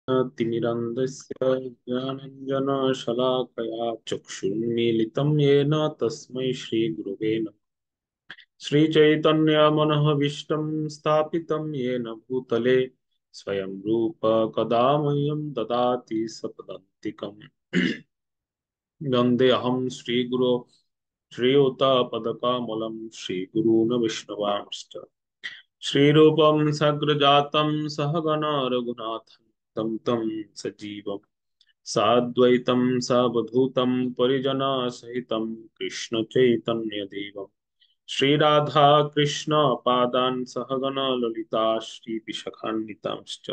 तिमिरन्धस्य ज्ञानञ्जनशलाकया चक्षुन्मीलितं येन तस्मै श्रीगुरवे नमः। श्रीचैतन्यमनोभीष्टं स्थापितं येन भूतले स्वयं रूप कदा मह्यं ददाति सपदान्तिकम्। वन्देऽहं श्रीगुरो श्रीयुतपदकमलं श्रीगुरून् विष्णवांश्च श्रीरूपं सग्रजातं सहगण रघुनाथं तं तं सजीवम् साद्वैतं सावधूतं परिजनसहितं कृष्णचैतन्यदेवं श्रीराधा कृष्ण पादान् सहगण ललिता श्रीविशाखान्वितांश्च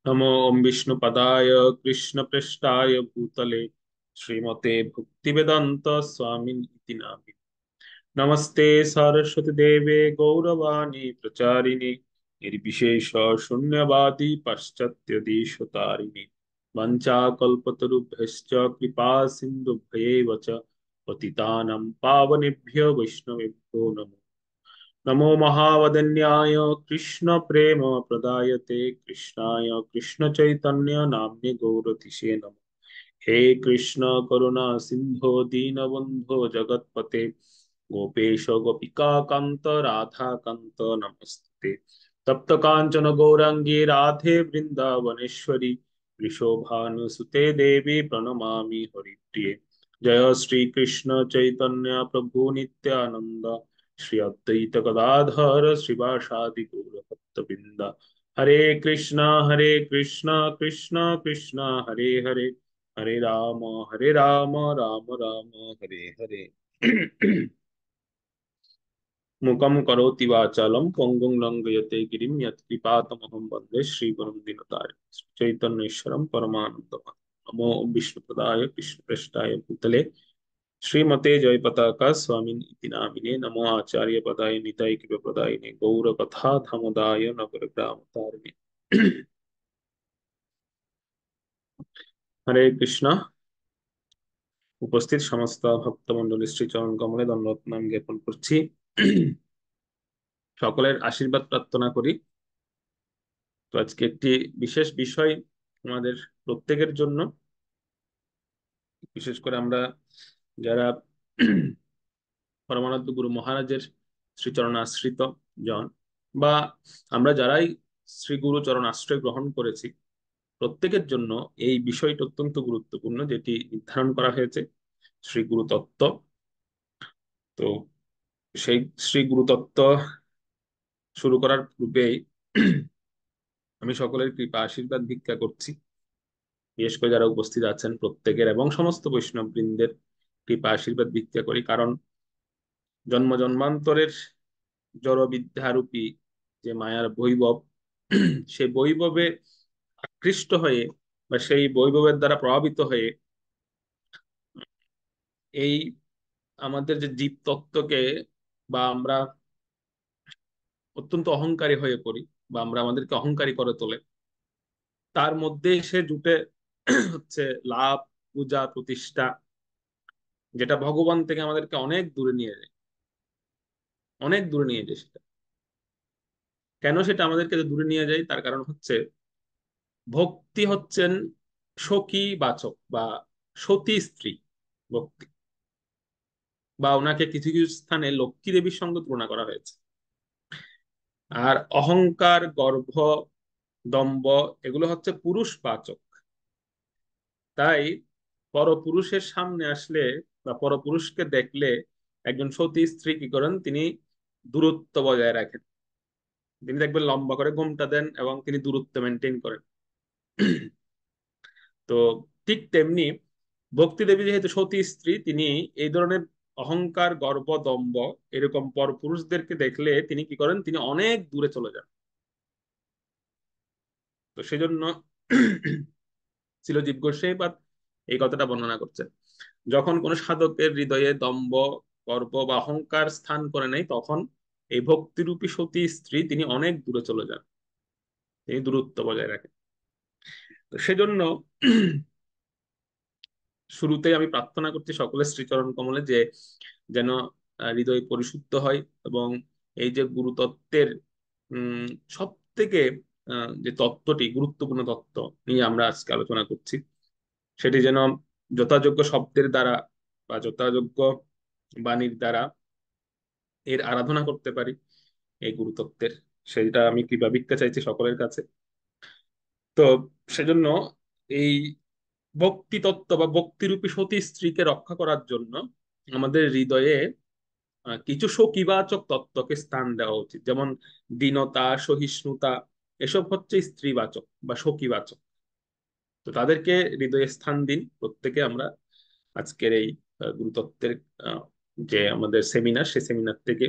नमो ओं विष्णुपदाय कृष्णपृष्ठाय भूतले श्रीमते भक्तिवेदान्त स्वामिनिति नामिने नमस्ते सरस्वती देवे गौरवाणी प्रचारिणे निर्विशेष शून्यवादी पाश्चात्य देशतारिणे वंचाकल्पतरुभ्यश्च कृपा सिन्धुभ्येव च पतितानां पावनेभ्यो वैष्णवेभ्यो नमो नमो महावदन्याय कृष्ण प्रेम प्रदायते कृष्णाय कृष्ण चैतन्य नाम्ने गौरतिशे नमः हे कृष्ण करुणा सिंधो दीनबंधो जगत्पते गोपेश गोपिका कांत राधा कांत नमस्ते तप्त कांचन गौरांगी राधे वृंदावनेश्वरी वृषभानुसुते देवी प्रणमामि हरिप्रिये जय श्री कृष्ण चैतन्य प्रभु नित्यानंद श्री अद्वैत गदाधर श्रीवासादि गौर भक्तवृंद हरे कृष्णा कृष्णा कृष्णा हरे हरे हरे राम राम राम हरे हरे मुखं करोति वाचालं पङ्गुं लङ्घयते गिरिं यत्कृपातमहं वन्दे श्रीगुरुं दीनतारिणं चैतन्येश्वरं परमानन्दम् नमो विष्णुपदाय कृष्णप्रेष्ठाय भूतले श्रीमते जयपताका स्वामिन् इति नामिने नमो आचार्य पदाय निताय कृपपदायिने गौरकथा धामोदाय नगरग्राम तारिणे हरे कृष्णा উপস্থিত সমস্ত ভক্তমণ্ডলী শ্রীচরণ কমলে দণ্ডবত প্রণাম জ্ঞাপন করছি। সকলের আশীর্বাদ প্রার্থনা করি। তো আজকে একটি বিশেষ বিষয় আমাদের প্রত্যেকের জন্য, বিশেষ করে আমরা যারা পরমানন্দ গুরু মহারাজের শ্রীচরণ আশ্রিত জন, বা আমরা যারাই শ্রী গুরু চরণ আশ্রয় গ্রহণ করেছি, প্রত্যেকের জন্য এই বিষয়টা অত্যন্ত গুরুত্বপূর্ণ, যেটি নির্ধারণ করা হয়েছে শ্রী গুরু তত্ত্ব। তো সেই শ্রী গুরু তত্ত্ব শুরু করার পূর্বেই আমি সকলের কৃপা আশীর্বাদ ভিক্ষা করছি, বিশেষ করে যারা উপস্থিত আছেন প্রত্যেকের এবং সমস্ত বৈষ্ণব বৃন্দের কৃপা আশীর্বাদ ভিক্ষা করি। কারণ জন্ম জন্মান্তরের জড় বিদ্যারূপী যে মায়ার বৈভব, সে বৈভবে আকৃষ্ট হয়ে বা সেই বৈভবের দ্বারা প্রভাবিত হয়ে এই আমাদের যে জীব তত্ত্বকে, বা আমরা অত্যন্ত অহংকারী হয়ে পড়ি, বা আমরা আমাদেরকে অহংকারী করে তোলে, তার মধ্যে সে জুটে হচ্ছে লাভ, পূজা, প্রতিষ্ঠা, যেটা ভগবান থেকে আমাদেরকে অনেক দূরে নিয়ে যায়, অনেক দূরে নিয়ে যায়। সেটা কেন সেটা আমাদেরকে দূরে নিয়ে যায়, তার কারণ হচ্ছে ভক্তি হচ্ছেন সখী বাচক বা সতী স্ত্রী ভক্তি, বা ওনাকে কিছু কিছু স্থানে লক্ষ্মী দেবীর সঙ্গে তুলনা করা হয়েছে। আর অহংকার, গর্ভ, দম্ভ এগুলো হচ্ছে পুরুষ বাচক। তাই পরপুরুষের সামনে আসলে বা পরপুরুষকে দেখলে একজন সতী স্ত্রী কি করেন, তিনি দূরত্ব বজায় রাখেন। তিনি দেখবেন লম্বা করে ঘোমটা দেন এবং তিনি দূরত্ব মেনটেন করেন। তো ঠিক তেমনি ভক্তি দেবী যেহেতু সতী স্ত্রী, তিনি এই ধরনের অহংকার, গর্ব, দম্ভ এরকম পরপুরুষদেরকে দেখলে তিনি কি করেন, তিনি অনেক দূরে চলে যান। তো সেজন্য ছিল জীব গোস্বামীপাদ এই কথাটা বর্ণনা করছেন, যখন কোন সাধকের হৃদয়ে দম্ভ, গর্ব বা অহংকার স্থান করে নেই, তখন এই ভক্তিরূপী সতী স্ত্রী তিনি অনেক দূরে চলে যান, তিনি দূরত্ব বজায় রাখেন। তো সেজন্য শুরুতেই আমি প্রার্থনা করছি সকলের শ্রীচরণ কমলে যে যেন হৃদয় পরিশুদ্ধ হয়, এবং এই যে গুরুতত্ত্বের সব থেকে যে তত্ত্বটি, গুরুত্বপূর্ণ তত্ত্ব নিয়ে আমরা আজকে আলোচনা করছি, সেটি যেন যথাযোগ্য শব্দের দ্বারা বা যথাযোগ্য বাণীর দ্বারা এর আরাধনা করতে পারি, এই গুরুতত্ত্বের, সেটা আমি কৃপা ভিক্ষা চাইছি সকলের কাছে। তো সেজন্য এই ভক্তি তত্ত্ব বা ভক্তিরূপী সতী স্ত্রীকে রক্ষা করার জন্য আমাদের হৃদয়ে কিছু সকিবাচক তত্ত্বকে স্থান দেওয়া উচিত, যেমন দীনতা, সহিষ্ণুতা, এসব হচ্ছে স্ত্রীবাচক বা সকিবাচক। তো তাদেরকে হৃদয়ে স্থান দিন প্রত্যেকে। আমরা আজকের এই গুরুতত্ত্বের আহ, যে আমাদের সেমিনার, সেই সেমিনার থেকে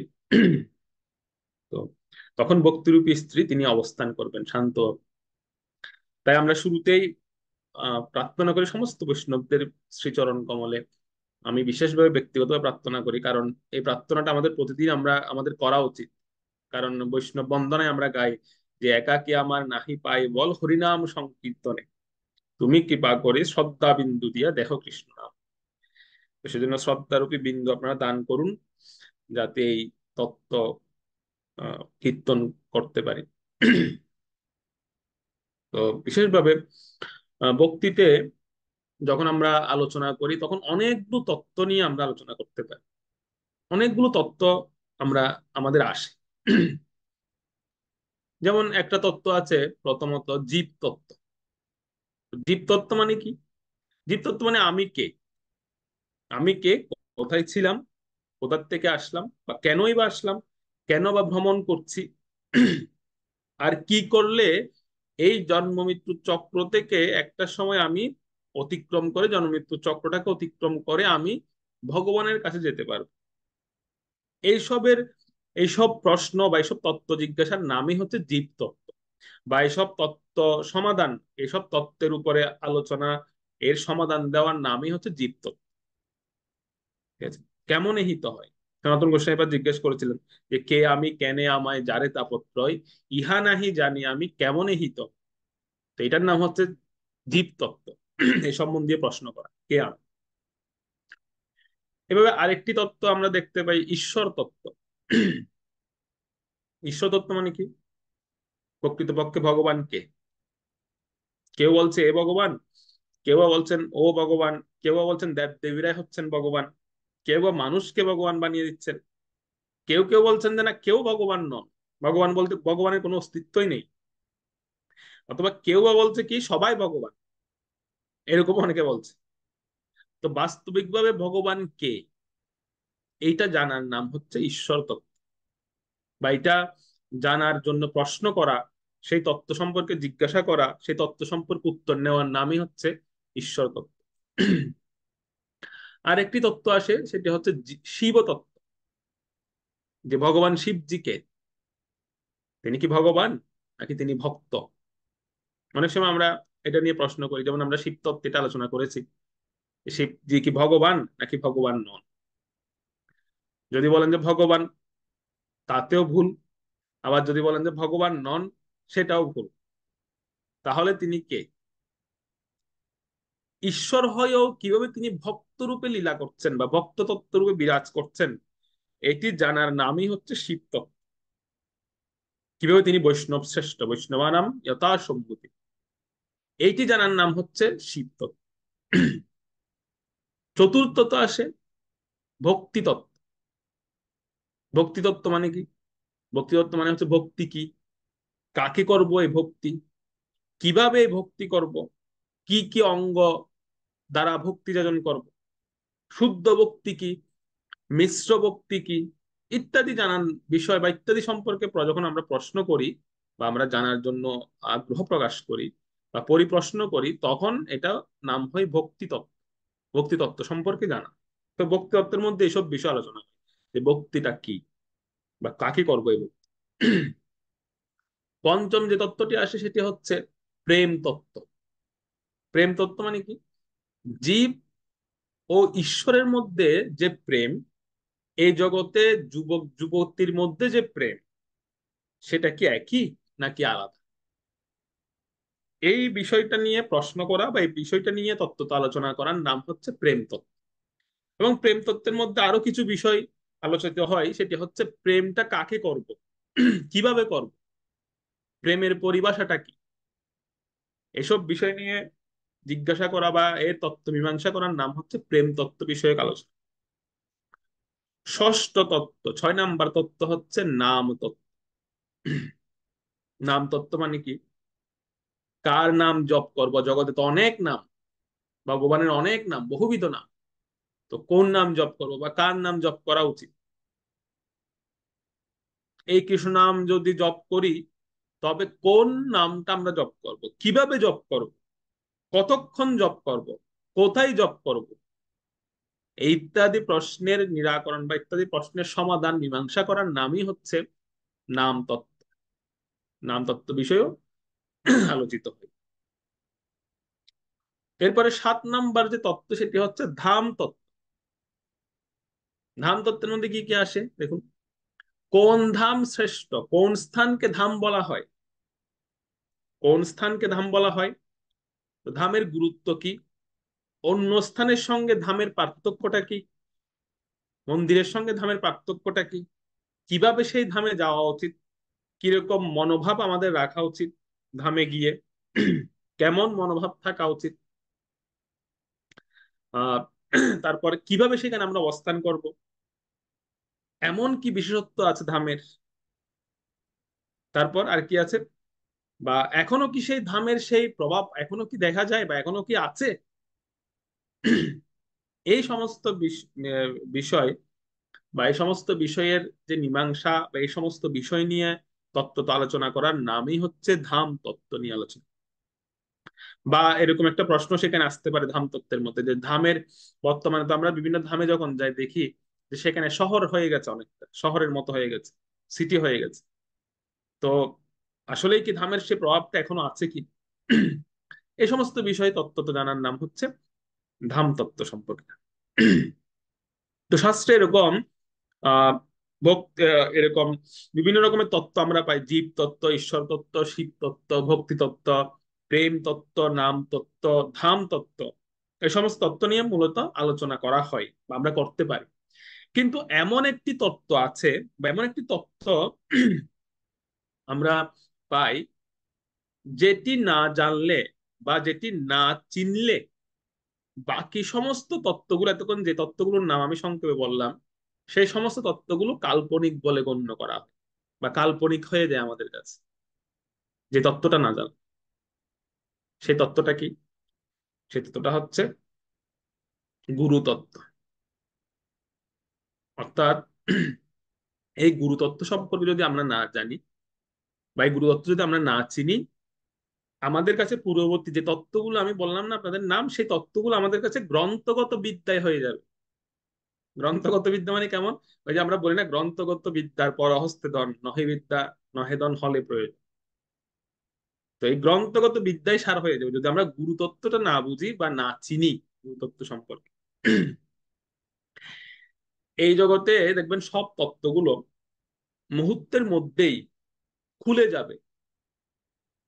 তো তখন ভক্তিরূপী স্ত্রী তিনি অবস্থান করবেন শান্ত। তাই আমরা শুরুতেই প্রার্থনা করি সমস্ত বৈষ্ণবদের শ্রীচরণ কমলে। আমি বিশেষভাবে ব্যক্তিগতভাবে প্রার্থনা করি, কারণ এই প্রার্থনাটা আমাদের প্রতিদিন আমাদের করা উচিত। কারণ বৈষ্ণব বন্দনায় আমরা গাই যে একাকী আমার নাহি পাই বল হরিনাম সংকীর্তনে, তুমি কৃপা করে শ্রদ্ধা বিন্দু দিয়া দেখো কৃষ্ণ নাম। তো সেজন্য শ্রদ্ধারূপী বিন্দু আপনারা দান করুন, যাতে এই তত্ত্ব কীর্তন করতে পারি। তো বিশেষভাবে ভক্তিতে যখন আমরা আলোচনা করি তখন অনেকগুলো তত্ত্ব নিয়ে আমরা আলোচনা করতে পারি, অনেকগুলো তত্ত্ব আমরা আমাদের আসে। যেমন একটা তত্ত্ব আছে, প্রথমত জীব তত্ত্ব। জীব তত্ত্ব মানে কি? জীব তত্ত্ব মানে আমি কে, আমি কে, কোথায় ছিলাম, কোথার থেকে আসলাম, বা কেনই বা আসলাম, কেন বা ভ্রমণ করছি, আর কি করলে এই জন্ম মৃত্যু চক্র থেকে একটা সময় আমি অতিক্রম করে, জন্ম মৃত্যু চক্রটাকে অতিক্রম করে আমি ভগবানের কাছে যেতে পারবো। এইসবের এইসব প্রশ্ন বা এইসব তত্ত্ব জিজ্ঞাসার নামই হচ্ছে জীব তত্ত্ব, বা এইসব তত্ত্ব সমাধান, এইসব তত্ত্বের উপরে আলোচনা, এর সমাধান দেওয়ার নামই হচ্ছে জীব তত্ত্ব। ঠিক আছে? কেমন হিত হয়, সনাতন গোস্বামী এবার জিজ্ঞেস করেছিলেন যে কে আমি, কেনে আমায় যারে তাপত্রয়, ইহা নাহি জানি আমি কেমনে হিত। তো এটার নাম হচ্ছে জীব তত্ত্ব। এই সম্বন্ধে প্রশ্ন করা, কে আমি। এভাবে আরেকটি তত্ত্ব আমরা দেখতে পাই, ঈশ্বর তত্ত্ব। ঈশ্বর তত্ত্ব মানে কি? প্রকৃতপক্ষে ভগবান কে? কেউ বলছে এ ভগবান, কেউ বা বলছেন ও ভগবান, কেউ বা বলছেন দেব দেবীরাই হচ্ছেন ভগবান, কেউ বা মানুষকে ভগবান বানিয়ে দিচ্ছেন, কেউ কেউ বলছেন যে না, কেউ ভগবান নন, ভগবান বলতে ভগবানের কোনো অস্তিত্বই নেই, অথবা কেউ বা বলছে কি সবাই ভগবান, এরকম অনেকে বলছে। তো বাস্তবিকভাবে ভগবান কে, এইটা জানার নাম হচ্ছে ঈশ্বর তত্ত্ব, বা এটা জানার জন্য প্রশ্ন করা, সেই তত্ত্ব সম্পর্কে জিজ্ঞাসা করা, সেই তত্ত্ব সম্পর্কে উত্তর নেওয়ার নামই হচ্ছে ঈশ্বর তত্ত্ব। আর একটি তত্ত্ব আসে, সেটি হচ্ছে শিব তত্ত্ব, যে ভগবান শিবজিকে, তিনি কি ভগবান নাকি তিনি ভক্ত। অনেক সময় আমরা এটা নিয়ে প্রশ্ন করি, যেমন আমরা শিব তত্ত্বটা আলোচনা করেছি, শিবজি কি ভগবান নাকি ভগবান নন। যদি বলেন যে ভগবান, তাতেও ভুল। আবার যদি বলেন যে ভগবান নন, সেটাও ভুল। তাহলে তিনি কে? ঈশ্বর হয়েও কিভাবে তিনি ভক্ত রূপে লীলা করছেন বা ভক্ত তত্ত্ব রূপে বিরাজ করছেন, এটি জানার নামই হচ্ছে শিব তত্ত্ব। কিভাবে তিনি বৈষ্ণব শ্রেষ্ঠ, বৈষ্ণবানাম যথা সম্মতি, এইটি জানার নাম হচ্ছে শিব তত্ত্ব। চতুর্থত আসে ভক্তি তত্ত্ব। ভক্তি তত্ত্ব মানে কি? ভক্তি তত্ত্ব মানে হচ্ছে ভক্তি কি, কাকে করব এই ভক্তি, কিভাবে এই ভক্তি করব, কি কি অঙ্গ দ্বারা ভক্তি যাজন করব, শুদ্ধ ভক্তি কি, মিশ্র ভক্তি কি, ইত্যাদি জানার বিষয় বা ইত্যাদি সম্পর্কে যখন আমরা প্রশ্ন করি বা আমরা জানার জন্য আগ্রহ প্রকাশ করি বা পরিপ্রশ্ন করি, তখন এটা নাম হয় ভক্তি তত্ত্ব। ভক্তি তত্ত্ব সম্পর্কে জানা। তো ভক্তি তত্ত্বের মধ্যে এইসব বিষয় আলোচনা হয়, যে ভক্তিটা কি বা কাকে করবো এই ভক্তি। পঞ্চম যে তত্ত্বটি আসে সেটি হচ্ছে প্রেম তত্ত্ব। প্রেম তত্ত্ব মানে কি? জীব ও ঈশ্বরের মধ্যে যে প্রেম, এই জগতে যুবক যুবতীর মধ্যে যে প্রেম, সেটা কি একই নাকি আলাদা। এই বিষয়টা নিয়ে প্রশ্ন করা বা এই বিষয়টা নিয়ে তত্ত্ব আলোচনা করার নাম হচ্ছে প্রেম তত্ত্ব। এবং প্রেম তত্ত্বের মধ্যে আরো কিছু বিষয় আলোচিত হয়, সেটি হচ্ছে প্রেমটা কাকে করব, কিভাবে করব, প্রেমের পরিভাষাটা কি, এসব বিষয় নিয়ে জিজ্ঞাসা করা বা এর তত্ত্ব মীমাংসা করার নাম হচ্ছে প্রেম তত্ত্ব বিষয়ক আলোচনা। ষষ্ঠ তত্ত্ব, 6 নাম্বার তত্ত্ব হচ্ছে নাম তত্ত্ব। নাম তত্ত্ব মানে কি? কার নাম জপ করব? জগতে তো অনেক নাম, ভগবানের অনেক নাম, বহুবিধ নাম। তো কোন নাম জপ করবো বা কার নাম জপ করা উচিত? এই কৃষ্ণ নাম যদি জপ করি, তবে কোন নামটা আমরা জপ করব, কিভাবে জপ করব, কতক্ষণ জপ করব, কোথায় জপ করব, এই ইত্যাদি প্রশ্নের নিরাকরণ বা ইত্যাদি প্রশ্নের সমাধান মীমাংসা করার নামই হচ্ছে নাম তত্ত্ব। নাম তত্ত্ব বিষয়েও আলোচিত হয়। এরপরে 7 নাম্বার যে তত্ত্ব, সেটি হচ্ছে ধাম তত্ত্ব। ধাম তত্ত্বের মধ্যে কি কি আসে দেখুন। কোন ধাম শ্রেষ্ঠ, কোন স্থানকে ধাম বলা হয়, কোন স্থানকে ধাম বলা হয়, তো ধামের গুরুত্ব কি, অন্য স্থানের সঙ্গে ধামের পার্থক্যটা কি, মন্দিরের সঙ্গে ধামের পার্থক্যটা কি, কিভাবে সেই ধামে যাওয়া উচিত, কিরকম মনোভাব আমাদের রাখা উচিত ধামে গিয়ে, কেমন মনোভাব থাকা উচিত, আহ তারপরে কিভাবে সেখানে আমরা অবস্থান করব, এমন কি বিশেষত্ব আছে ধামের, তারপর আর কি আছে, বা এখনো কি সেই ধামের সেই প্রভাব এখনো কি দেখা যায় বা এখনো কি আছে। এই সমস্ত বিষয় বা এই সমস্ত বিষয়ের যে মীমাংসা বা এই সমস্ত বিষয় নিয়ে তত্ত্ব তো আলোচনা করার নামই হচ্ছে ধাম তত্ত্ব নিয়ে আলোচনা। বা এরকম একটা প্রশ্ন সেখানে আসতে পারে ধাম তত্ত্বের মধ্যে, যে ধামের, বর্তমানে তো আমরা বিভিন্ন ধামে যখন যাই দেখি যে সেখানে শহর হয়ে গেছে, অনেকটা শহরের মতো হয়ে গেছে, সিটি হয়ে গেছে। তো আসলেই কি ধামের সে প্রভাবটা এখনো আছে কি? এই সমস্ত বিষয় তত্ত্ব তো জানার নাম হচ্ছে ধাম তত্ত্ব সম্পর্কে। তো শাস্ত্রে এরকম আহ এরকম বিভিন্ন রকমের তত্ত্ব আমরা পাই, জীব তত্ত্ব, ঈশ্বর তত্ত্ব, শিব তত্ত্ব, ভক্তি তত্ত্ব, প্রেম তত্ত্ব, নাম তত্ত্ব, ধাম তত্ত্ব। এই সমস্ত তত্ত্ব নিয়ে মূলত আলোচনা করা হয় বা আমরা করতে পারি। কিন্তু এমন একটি তত্ত্ব আছে বা এমন একটি তত্ত্ব আমরা পাই, যেটি না জানলে বা যেটি না চিনলে বাকি সমস্ত তত্ত্বগুলো, এতক্ষণ যে তত্ত্বগুলোর নাম আমি সংক্ষেপে বললাম, সেই সমস্ত তত্ত্বগুলো কাল্পনিক বলে গণ্য করা হয় বা কাল্পনিক হয়ে যায় আমাদের কাছে, যে তত্ত্বটা না জান। সেই তত্ত্বটা কি? সেই তত্ত্বটা হচ্ছে গুরুতত্ত্ব। অর্থাৎ এই গুরুতত্ত্ব সম্পর্কে যদি আমরা না জানি বা এই গুরুতত্ত্ব যদি আমরা না চিনি, আমাদের কাছে পূর্ববর্তী যে তত্ত্বগুলো আমি বললাম না আপনাদের নাম, সেই তত্ত্বগুলো আমাদের কাছে গ্রন্থগত বিদ্যায় হয়ে যাবে। গ্রন্থগত বিদ্যা মানে কেমন? ওই যে আমরা বলি না, গ্রন্থগত বিদ্যার পর হস্তে ধন, নহে বিদ্যা নহে ধন হলে প্রয়োজন। তো এই গ্রন্থগত বিদ্যায় সার হয়ে যাবে যদি আমরা গুরুতত্ত্বটা না বুঝি বা না চিনি গুরুতত্ত্ব সম্পর্কে। এই জগতে দেখবেন সব তত্ত্বগুলো মুহূর্তের মধ্যেই খুলে যাবে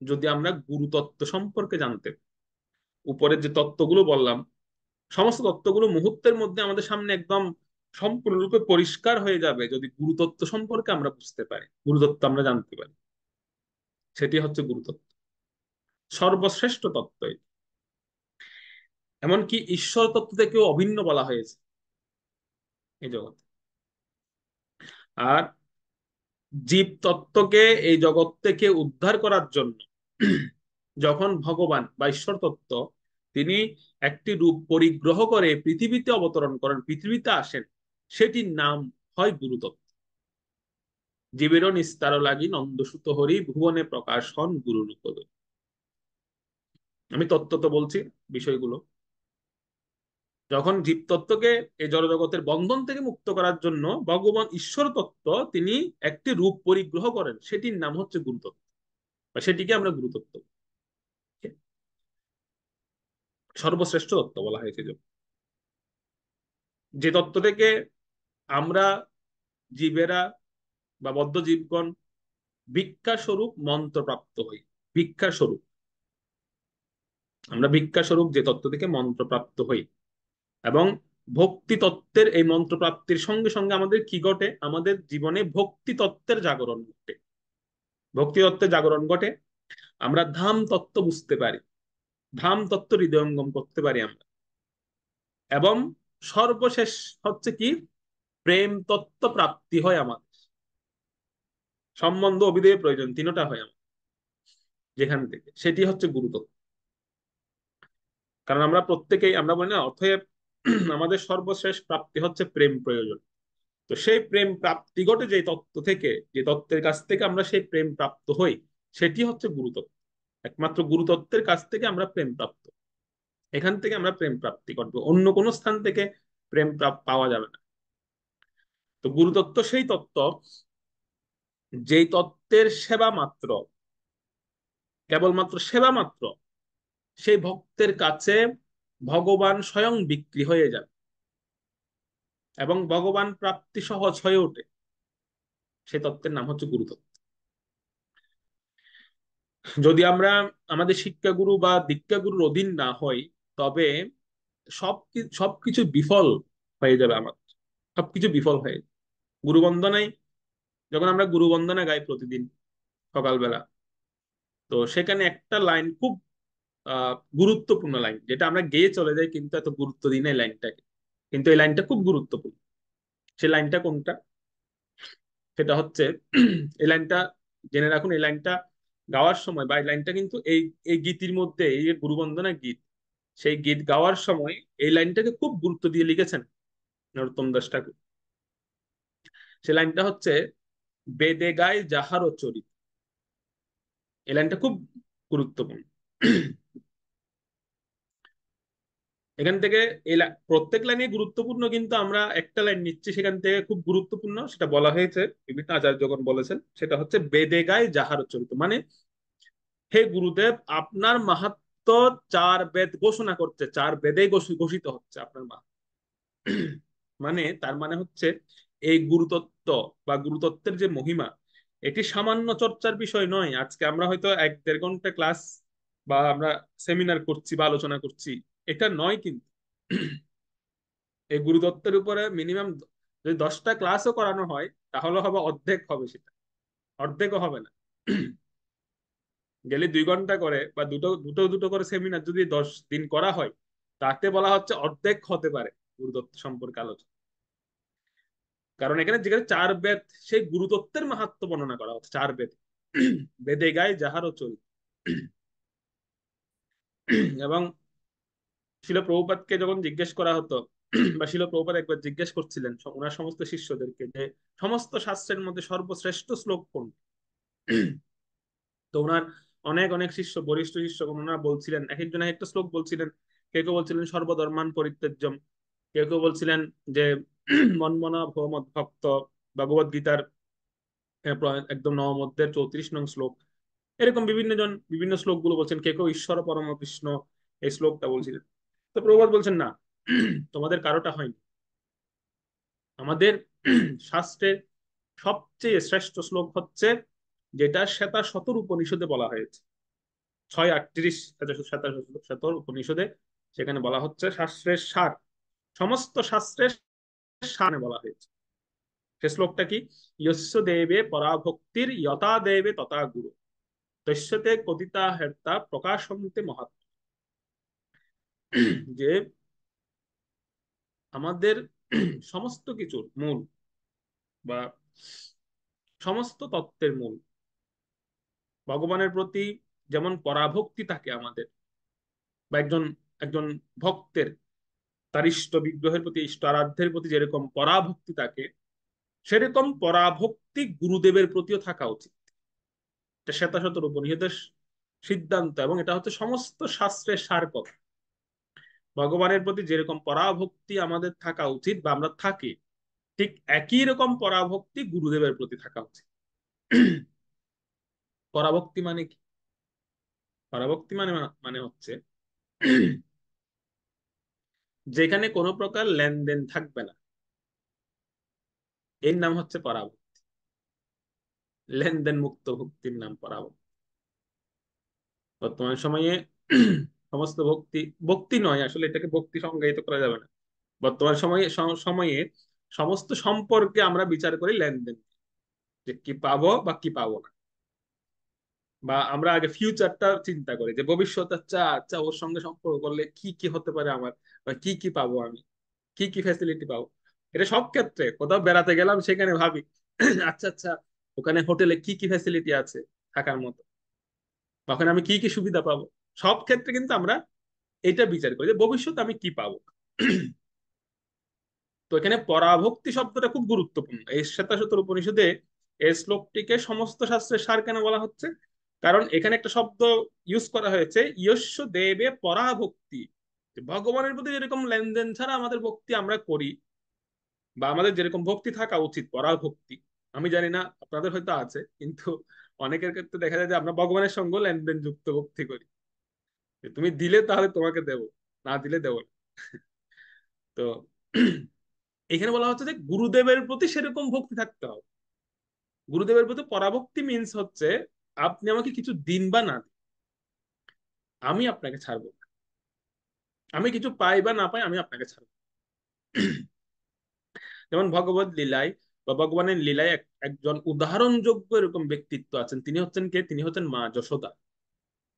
যদি আমরা গুরুতত্ত্ব সম্পর্কে জানতে। উপরের যে তত্ত্বগুলো বললাম, সমস্ত তত্ত্বগুলো মুহূর্তের মধ্যে আমাদের সামনে একদম সম্পূর্ণরূপে পরিষ্কার হয়ে যাবে যদি গুরুতত্ত্ব সম্পর্কে আমরা বুঝতে পারি, গুরুতত্ত্ব আমরা জানতে পারি। সেটি হচ্ছে গুরুতত্ত্ব, সর্বশ্রেষ্ঠ তত্ত্ব এটি। এমনকি ঈশ্বর তত্ত্ব থেকেও অভিন্ন বলা হয়েছে এই জগৎ। আর জীব তত্ত্বকে এই জগৎ থেকে উদ্ধার করার জন্য যখন ভগবান বা ঈশ্বর তত্ত্ব তিনি একটি রূপ পরিগ্রহ করে পৃথিবীতে অবতরণ করেন, পৃথিবীতে আসেন, সেটির নাম হয় গুরুতত্ত্ব। জীবেরও নিস্তার লাগি নন্দসুত হরি ভুবনে প্রকাশ হন গুরু রূপদ। আমি তত্ত্ব তো বলছি বিষয়গুলো। যখন জীবতত্ত্বকে এই জড়জগতের বন্ধন থেকে মুক্ত করার জন্য ভগবান ঈশ্বর তত্ত্ব তিনি একটি রূপ পরিগ্রহ করেন, সেটির নাম হচ্ছে গুরুতত্ত্ব, বা সেটিকে আমরা গুরুতত্ত্ব, সর্বশ্রেষ্ঠ তত্ত্ব বলা হয়েছে। যে তত্ত্ব থেকে আমরা জীবেরা বা বদ্ধ জীবগণ ভিক্ষা স্বরূপ মন্ত্র প্রাপ্ত হই। ভিক্ষা স্বরূপ, আমরা ভিক্ষা স্বরূপ যে তত্ত্ব থেকে মন্ত্র প্রাপ্ত হই, এবং ভক্তি তত্ত্বের এই মন্ত্র প্রাপ্তির সঙ্গে সঙ্গে আমাদের কি ঘটে, আমাদের জীবনে ভক্তি তত্ত্বের জাগরণ ঘটে। ভক্তি তত্ত্বে জাগরণ ঘটে, আমরা ধাম তত্ত্ব বুঝতে পারি, ধাম তত্ত্ব হৃদয়ঙ্গম করতে পারি আমরা। এবং সর্বশেষ হচ্ছে কি, প্রেম তত্ত্ব প্রাপ্তি হয় আমাদের, সম্বন্ধ অভিধেয় প্রয়োজন তিনটা হয় আমার যেখান থেকে, সেটি হচ্ছে গুরুতত্ত্ব। কারণ আমরা প্রত্যেকেই আমরা বলি না, অতএব আমাদের সর্বশেষ প্রাপ্তি হচ্ছে প্রেম প্রয়োজন। তো সেই প্রেম প্রাপ্তি ঘটে যে তত্ত্ব থেকে, যে তত্ত্বের কাছ থেকে আমরা সেই প্রেম প্রাপ্ত হই, সেটি হচ্ছে গুরুতত্ত্ব। একমাত্র গুরুতত্ত্বের কাছ থেকে আমরা প্রেম প্রাপ্ত, এখান থেকে আমরা প্রেম প্রাপ্তি করবো, অন্য কোনো স্থান থেকে প্রেম পাওয়া যাবে না। তো গুরুতত্ত্ব সেই তত্ত্ব, যেই তত্ত্বের সেবা মাত্র, কেবলমাত্র সেবা মাত্র সেই ভক্তের কাছে ভগবান স্বয়ং বিক্রি হয়ে যাবে এবং ভগবান প্রাপ্তি সহজ হয়ে ওঠে, সেই তত্ত্বের নাম হচ্ছে গুরুতত্ত্ব। যদি আমরা আমাদের শিক্ষাগুরু বা দীক্ষাগুরুর অধীন না হই, তবে সবকিছু বিফল হয়ে যাবে আমাদের, সবকিছু বিফল হয়ে যাবে। গুরু বন্দনায়, যখন আমরা গুরু বন্দনা গাই প্রতিদিন সকালবেলা, তো সেখানে একটা লাইন খুব গুরুত্বপূর্ণ লাইন, যেটা আমরা গেয়ে চলে যাই কিন্তু এত গুরুত্ব দিই না এই লাইনটাকে, কিন্তু এই লাইনটা খুব গুরুত্বপূর্ণ। সেই লাইনটা কোনটা? সেটা হচ্ছে এই লাইনটা জেনে রাখুন, এই লাইনটা গাওয়ার সময় বা এই লাইনটা কিন্তু এই এই গীতির মধ্যে, এই যে গুরুবন্দনা গীত, সেই গীত গাওয়ার সময় এই লাইনটাকে খুব গুরুত্ব দিয়ে লিখেছেন নরোত্তম দাস ঠাকুর। সেই লাইনটা হচ্ছে, বেদে গায় যাহারও চরিত। এই লাইনটা খুব গুরুত্বপূর্ণ। এখান থেকে প্রত্যেক লাইনে গুরুত্বপূর্ণ, কিন্তু আমরা একটা লাইন নিচ্ছি সেখান থেকে খুব গুরুত্বপূর্ণ, সেটা বলা হয়েছে বিভিন্ন আচার্যগণ বলেছেন, সেটা হচ্ছে বেদে গায় যাহার চরিত। মানে হে গুরুদেব, আপনার মাহাত্ম্য চার বেদ ঘোষণা করছে, চার বেদে ঘোষিত হচ্ছে আপনার মা। মানে তার মানে হচ্ছে এই গুরুতত্ত্ব বা গুরুতত্ত্বের যে মহিমা, এটি সামান্য চর্চার বিষয় নয়। আজকে আমরা হয়তো 1-1.5 ঘন্টা ক্লাস বা আমরা সেমিনার করছি বা আলোচনা করছি, এটা নয় কিন্তু। এই গুরুতত্ত্বের উপরে মিনিমাম যদি 10টা ক্লাসও করানো হয়, তাহলে হবে অর্ধেক, হবে সেটা, অর্ধেকও হবে না। গেলে 2 ঘন্টা করে বা দুটো দুটো দুটো করে সেমিনার যদি 10 দিন করা হয়, তাতে বলা হচ্ছে অর্ধেক হতে পারে গুরুতত্ত্ব সম্পর্কে আলোচনা। কারণ এখানে যেখানে চার বেদ, সেই গুরুতত্ত্বের মাহাত্ম্য বর্ণনা করা হচ্ছে চার বেদ। বেদে গায় যাহারও চরিত। এবং শিল প্রভুপাদকে যখন জিজ্ঞেস করা হতো, বা শিল প্রভুপাদ একবার জিজ্ঞেস করছিলেন ওনার সমস্ত শিষ্যদেরকে, যে সমস্ত শাস্ত্রের মধ্যে সর্বশ্রেষ্ঠ শ্লোক কোন। তো ওনার অনেক অনেক শিষ্য, বরিষ্ঠ শিষ্য ওনারা বলছিলেন, এক একজন এক একটা শ্লোক বলছিলেন। কেউ কেউ বলছিলেন সর্বধর্মান পরিত্যাজ্যম, কেউ কেউ বলছিলেন যে মন্মনা ভব ভক্ত, ভগবদ গীতার একদম নবম অধ্যায়ের 34 নং শ্লোক। এরকম বিভিন্ন জন বিভিন্ন শ্লোক গুলো বলছেন, কেউ কেউ ঈশ্বর পরম কৃষ্ণ এই শ্লোকটা বলছিলেন। তো প্রভুপাদ বলছেন না, তোমাদের কারোটা হয়নি। আমাদের শাস্ত্রের সবচেয়ে শ্রেষ্ঠ শ্লোক হচ্ছে যেটা শ্বেতা শতর উপনিষদে বলা হয়েছে, 6:38 শতর উপনিষদে। সেখানে বলা হচ্ছে শাস্ত্রের সার, সমস্ত শাস্ত্রের সারে বলা হয়েছে। সে শ্লোকটা কি? যস্য দেবে পরাভক্তির যথা দেবে তথা গুরু, তস্যতে কথিতা হের্তা প্রকাশন্তে মহাত্ম। যে আমাদের সমস্ত কিছুর মূল বা সমস্ত তত্ত্বের মূল ভগবানের প্রতি যেমন পরাভক্তি থাকে আমাদের, বা একজন একজন ভক্তের তার ইষ্ট বিগ্রহের প্রতি, ইষ্ট আরাধ্যের প্রতি যেরকম পরাভক্তি থাকে, সেরকম পরাভক্তি গুরুদেবের প্রতিও থাকা উচিত। এটা শ্বেতাশতর উপনিষদের সিদ্ধান্ত, এবং এটা হচ্ছে সমস্ত শাস্ত্রের সার কথা। ভগবানের প্রতি যেরকম পরাভক্তি আমাদের থাকা উচিত বা আমরা থাকি, ঠিক একই রকম পরাভক্তি গুরুদেবের প্রতি থাকা উচিত। পরাভক্তি মানে কি? পরাভক্তি মানে মানে হচ্ছে যেখানে কোনো প্রকার লেনদেন থাকবে না, এর নাম হচ্ছে পরাভক্তি। লেনদেন মুক্ত ভক্তির নাম পরাভক্তি। বর্তমান সময়ে সমস্ত ভক্তি, ভক্তি নয় আসলে, এটাকে ভক্তি সংজ্ঞায়িত করা যাবে না। বর্তমান সময়ে সময়ে সমস্ত সম্পর্কে আমরা বিচার করি লেনদেন, যে কি পাবো বা কি পাবো না। বা আমরা আগে ফিউচারটা চিন্তা করি যে ভবিষ্যৎ, আচ্ছা আচ্ছা ওর সঙ্গে সম্পর্ক করলে কি কি হতে পারে আমার, বা কি কি পাবো আমি, কি কি ফ্যাসিলিটি পাবো। এটা সব ক্ষেত্রে, কোথাও বেড়াতে গেলাম সেখানে ভাবি আচ্ছা আচ্ছা ওখানে হোটেলে কি কি ফ্যাসিলিটি আছে থাকার মতো, বা ওখানে আমি কি কি সুবিধা পাবো। সব ক্ষেত্রে কিন্তু আমরা এটা বিচার করি যে ভবিষ্যৎ আমি কি পাবো। তো এখানে পরাভক্তি শব্দটা খুব গুরুত্বপূর্ণ এই শ্বেতাশ্বতর উপনিষদে। এই শ্লোকটিকে সমস্ত শাস্ত্রের সার কেন বলা হচ্ছে, কারণ এখানে একটা শব্দ ইউজ করা হয়েছে, ইয়স্য দেবে পরাভক্তি। যে ভগবানের প্রতি যেরকম লেনদেন ছাড়া আমাদের ভক্তি আমরা করি, বা আমাদের যেরকম ভক্তি থাকা উচিত পরাভক্তি, আমি জানি না আপনাদের হয়তো আছে, কিন্তু অনেকের ক্ষেত্রে দেখা যায় যে আমরা ভগবানের সঙ্গে লেনদেন যুক্ত ভক্তি করি, যে তুমি দিলে তাহলে তোমাকে দেবো, না দিলে দেবো না। তো এখানে বলা হচ্ছে যে গুরুদেবের প্রতি সেরকম ভক্তি থাকতে হবে। গুরুদেবের প্রতি পরাভক্তি মিন্স হচ্ছে আপনি আমাকে কিছু দিন বা না দিন, আমি আপনাকে ছাড়বো না। আমি কিছু পাই বা না পাই, আমি আপনাকে ছাড়বো। যেমন ভগবত লীলায় বা ভগবানের লীলায় একজন উদাহরণযোগ্য এরকম ব্যক্তিত্ব আছেন, তিনি হচ্ছেন কে? তিনি হচ্ছেন মা যশোদা।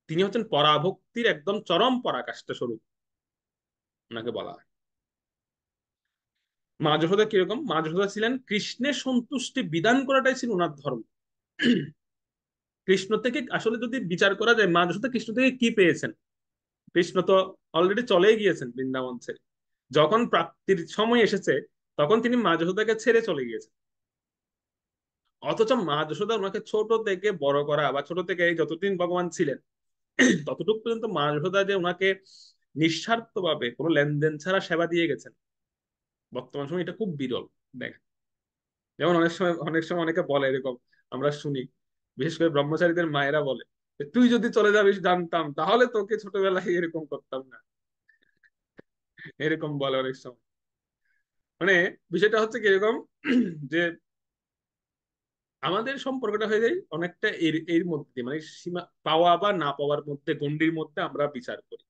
তিনি হচ্ছেন পরাভক্তির একদম চরম পরাকাষ্ঠা স্বরূপ ওনাকে বলা হয়। মা যশোদা কিরকম? মা যশোদা ছিলেন কৃষ্ণের সন্তুষ্টি বিধান করাটাই ছিল ওনার ধর্ম। কৃষ্ণ থেকে আসলে যদি বিচার করা যায়, মা যশোদা কৃষ্ণ থেকে কি পেয়েছেন? কৃষ্ণ তো অলরেডি চলেই গিয়েছেন বৃন্দাবন ছেড়ে। যখন প্রাপ্তির সময় এসেছে তখন তিনি মা যশোদাকে ছেড়ে চলে গিয়েছেন। অথচ মা যশোদা ওনাকে ছোট থেকে বড় করা, বা ছোট থেকে যতদিন ভগবান ছিলেন ততটুকু পর্যন্ত মা যশোদা যে ওনাকে নিঃস্বার্থ ভাবে কোনো লেনদেন ছাড়া সেবা দিয়ে গেছেন, বর্তমান সময় এটা খুব বিরল দেখেন। যেমন অনেক সময় অনেকে বলে এরকম, আমরা শুনি, বিশেষ করে ব্রহ্মচারীদের মায়েরা বলে যে, তুই যদি চলে যাবিস জানতাম তাহলে তোকে ছোটবেলায় এরকম করতাম না, এরকম বলে অনেক সময়। মানে বিষয়টা হচ্ছে কিরকম যে আমাদের সম্পর্কটা হয়ে যায় অনেকটা এর এর মধ্যে, মানে সীমা পাওয়া বা না পাওয়ার মধ্যে, গণ্ডির মধ্যে আমরা বিচার করি।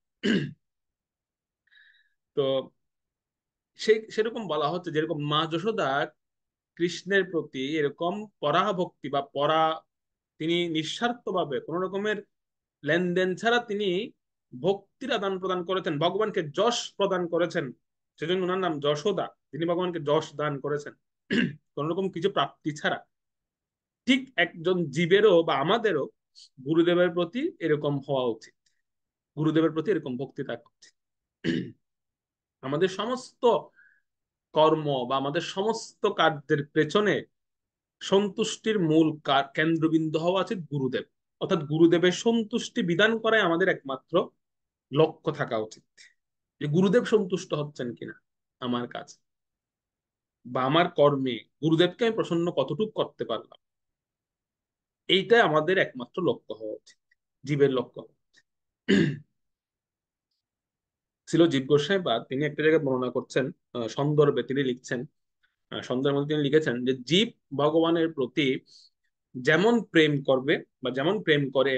তো সেরকম বলা হচ্ছে যেরকম মা যশোদা কৃষ্ণের প্রতি এরকম পরাভক্তি বা তিনি নিঃস্বার্থভাবে কোন রকমের লেনদেন ছাড়া তিনি ভক্তির আদান প্রদান করেছেন, ভগবানকে যশ প্রদান করেছেন। সেজন্য ওনার নাম যশোদা, তিনি ভগবানকে যশ দান করেছেন কোন রকম কিছু প্রাপ্তি ছাড়া। ঠিক একজন জীবেরও বা আমাদেরও গুরুদেবের প্রতি এরকম হওয়া উচিত, গুরুদেবের প্রতি এরকম ভক্তি থাকা উচিত। আমাদের সমস্ত কর্ম বা আমাদের সমস্ত কার্যের পেছনে সন্তুষ্টির মূল কেন্দ্রবিন্দু হওয়া উচিত গুরুদেব। অর্থাৎ গুরুদেবের সন্তুষ্টি বিধান করাই আমাদের একমাত্র লক্ষ্য থাকা উচিত, যে গুরুদেব সন্তুষ্ট হচ্ছেন কিনা আমার কাজ বা আমার কর্মে, গুরুদেবকে আমি প্রসন্ন কতটুকু করতে পারলাম, এইটাই আমাদের একমাত্র লক্ষ্য হওয়া উচিত, জীবের লক্ষ্য হওয়া উচিত। ছিল জীব গোস্বামী পাদ, তিনি একটা জায়গায় বর্ণনা করছেন, সন্দর্ভে তিনি লিখছেন, সন্দর্ভের মধ্যে তিনি লিখেছেন যে জীব ভগবানের প্রতি যেমন প্রেম করবে বা যেমন প্রেম করে,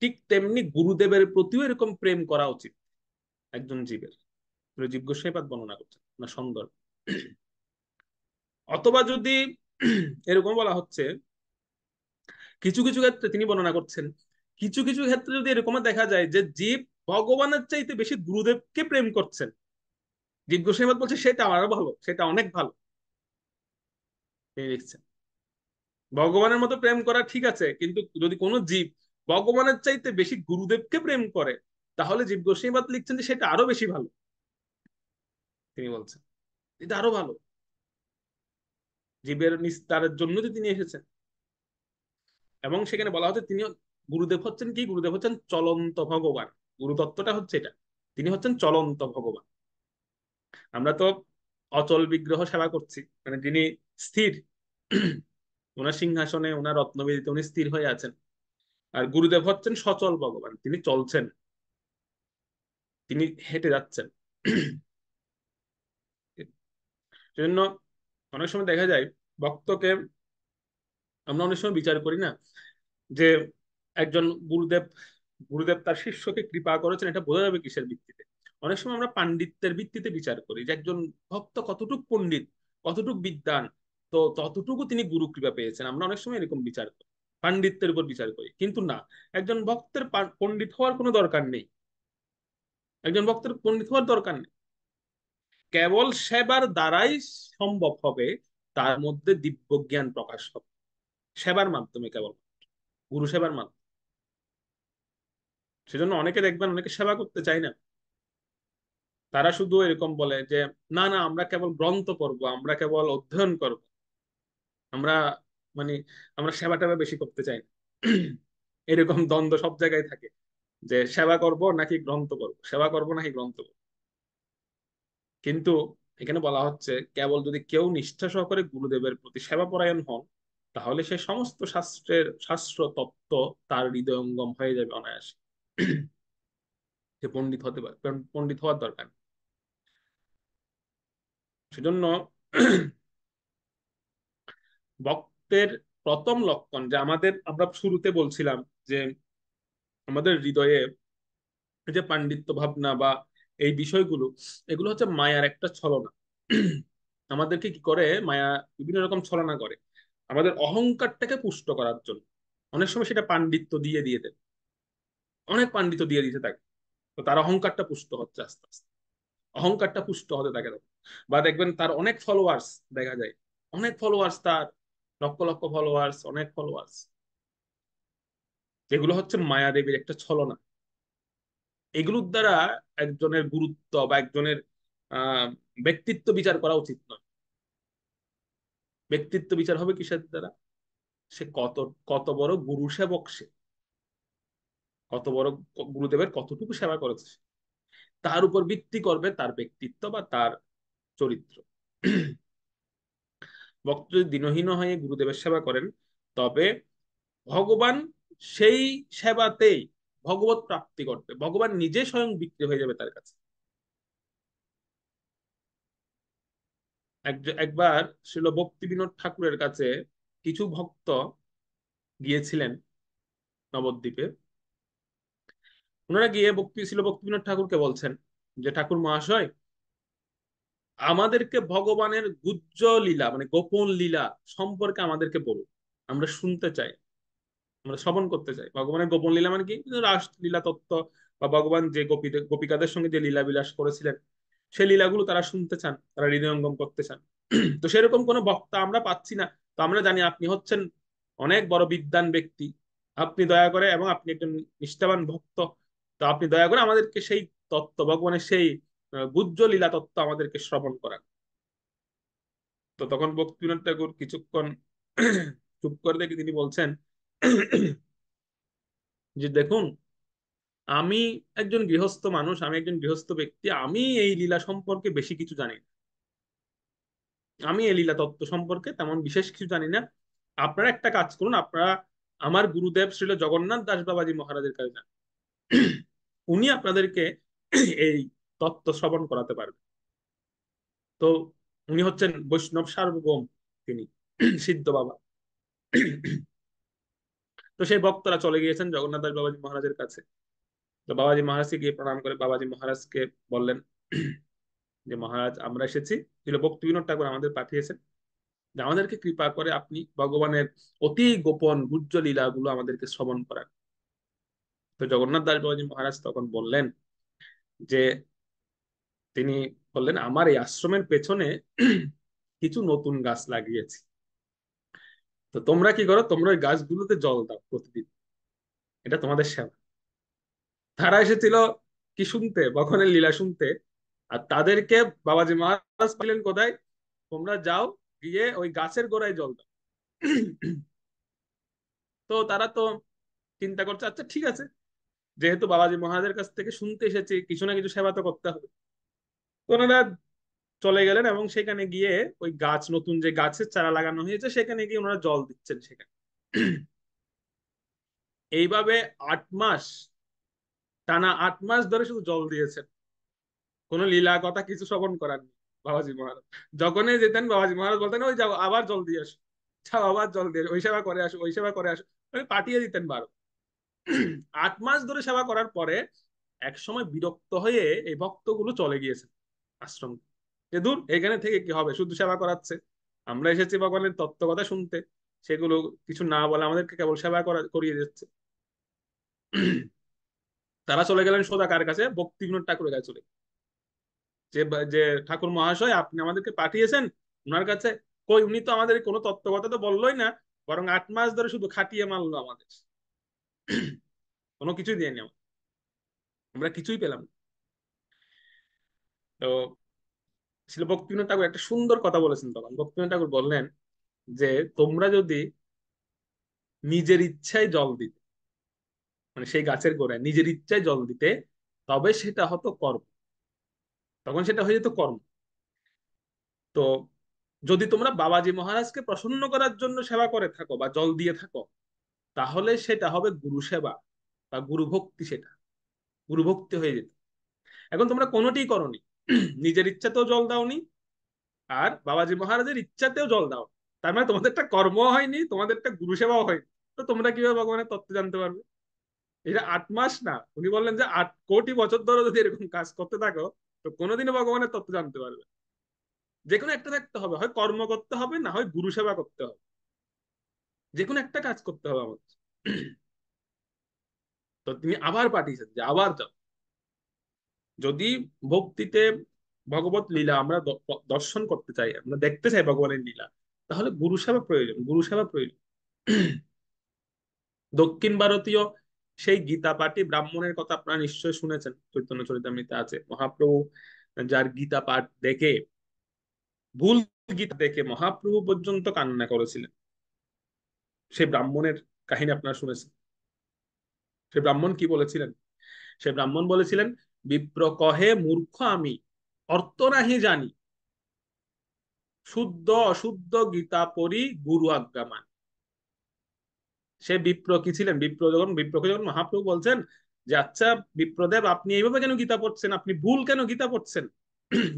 ঠিক তেমনি গুরুদেবের প্রতিও এরকম প্রেম করা উচিত একজন জীবের। জীব গোস্বামী পাদ বর্ণনা করছেন না সন্দর্ভ। অথবা যদি এরকম বলা হচ্ছে, কিছু কিছু ক্ষেত্রে তিনি বর্ণনা করছেন, কিছু কিছু ক্ষেত্রে যদি এরকম দেখা যায় যে জীব ভগবানের চাইতে বেশি গুরুদেবকে প্রেম করছেন, জীব গোস্বামী পাদ বলছে সেটা আরো ভালো, সেটা অনেক ভালো। তিনি লিখছেন ভগবানের মতো প্রেম করা ঠিক আছে, কিন্তু যদি কোনো জীব ভগবানের চাইতে বেশি গুরুদেবকে প্রেম করে, তাহলে জীব গোস্বামী লিখছেন যে সেটা আরো বেশি ভালো। তিনি বলছেন এটা আরো ভালো, জীবের নিস্তারের জন্য যে তিনি এসেছেন। এবং সেখানে বলা হচ্ছে তিনি গুরুদেব হচ্ছেন কি? গুরুদেব হচ্ছেন চলন্ত ভগবান। গুরুতত্ত্বটা হচ্ছে এটা, তিনি হচ্ছেন চলন্ত ভগবান। আমরা তো অচল বিগ্রহ সেবা করছি, মানে যিনি স্থির, ওনার সিংহাসনে ওনার রত্নবেদিতে উনি স্থির হয়ে আছেন। আর গুরুদেব হচ্ছেন সচল ভগবান, তিনি চলছেন, তিনি হেঁটে যাচ্ছেন। সেজন্য অনেক সময় দেখা যায় ভক্তকে আমরা অনেক সময় বিচার করি না যে একজন গুরুদেব, গুরুদেব তার শিষ্যকে কৃপা করেছেন, এটা বোঝা যাবে কিসের ভিত্তিতে? অনেক সময় আমরা পাণ্ডিত্যের ভিত্তিতে বিচার করি যে একজন ভক্ত কতটুক পণ্ডিত, কতটুক বিদ্বান, তো ততটুকু তিনি গুরু কৃপা পেয়েছেন, আমরা অনেক সময় এরকম বিচার করি। পাণ্ডিত্যের উপর বিচার করি, কিন্তু না, একজন ভক্তের পণ্ডিত হওয়ার কোনো দরকার নেই। একজন ভক্তের পণ্ডিত হওয়ার দরকার নেই, কেবল সেবার দ্বারাই সম্ভব হবে তার মধ্যে দিব্য জ্ঞান প্রকাশ হবে, সেবার মাধ্যমে, কেবল গুরু সেবার মাধ্যমে। সেজন্য অনেকে দেখবেন, অনেকে সেবা করতে চায় না। তারা শুধু এরকম বলে যে না না, আমরা কেবল গ্রন্থ পড়বো, আমরা কেবল অধ্যয়ন করব, আমরা মানে আমরা সেবা টেবা বেশি করতে চাই না। এরকম দ্বন্দ্ব সব জায়গায় থাকে, যে সেবা করব নাকি গ্রন্থ পড়বো, সেবা করব নাকি গ্রন্থ পড়বো। কিন্তু এখানে বলা হচ্ছে কেবল যদি কেউ নিষ্ঠা সহকারে গুরুদেবের প্রতি সেবা পরায়ণ হন, তাহলে সে সমস্ত শাস্ত্র তত্ত্ব তার হৃদয়ঙ্গম হয়ে যাবে অনায়াসে। সে পণ্ডিত হতে পারে, পণ্ডিত হওয়ার দরকার নেই। সেজন্য ভক্তের প্রথম লক্ষণ, যে আমরা শুরুতে বলছিলাম যে আমাদের হৃদয়ে যে পাণ্ডিত্য ভাবনা বা এই বিষয়গুলো, এগুলো হচ্ছে মায়ার একটা ছলনা। আমাদেরকে কি করে মায়া, বিভিন্ন রকম ছলনা করে আমাদের অহংকারটাকে পুষ্ট করার জন্য। অনেক সময় সেটা পাণ্ডিত্য দিয়ে দিয়ে দেয়, অনেক পাণ্ডিত্য দিয়ে দিতে থাকে, তো তার অহংকারটা পুষ্ট হচ্ছে আস্তে আস্তে, অহংকারটা পুষ্ট হতে থাকে তখন। বা দেখবেন তার অনেক ফলোয়ার্স দেখা যায়, অনেক ফলোয়ার্স তার, লক্ষ লক্ষ ফলোয়ার্স, অনেক ফলোয়ার্স, যেগুলো হচ্ছে মায়াদেবীর একটা ছলনা। এগুলোর দ্বারা একজনের গুরুত্ব বা একজনের আহ ব্যক্তিত্ব বিচার করা উচিত নয়। ব্যক্তিত্ব বিচার হবে কিসের দ্বারা? সে কত কত বড় গুরু সেবক, সে কত বড় গুরুদেবের কতটুকু সেবা করেছে, তার উপর ভিত্তি করবে তার ব্যক্তিত্ব বা তার চরিত্র। ভক্ত যদি দীনহীন হয়ে গুরুদেবের সেবা করেন, তবে ভগবান সেই সেবাতেই ভগবত প্রাপ্তি করবে, ভগবান নিজে স্বয়ং বিক্রি হয়ে যাবে তার কাছে। একবার ছিল ভক্তি বিনোদ ঠাকুরের কাছে কিছু ভক্ত গিয়েছিলেন নবদ্বীপে। ওনারা গিয়ে ভক্তি বিনোদ ঠাকুরকে বলছেন যে ঠাকুর মহাশয়, আমাদেরকে ভগবানের গুহ্য লীলা মানে গোপন লীলা সম্পর্কে আমাদেরকে বলুন, আমরা শুনতে চাই, আমরা শ্রবণ করতে চাই। ভগবানের গোপন লীলা মানে কি? রাসলীলা তত্ত্ব, বা ভগবান যে গোপিকাদের সঙ্গে যে লীলা বিলাস করেছিলেন, সেই লীলাগুলো তারা শুনতে চান, তারা হৃদয়ঙ্গম করতে চান। তো সেরকম কোনো বক্তা আমরা পাচ্ছি না। তো আমরা জানি আপনি হচ্ছেন অনেক বড় বিদ্বান ব্যক্তি, আপনি দয়া করে, এবং আপনি একজন নিষ্ঠাবান ভক্ত, তো আপনি দয়া করে আমাদেরকে সেই তত্ত্ব, ভগবানের সেই গুহ্য লীলা তত্ত্ব আমাদেরকে শ্রবণ করান। তো তখন ভক্তিবিনোদ ঠাকুর কিছুক্ষণ চুপ করে দেখে তিনি বলছেন যে দেখুন, আমি একজন গৃহস্থ মানুষ, আমি একজন গৃহস্থ ব্যক্তি, আমি এই লীলা সম্পর্কে বেশি কিছু জানি না, আমি এই লীলা তত্ত্ব সম্পর্কে তেমন বিশেষ কিছু জানি না। আপনারা একটা কাজ করুন, আপনারা আমার গুরুদেব শ্রীল জগন্নাথ দাস বাবাজি মহারাজের কাছে যান, উনি আপনাদেরকে এই তত্ত্ব শ্রবণ করাতে পারবেন। তো উনি হচ্ছেন বৈষ্ণব সার্বভৌম, তিনি সিদ্ধ বাবা। তো সেই ভক্তরা চলে গিয়েছেন জগন্নাথ দাস বাবাজি মহারাজের কাছে। তো বাবাজি মহারাজকে গিয়ে প্রণাম করে বাবাজি মহারাজকে বললেন যে মহারাজ, আমরা এসেছি, ছিল ভক্তি বিনোদ ঠাকুর আমাদের পাঠিয়েছেন, যে আমাদেরকে কৃপা করে আপনি ভগবানের অতি গোপন গুহ্য লীলা গুলো আমাদেরকে শ্রবণ করান। তো জগন্নাথ দাস বাবাজি মহারাজ তখন বললেন যে, তিনি বললেন আমার এই আশ্রমের পেছনে কিছু নতুন গাছ লাগিয়েছি, তো তোমরা কি করো, তোমরা ওই গাছগুলোতে জল দাও প্রতিদিন, এটা তোমাদের সেবা। তারা এসেছিল কি শুনতে, ভগবানের লীলা শুনতে। আর তাদেরকে বাবাজি মহারাজ পাইলেন কোথায়? তোমরা যাও, গিয়ে ওই গাছের গোড়ায় জল দাও। তো তারা তো চিন্তা করছে, আচ্ছা ঠিক আছে, যেহেতু বাবাজি মহারাজের কাছ থেকে শুনতে এসেছি, কিছু না কিছু সেবা তো করতে হবে। তো ওনারা চলে গেলেন এবং সেখানে গিয়ে ওই গাছ, নতুন যে গাছের চারা লাগানো হয়েছে, সেখানে গিয়ে ওনারা জল দিচ্ছেন সেখানে। এইভাবে 8 মাস, টানা 8 মাস ধরে শুধু জল দিয়েছেন, কোনো লীলা কথা কিছু শ্রবণ করাননি বাবাজি মহারাজ। যখনই যেতেন বাবাজি মহারাজ বলতেন ওই যাও আবার জল দিয়ে আসো, যাও আবার জল দিয়ে আসো, ওই সেবা করে আসো, ওই সেবা করে আসো, মানে পাঠিয়ে দিতেন বারো। 8 মাস ধরে সেবা করার পরে এক সময় বিরক্ত হয়ে এই ভক্তগুলো চলে গিয়েছেন আশ্রম, যে দূর এখানে থেকে কি হবে, শুধু সেবা করাচ্ছে, আমরা এসেছি ভগবানের তত্ত্ব কথা শুনতে, সেগুলো কিছু না বলে আমাদেরকে কেবল সেবা করিয়ে দিচ্ছে। তারা চলে গেলেন সোজা কার কাছে? ভক্তি বিনোদ ঠাকুরের কাছে চলে, যে যে ঠাকুর মহাশয় আপনি আমাদেরকে পাঠিয়েছেন ওনার কাছে, কই উনি তো আমাদের কোনো তত্ত্ব কথা তো বললোই না, বরং 8 মাস ধরে শুধু খাটিয়ে মারলো আমাদের, কোনো কিছুই দেয়নি আমাদের, আমরা কিছুই পেলাম না। তো ছিল ভক্তিবিনোদ ঠাকুর একটা সুন্দর কথা বলেছেন, তখন ভক্তিবিনোদ ঠাকুর বললেন যে তোমরা যদি নিজের ইচ্ছায় জল দিতে, মানে সেই গাছের গোড়ায় নিজের ইচ্ছায় জল দিতে, তবে সেটা হতো কর্ম, তখন সেটা হয়ে যেত কর্ম। তো যদি তোমরা বাবাজি মহারাজকে প্রসন্ন করার জন্য সেবা করে থাকো বা জল দিয়ে থাকো, তাহলে সেটা হবে গুরু সেবা বা গুরু ভক্তি, সেটা গুরু ভক্তি হয়ে যেত। এখন তোমরা কোনোটিই করনি, নিজের ইচ্ছাতেও জল দাওনি, আর বাবাজি মহারাজের ইচ্ছাতেও জল দাও, তার মানে তোমাদের একটা কর্ম হয়নি, তোমাদের একটা গুরু সেবাও হয়নি। তো তোমরা কিভাবে ভগবানের তত্ত্ব জানতে পারবে? এটা 8 মাস না, উনি বললেন যে 8 কোটি বছর ধরে যদি এরকম কাজ করতে থাকো, তো কোনোদিনও ভগবানের তত্ত্ব জানতে পারবে? যে কোনো একটা থাকতে হবে, হয় কর্ম করতে হবে, না হয় গুরু সেবা করতে হবে, যে কোনো একটা কাজ করতে হবে আমাদের। তো তিনি আবার পাঠিয়েছেন যে আবার যাও, যদি ভক্তিতে ভগবত লীলা আমরা দর্শন করতে চাই, আমরা দেখতে চাই ভগবানের লীলা, তাহলে গুরু সেবা প্রয়োজন, গুরু সেবা প্রয়োজন। দক্ষিণ ভারতীয় সেই গীতা পাঠী ব্রাহ্মণের কথা আপনারা নিশ্চয় শুনেছেন, চৈতন্য চরিতামৃতে আছে, মহাপ্রভু যার গীতা পাঠ দেখে, ভুল গীতা দেখে মহাপ্রভু পর্যন্ত কান্না করেছিলেন, সেই ব্রাহ্মণের কাহিনী আপনারা শুনেছেন। সে ব্রাহ্মণ কি বলেছিলেন? সে ব্রাহ্মণ বলেছিলেন, বিপ্র কহে মূর্খ আমি, অর্থ নাহি জানি, শুদ্ধ অশুদ্ধ গীতা পড়ি, গুরু আজ্ঞা মানি। সে বিপ্র কি ছিলেন? বিপ্রকে যখন মহাপ্রভু বলছেন যে আচ্ছা বিপ্রদেব, আপনি এইভাবে কেন গীতা পড়ছেন, আপনি ভুল কেন গীতা পড়ছেন,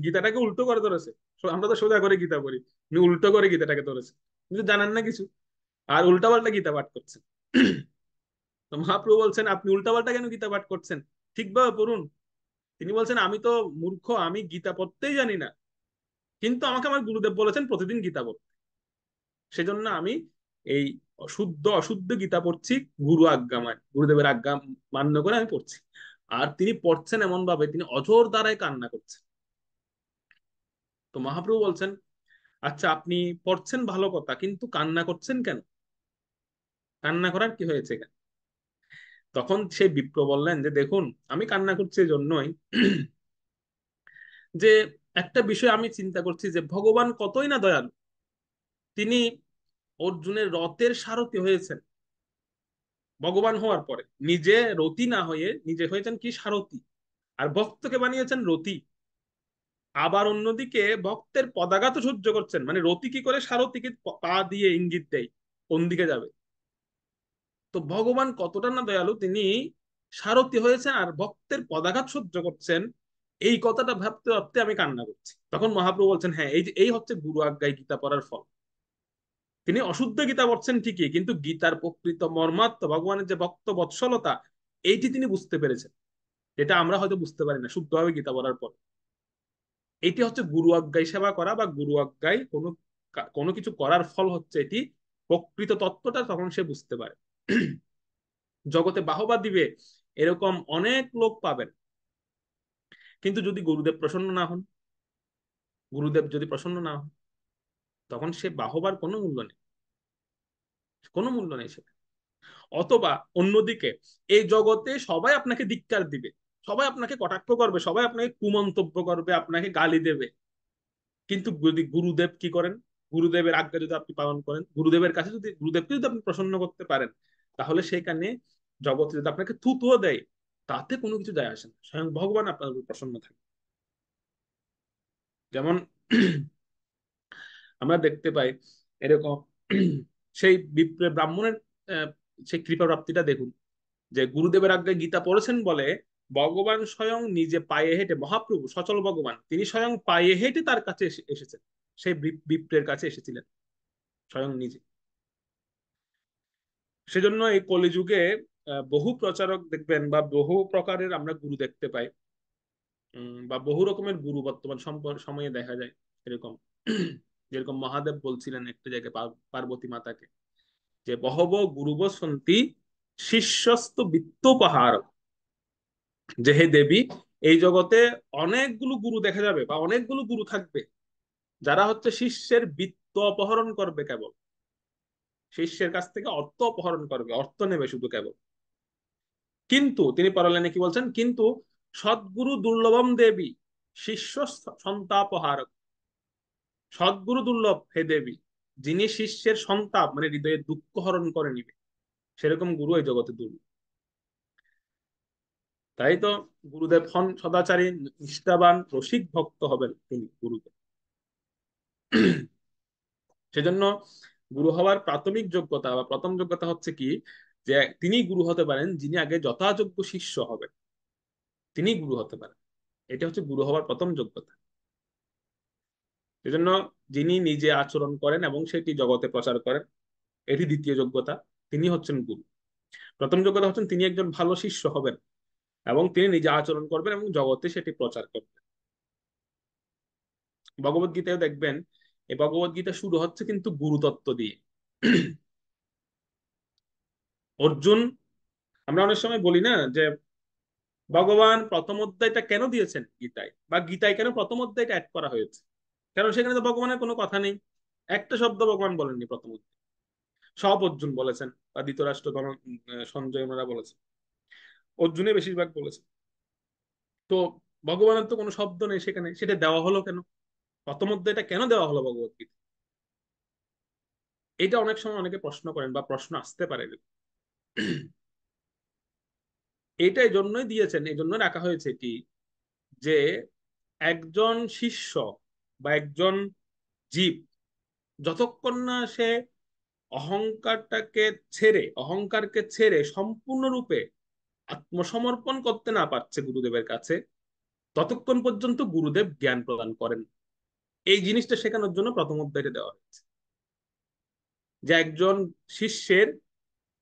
গীতাটাকে উল্টো করে ধরেছে, আমরা তো সোজা করে গীতা পড়ি, উনি উল্টো করে গীতাটাকে ধরেছে, কিন্তু জানেন না কিছু, আর উল্টাপাল্টা গীতা পাঠ করছেন। তো মহাপ্রভু বলছেন আপনি উল্টাপাল্টা কেন গীতা পাঠ করছেন, ঠিকভাবে পড়ুন। তিনি বলছেন আমি তো মূর্খ, আমি গীতা পড়তেই জানি না, কিন্তু আমাকে আমার গুরুদেব বলেছেন প্রতিদিন গীতা পড়তে, সেজন্য আমি এই শুদ্ধ অশুদ্ধ গীতা পড়ছি, গুরু আজ্ঞা মানি, গুরুদেবের আজ্ঞা মান্য করে আমি পড়ছি। আর তিনি পড়ছেন এমন ভাবে, তিনি অঝোর দ্বারাই কান্না করছেন। তো মহাপ্রভু বলছেন আচ্ছা আপনি পড়ছেন ভালো কথা, কিন্তু কান্না করছেন কেন, কান্না করার কি হয়েছে কেন? তখন সেই বিপ্র বললেন যে দেখুন, আমি কান্না করছি এই জন্যই যে একটা বিষয় আমি চিন্তা করছি যে ভগবান কতই না দয়ালু, তিনি অর্জুনের রথের সারথি হয়েছেন, ভগবান হওয়ার পরে নিজে রতি না হয়ে নিজে হয়েছেন কি সারথি, আর ভক্তকে বানিয়েছেন রতি। আবার অন্যদিকে ভক্তের পদাঘাত সহ্য করছেন, মানে রতি কি করে সারথিকে পা দিয়ে ইঙ্গিত দেয় কোন দিকে যাবে। তো ভগবান কতটা না দয়ালু, তিনি সারথি হয়েছেন আর ভক্তের পদাঘাত সহ্য করছেন, এই কথাটা ভাবতে ভাবতে আমি কান্না করছি। তখন মহাপ্রভু বলছেন হ্যাঁ, এই যে এই হচ্ছে গুরু আজ্ঞায় গীতা পড়ার ফল। তিনি অশুদ্ধ গীতা পড়ছেন ঠিকই, কিন্তু গীতার প্রকৃত মর্মার্থ, ভগবানের যে ভক্ত বৎসলতা, এইটি তিনি বুঝতে পেরেছেন, এটা আমরা হয়তো বুঝতে পারি না শুদ্ধভাবে গীতা পড়ার পর। এটি হচ্ছে গুরু আজ্ঞায় সেবা করা, বা গুরু আজ্ঞায় কোনো কোনো কিছু করার ফল হচ্ছে এটি, প্রকৃত তত্ত্বটা তখন সে বুঝতে পারে। জগতে বাহবা দিবে এরকম অনেক লোক পাবেন, কিন্তু যদি গুরুদেব প্রসন্ন না হন, গুরুদেব যদি প্রসন্ন না হন, তখন সে বাহবার কোনো মূল্য নেই, কোনো মূল্য নেই সে। অথবা অন্যদিকে এই জগতে সবাই আপনাকে ধিক্কার দিবে, সবাই আপনাকে কটাক্ষ করবে, সবাই আপনাকে কুমন্তব্য করবে, আপনাকে গালি দেবে, কিন্তু যদি গুরুদেব কি করেন, গুরুদেবের আজ্ঞা যদি আপনি পালন করেন, গুরুদেবের কাছে যদি, গুরুদেবকে যদি আপনি প্রসন্ন করতে পারেন, তাহলে সেখানে জগতে যদি আপনাকে থুতুও দেয়, তাতে কোনো কিছু যায় আসে না, স্বয়ং ভগবান আপনার উপর প্রসন্ন থাকে। যেমন আমরা দেখতে পাই এরকম, সেই ব্রাহ্মণের আহ, সেই কৃপা প্রাপ্তিটা দেখুন, যে গুরুদেবের আজ্ঞায় গীতা পড়েছেন বলে ভগবান স্বয়ং নিজে পায়ে হেঁটে, মহাপ্রভু সচল ভগবান তিনি স্বয়ং পায়ে হেঁটে তার কাছে এসেছেন, সেই বিপ্রের কাছে এসেছিলেন স্বয়ং নিজে। সেজন্য এই কলিযুগে বহু প্রচারক দেখবেন, বা বহু প্রকারের আমরা গুরু দেখতে পাই, বা বহু রকমের গুরু বর্তমান সময়ে দেখা যায় এরকম। যেরকম মহাদেব বলছিলেন একটা জায়গায় পার্বতী মাতাকে যে বহব গুরুব সন্তি শিষ্যস্ত বিত্তোপহার, যে হে দেবী, এই জগতে অনেকগুলো গুরু দেখা যাবে বা অনেকগুলো গুরু থাকবে যারা হচ্ছে শিষ্যের বিত্ত অপহরণ করবে, কেবল শিষ্যের কাছ থেকে অর্থ অপহরণ করবে, অর্থ নেবে শুধু কেবল। কিন্তু তিনি পরের লাইনে কি বলছেন, কিন্তু সদ্গুরু দুর্লভম দেবী শিষ্য সন্তাপহার, সদ্গুরু দুর্লভ হে দেবী, যিনি শিষ্যের সন্তাপ মানে হৃদয়ে দুঃখ হরণ করে নিবে, সেরকম গুরু এই জগতে দুর্লভ। তাই তো গুরুদেব হন সদাচারী, নিষ্ঠাবান, রসিক ভক্ত হবেন তিনি গুরুদেব। সেজন্য গুরু হওয়ার প্রাথমিক যোগ্যতা বা প্রথম যোগ্যতা হচ্ছে কি, যে তিনি গুরু হতে পারেন যিনি আগে যথাযোগ্য শিষ্য হবেন, তিনি গুরু হতে পারেন। এটা হচ্ছে গুরু হওয়ার প্রথম যোগ্যতা। সেজন্য যিনি নিজে আচরণ করেন এবং সেটি জগতে প্রচার করেন, এটি দ্বিতীয় যোগ্যতা, তিনি হচ্ছেন গুরু। প্রথম যোগ্যতা হচ্ছেন তিনি একজন ভালো শিষ্য হবেন এবং তিনি নিজে আচরণ করবেন এবং জগতে সেটি প্রচার করবেন। ভগবত গীতায় দেখবেন, এই ভগবত গীতা শুরু হচ্ছে কিন্তু গুরুতত্ত্ব দিয়ে। অর্জুন, আমরা অনেক সময় বলি না যে ভগবান প্রথম অধ্যায়টা কেন দিয়েছেন গীতায়, বা গীতায় কেন প্রথম অধ্যায়টা অ্যাড করা হয়েছে, কারণ সেখানে তো ভগবানের কোনো কথা নেই, একটা শব্দ ভগবান বলেননি প্রথম অধ্যায়। সব অর্জুন বলেছেন, বা ধৃতরাষ্ট্র সঞ্জয় ওনারা বলেছেন, অর্জুনে বেশিরভাগ বলেছেন। তো ভগবানের তো কোনো শব্দ নেই সেখানে, সেটা দেওয়া হলো কেন, প্রথম অধ্যায়টা কেন দেওয়া হলো ভগবত গীতা? এটা অনেক সময় অনেকে প্রশ্ন করেন বা প্রশ্ন আসতে পারে। এইটাই জন্যই দিয়েছেন, এই জন্য রাখা হয়েছে কি, যে একজন শিষ্য বা একজন জীব যতক্ষণ না সে অহংকারকে ছেড়ে সম্পূর্ণরূপে আত্মসমর্পণ করতে না পারছে গুরুদেবের কাছে, ততক্ষণ পর্যন্ত গুরুদেব জ্ঞান প্রদান করেন। এই জিনিসটা শেখানোর জন্য প্রথম অধ্যায়টা দেওয়া হয়েছে, যে একজন শিষ্যের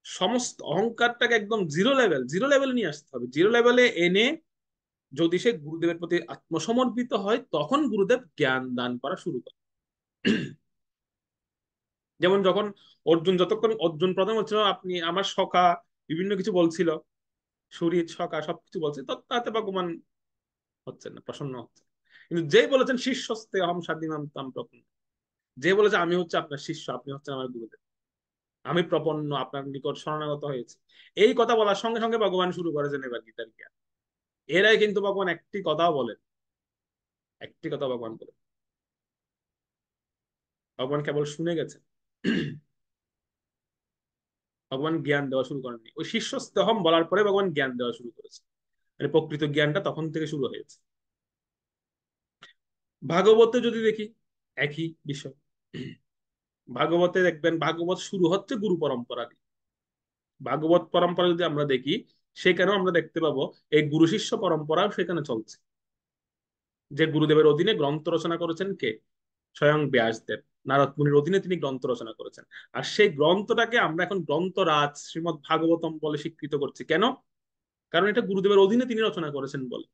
সমস্ত অহংকারটাকে একদম জিরো লেভেল নিয়ে আসতে হবে, জিরো লেভেলে এনে যদি সে গুরুদেবের প্রতি আত্মসমর্পিত হয়, তখন গুরুদেব জ্ঞান দান করা শুরু করে। যেমন যখন অর্জুন প্রথম হচ্ছিল আপনি আমার সখা, বিভিন্ন কিছু বলছিল, শরীর সখা সবকিছু বলছে, তো তাতে ভগবান হচ্ছেন না, প্রসন্ন হচ্ছে। কিন্তু যেই বলেছেন শিষ্যস্তে অহম স্বাধীনাম তাম প্রপন্ন, যে বলেছে আমি হচ্ছে আপনার শিষ্য, আপনি হচ্ছেন আমার গুরুদেব, আমি প্রপন্ন আপনার নিকট শরণাগত হয়েছে, এই কথা বলার সঙ্গে সঙ্গে ভগবান শুরু করেছেন এবার গীতার জ্ঞান। এরাই কিন্তু ভগবান একটি কথাও বলেন, একটি কথা ভগবান বলেন, ভগবান কেবল শুনে গেছেন। ভগবান জ্ঞান দেওয়া শুরু করেননি, ওই শিষ্যস্তেহম বলার পরে ভগবান জ্ঞান দেওয়া শুরু করেছে, মানে প্রকৃত জ্ঞানটা তখন থেকে শুরু হয়েছে। ভাগবতে যদি দেখি একই বিষয়। ভাগবতে দেখবেন ভাগবত শুরু হচ্ছে গুরু পরম্পরা দিয়ে। ভাগবত পরম্পরা যদি আমরা দেখি, সেখানেও আমরা দেখতে পাবো এই গুরু শিষ্য পরম্পরাও সেখানে চলছে। যে গুরুদেবের অধীনে গ্রন্থ রচনা করেছেন কে? স্বয়ং ব্যাসদেব। নারদ মুনির অধীনে তিনি গ্রন্থ রচনা করেছেন। আর সেই গ্রন্থটাকে আমরা এখন গ্রন্থরাজ শ্রীমৎ ভাগবতম বলে স্বীকৃত করছি কেন? কারণ এটা গুরুদেবের অধীনে তিনি রচনা করেছেন বলে।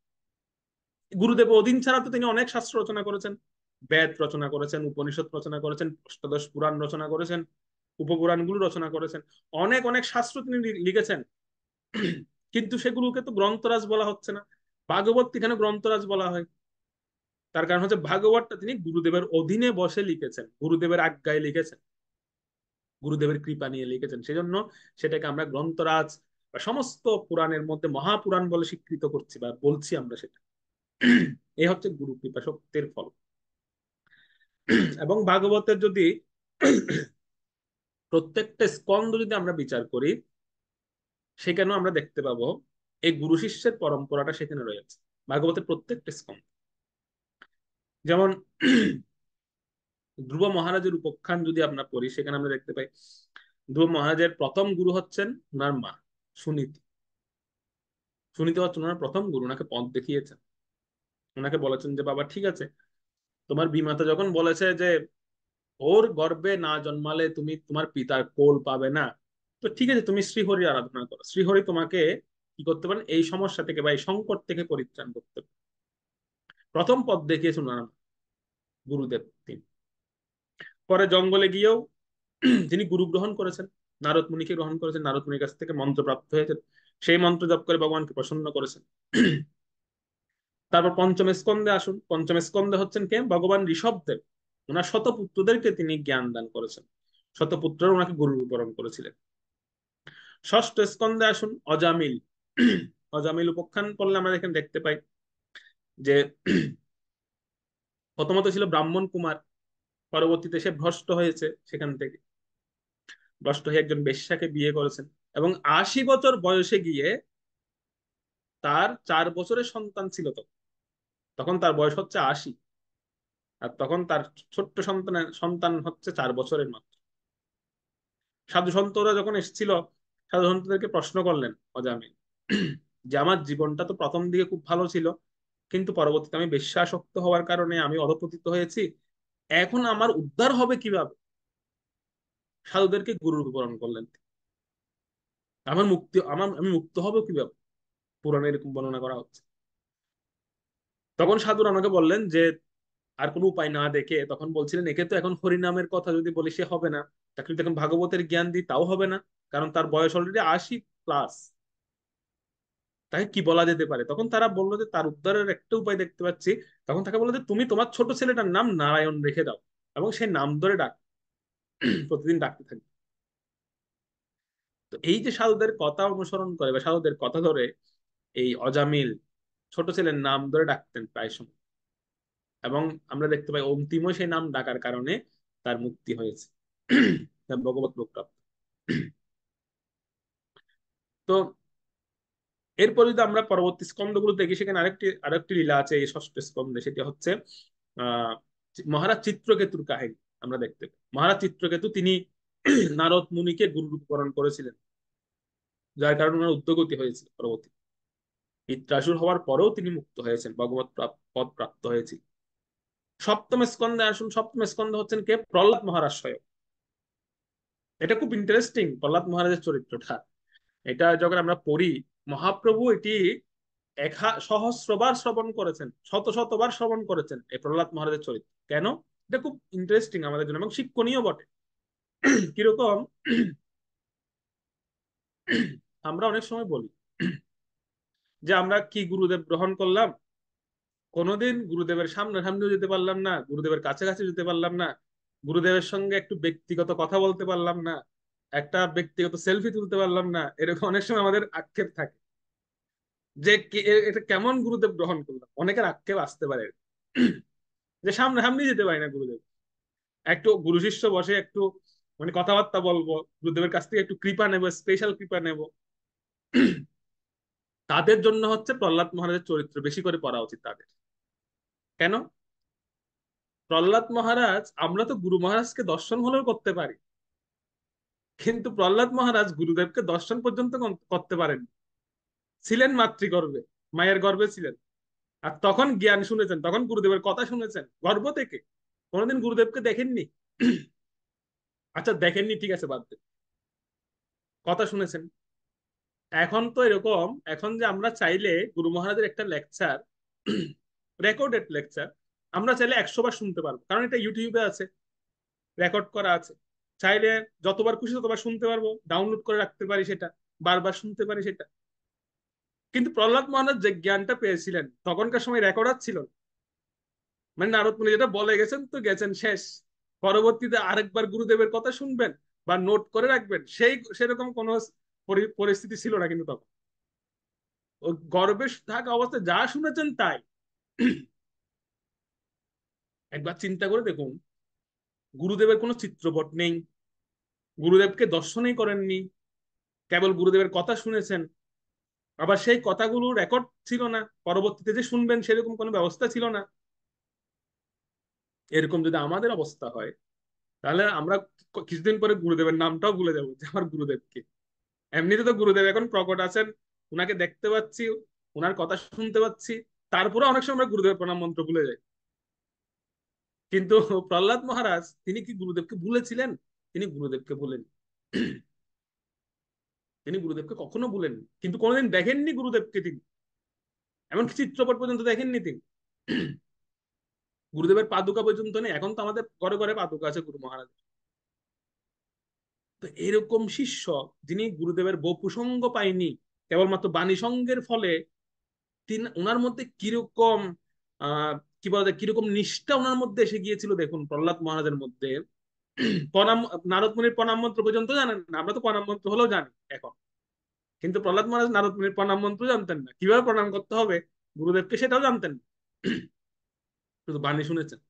গুরুদেব অধীন ছাড়া তো তিনি অনেক শাস্ত্র রচনা করেছেন, বেদ রচনা করেছেন, উপনিষদ রচনা করেছেন, অষ্টাদশ পুরাণ রচনা করেছেন, উপপুরাণগুলো রচনা করেছেন, অনেক অনেক শাস্ত্র তিনি লিখেছেন। কিন্তু সেগুলোকে তো গ্রন্থরাজ বলা হচ্ছে না। ভাগবত এখানে গ্রন্থরাজ বলা হয়, তার কারণ হচ্ছে ভাগবতটা তিনি গুরুদেবের অধীনে বসে লিখেছেন, গুরুদেবের আজ্ঞায় লিখেছেন, গুরুদেবের কৃপা নিয়ে লিখেছেন, সেজন্য সেটাকে আমরা গ্রন্থরাজ বা সমস্ত পুরাণের মধ্যে মহাপুরাণ বলে স্বীকৃত করছি বা বলছি আমরা সেটা। এই হচ্ছে গুরু কৃপা শক্তির ফল। এবং ভাগবতের যদি প্রত্যেকটা স্কন্ধ যদি আমরা বিচার করি, সেখানেও আমরা দেখতে পাবো এই গুরু শিষ্যের পরম্পরাটা সেখানে রয়েছে, ভাগবতের প্রত্যেকটা স্কন্ধ। যেমন ধ্রুব মহারাজের উপাখ্যান যদি আমরা পড়ি, সেখানে আমরা দেখতে পাই ধ্রুব মহারাজের প্রথম গুরু হচ্ছেন ওনার মা সুনীতি। সুনীতি হচ্ছেন ওনার প্রথম গুরু, ওনাকে পথ দেখিয়েছেন, ওনাকে বলেছেন যে বাবা ঠিক আছে, তোমার বিমাতা যখন বলেছে যে ওর গর্ভে না জন্মালে তুমি তোমার পিতার কোল পাবে না, তো ঠিক আছে তুমি শ্রীহরি আরাধনা করো, শ্রীহরি তোমাকে কি করতে পারেন, এই সমস্যা থেকে বা এই সংকট থেকে পরিত্রাণ করতে পারেন। প্রথম পথ দেখিয়েছেন ওনার গুরুদেব তিনি। পরে জঙ্গলে গিয়েও তিনি গুরু গ্রহণ করেছেন, নারদ মুনিকে গ্রহণ করেছেন, নারদ মুনির কাছ থেকে মন্ত্র প্রাপ্ত হয়েছে, সেই মন্ত্র জপ করে ভগবানকে প্রসন্ন করেছেন। তারপর পঞ্চম স্কন্ধে আসুন। পঞ্চম স্কন্ধে হচ্ছেন কে? ভগবান ঋষভদেব। ওনার শতপুত্রদেরকে তিনি জ্ঞান দান করেছেন, শতপুত্র ওনাকে গুরু উপকরণ করেছিলেন। ষষ্ঠ স্কন্ধে আসুন, অজামিল। অজামিল উপাখ্যান পড়লে আমরা এখানে দেখতে পাই যে প্রথমত ছিল ব্রাহ্মণ কুমার, পরবর্তীতে সে ভ্রষ্ট হয়েছে, সেখান থেকে ভ্রষ্ট হয়ে একজন বেশ্যাকে বিয়ে করেছেন, এবং 80 বছর বয়সে গিয়ে তার 4 বছরের সন্তান ছিল। তো তখন তার বয়স হচ্ছে 80, আর তখন তার ছোট্ট সন্তানের সন্তান হচ্ছে 4 বছরের মাত্র। সাধু সন্তরা যখন এসেছিল, সাধু সন্তদেরকে প্রশ্ন করলেন অজামিল যে আমার জীবনটা তো প্রথম দিকে খুব ভালো ছিল, কিন্তু পরবর্তীতে আমি বেশ্যাসক্ত হওয়ার কারণে আমি অধঃপতিত হয়েছি, এখন আমার উদ্ধার হবে কিভাবে? সাধুদেরকে গুরুর উপকরণ করলেন। আমার মুক্তি, আমি মুক্ত হব কিভাবে? পুরাণে এরকম বর্ণনা করা হচ্ছে। তখন সাধুরা আমাকে বললেন যে আর কোনো উপায় না দেখে, তখন বলছিলেন একে তো এখন হরিনামের কথা যদি বলি সে হবে না, তাকে যদি এখন ভাগবতের জ্ঞান দিই তাও হবে না, কারণ তার বয়স অলরেডি 80+। তাকে কি বলা যেতে পারে? তখন তারা বললো যে তার উদ্ধারের একটা উপায় দেখতে পাচ্ছি। তখন তাকে বললো যে তুমি তোমার ছোট ছেলেটার নাম নারায়ণ রেখে দাও, এবং সেই নাম ধরে ডাক, প্রতিদিন ডাকতে থাকবে। তো এই যে সাধুদের কথা অনুসরণ করে বা সাধুদের কথা ধরে এই অজামিল ছোট ছেলের নাম ধরে ডাকতেন প্রায় সময়, এবং আমরা দেখতে পাই অন্তিমও সেই নাম ডাকার কারণে তার মুক্তি হয়েছে, তার ভগবত লোক প্রাপ্ত। তো এরপর যদি আমরা পরবর্তী স্কন্ধগুলো দেখি, সেখানে আরেকটি আরেকটি লীলা আছে এই ষষ্ঠ স্কন্ধে, সেটি হচ্ছে আহ মহারাজ চিত্রকেতুর কাহিনী। আমরা দেখতে পাই মহারাজ চিত্রকেতু তিনি নারদ মুনিকে গুরু উপকরণ করেছিলেন, যার কারণে ওনার উদ্যোগতি হয়েছিল। পরবর্তী পিত্রাসুর হওয়ার পরেও তিনি মুক্ত হয়েছেন, ভগবত পদ প্রাপ্ত হয়েছিল। সপ্তম স্কন্ধে আসুন। সপ্তম স্কন্ধ হচ্ছেন কে? প্রহ্লাদ মহারাজ স্বয়ং। এটা খুব ইন্টারেস্টিং প্রহ্লাদ মহারাজের চরিত্রটা। এটা যখন আমরা পড়ি, মহাপ্রভু এটি সহস্রবার শ্রবণ করেছেন, শত শতবার শ্রবণ করেছেন এই প্রহ্লাদ মহারাজের চরিত্র। কেন? এটা খুব ইন্টারেস্টিং আমাদের জন্য, এবং শিক্ষণীয় বটে। কিরকম? আমরা অনেক সময় বলি যে আমরা কি গুরুদেব গ্রহণ করলাম, কোনোদিন গুরুদেবের সামনে সামনেও যেতে পারলাম না, গুরুদেবের কাছাকাছি যেতে পারলাম না, গুরুদেবের সঙ্গে একটু ব্যক্তিগত কথা বলতে পারলাম না, একটা ব্যক্তিগত সেলফি তুলতে পারলাম না, এরকম অনেক সময় আমাদের আক্ষেপ থাকে যে এটা কেমন গুরুদেব গ্রহণ করলাম। অনেকের আক্ষেপ আসতে পারে যে সামনে সামনে যেতে পারি না গুরুদেব, একটু গুরু শিষ্য বসে একটু মানে কথাবার্তা বলবো, গুরুদেবের কাছ থেকে একটু কৃপা নেবো, স্পেশাল কৃপা নেব। তাদের জন্য হচ্ছে প্রহ্লাদ মহারাজের চরিত্র বেশি করে পড়া উচিত তাদের। কেন? প্রহ্লাদ মহারাজ, আমরা তো গুরু মহারাজকে দর্শন হলেও করতে পারি, কিন্তু প্রহ্লাদ মহারাজ গুরুদেবকে দর্শন পর্যন্ত করতে পারেন। ছিলেন মাতৃগর্ভে, মায়ের গর্ভে ছিলেন, আর তখন জ্ঞান শুনেছেন, তখন গুরুদেবের কথা শুনেছেন গর্ভ থেকে। কোনোদিন গুরুদেবকে দেখেননি। আচ্ছা দেখেননি ঠিক আছে, বাদ দেন, কথা শুনেছেন। এখন তো এরকম, এখন যে আমরা চাইলে গুরু মহারাজের একটা লেকচার, রেকর্ডেড লেকচার, আমরা চাইলে 100 বার শুনতে পারবো, কারণ এটা ইউটিউবে আছে, রেকর্ড করা আছে। চাইলে যতবার খুশি ততবার শুনতে পারবো, ডাউনলোড করে রাখতে পারি সেটা, বারবার শুনতে পারি সেটা। কিন্তু প্রহ্লাদ মহারাজ যে জ্ঞানটা পেয়েছিলেন তখনকার সময় রেকর্ডার ছিল না। মানে নারদ মুনি যেটা বলে গেছেন তো গেছেন, শেষ। পরবর্তীতে আরেকবার গুরুদেবের কথা শুনবেন বা নোট করে রাখবেন, সেরকম কোন পরিস্থিতি ছিল না কিন্তু তখন। ওই গর্বে থাকা অবস্থায় যা শুনেছেন তাই। একবার চিন্তা করে দেখুন, গুরুদেবের কোনো চিত্রপট নেই, গুরুদেবকে দর্শনই করেননি, কেবল গুরুদেবের কথা শুনেছেন। আবার সেই কথাগুলো রেকর্ড ছিল না, পরবর্তীতে যে শুনবেন সেরকম কোনো ব্যবস্থা ছিল না। এরকম যদি আমাদের অবস্থা হয়, তাহলে আমরা কিছুদিন পরে গুরুদেবের নামটাও ভুলে যাবো যে আমার গুরুদেবকে। এমনিতে তো গুরুদেব এখন প্রকট আছেন, উনাকে দেখতে পাচ্ছি, উনার কথা শুনতে পাচ্ছি, তারপরে অনেক সময় আমরা গুরুদেবের প্রণাম মন্ত্র ভুলে যাই। কিন্তু প্রহ্লাদ মহারাজ তিনি কি গুরুদেবকে ভুলেছিলেন? তিনি গুরুদেবকে ভুলেন, তিনি গুরুদেবকে কখনো ভুলেন, কিন্তু কোনোদিন দেখেননি গুরুদেবকে তিনি, এমনকি চিত্রপট পর্যন্ত দেখেননি তিনি। গুরুদেবের পাদুকা পর্যন্ত নেই। এখন তো আমাদের ঘরে ঘরে পাদুকা আছে গুরু মহারাজ। তো এরকম শিষ্য যিনি গুরুদেবের বপু সঙ্গ পায়নি, কেবলমাত্র বাণী সঙ্গের ফলে তিনি ওনার মধ্যে কিরকম আহ কি বলা যায়, কিরকম নিষ্ঠা ওনার মধ্যে এসে গিয়েছিল দেখুন প্রহ্লাদ মহারাজের মধ্যে। প্রণাম, নারদ মুনির প্রণাম মন্ত্র পর্যন্ত জানেন না, আমরা তো প্রণাম মন্ত্র হলেও জানি এখন, কিন্তু প্রহ্লাদ মহারাজ নারদ মুনির প্রণাম মন্ত্র জানতেন না, কিভাবে প্রণাম করতে হবে গুরুদেবকে সেটাও জানতেন না, শুধু বাণী শুনেছেন।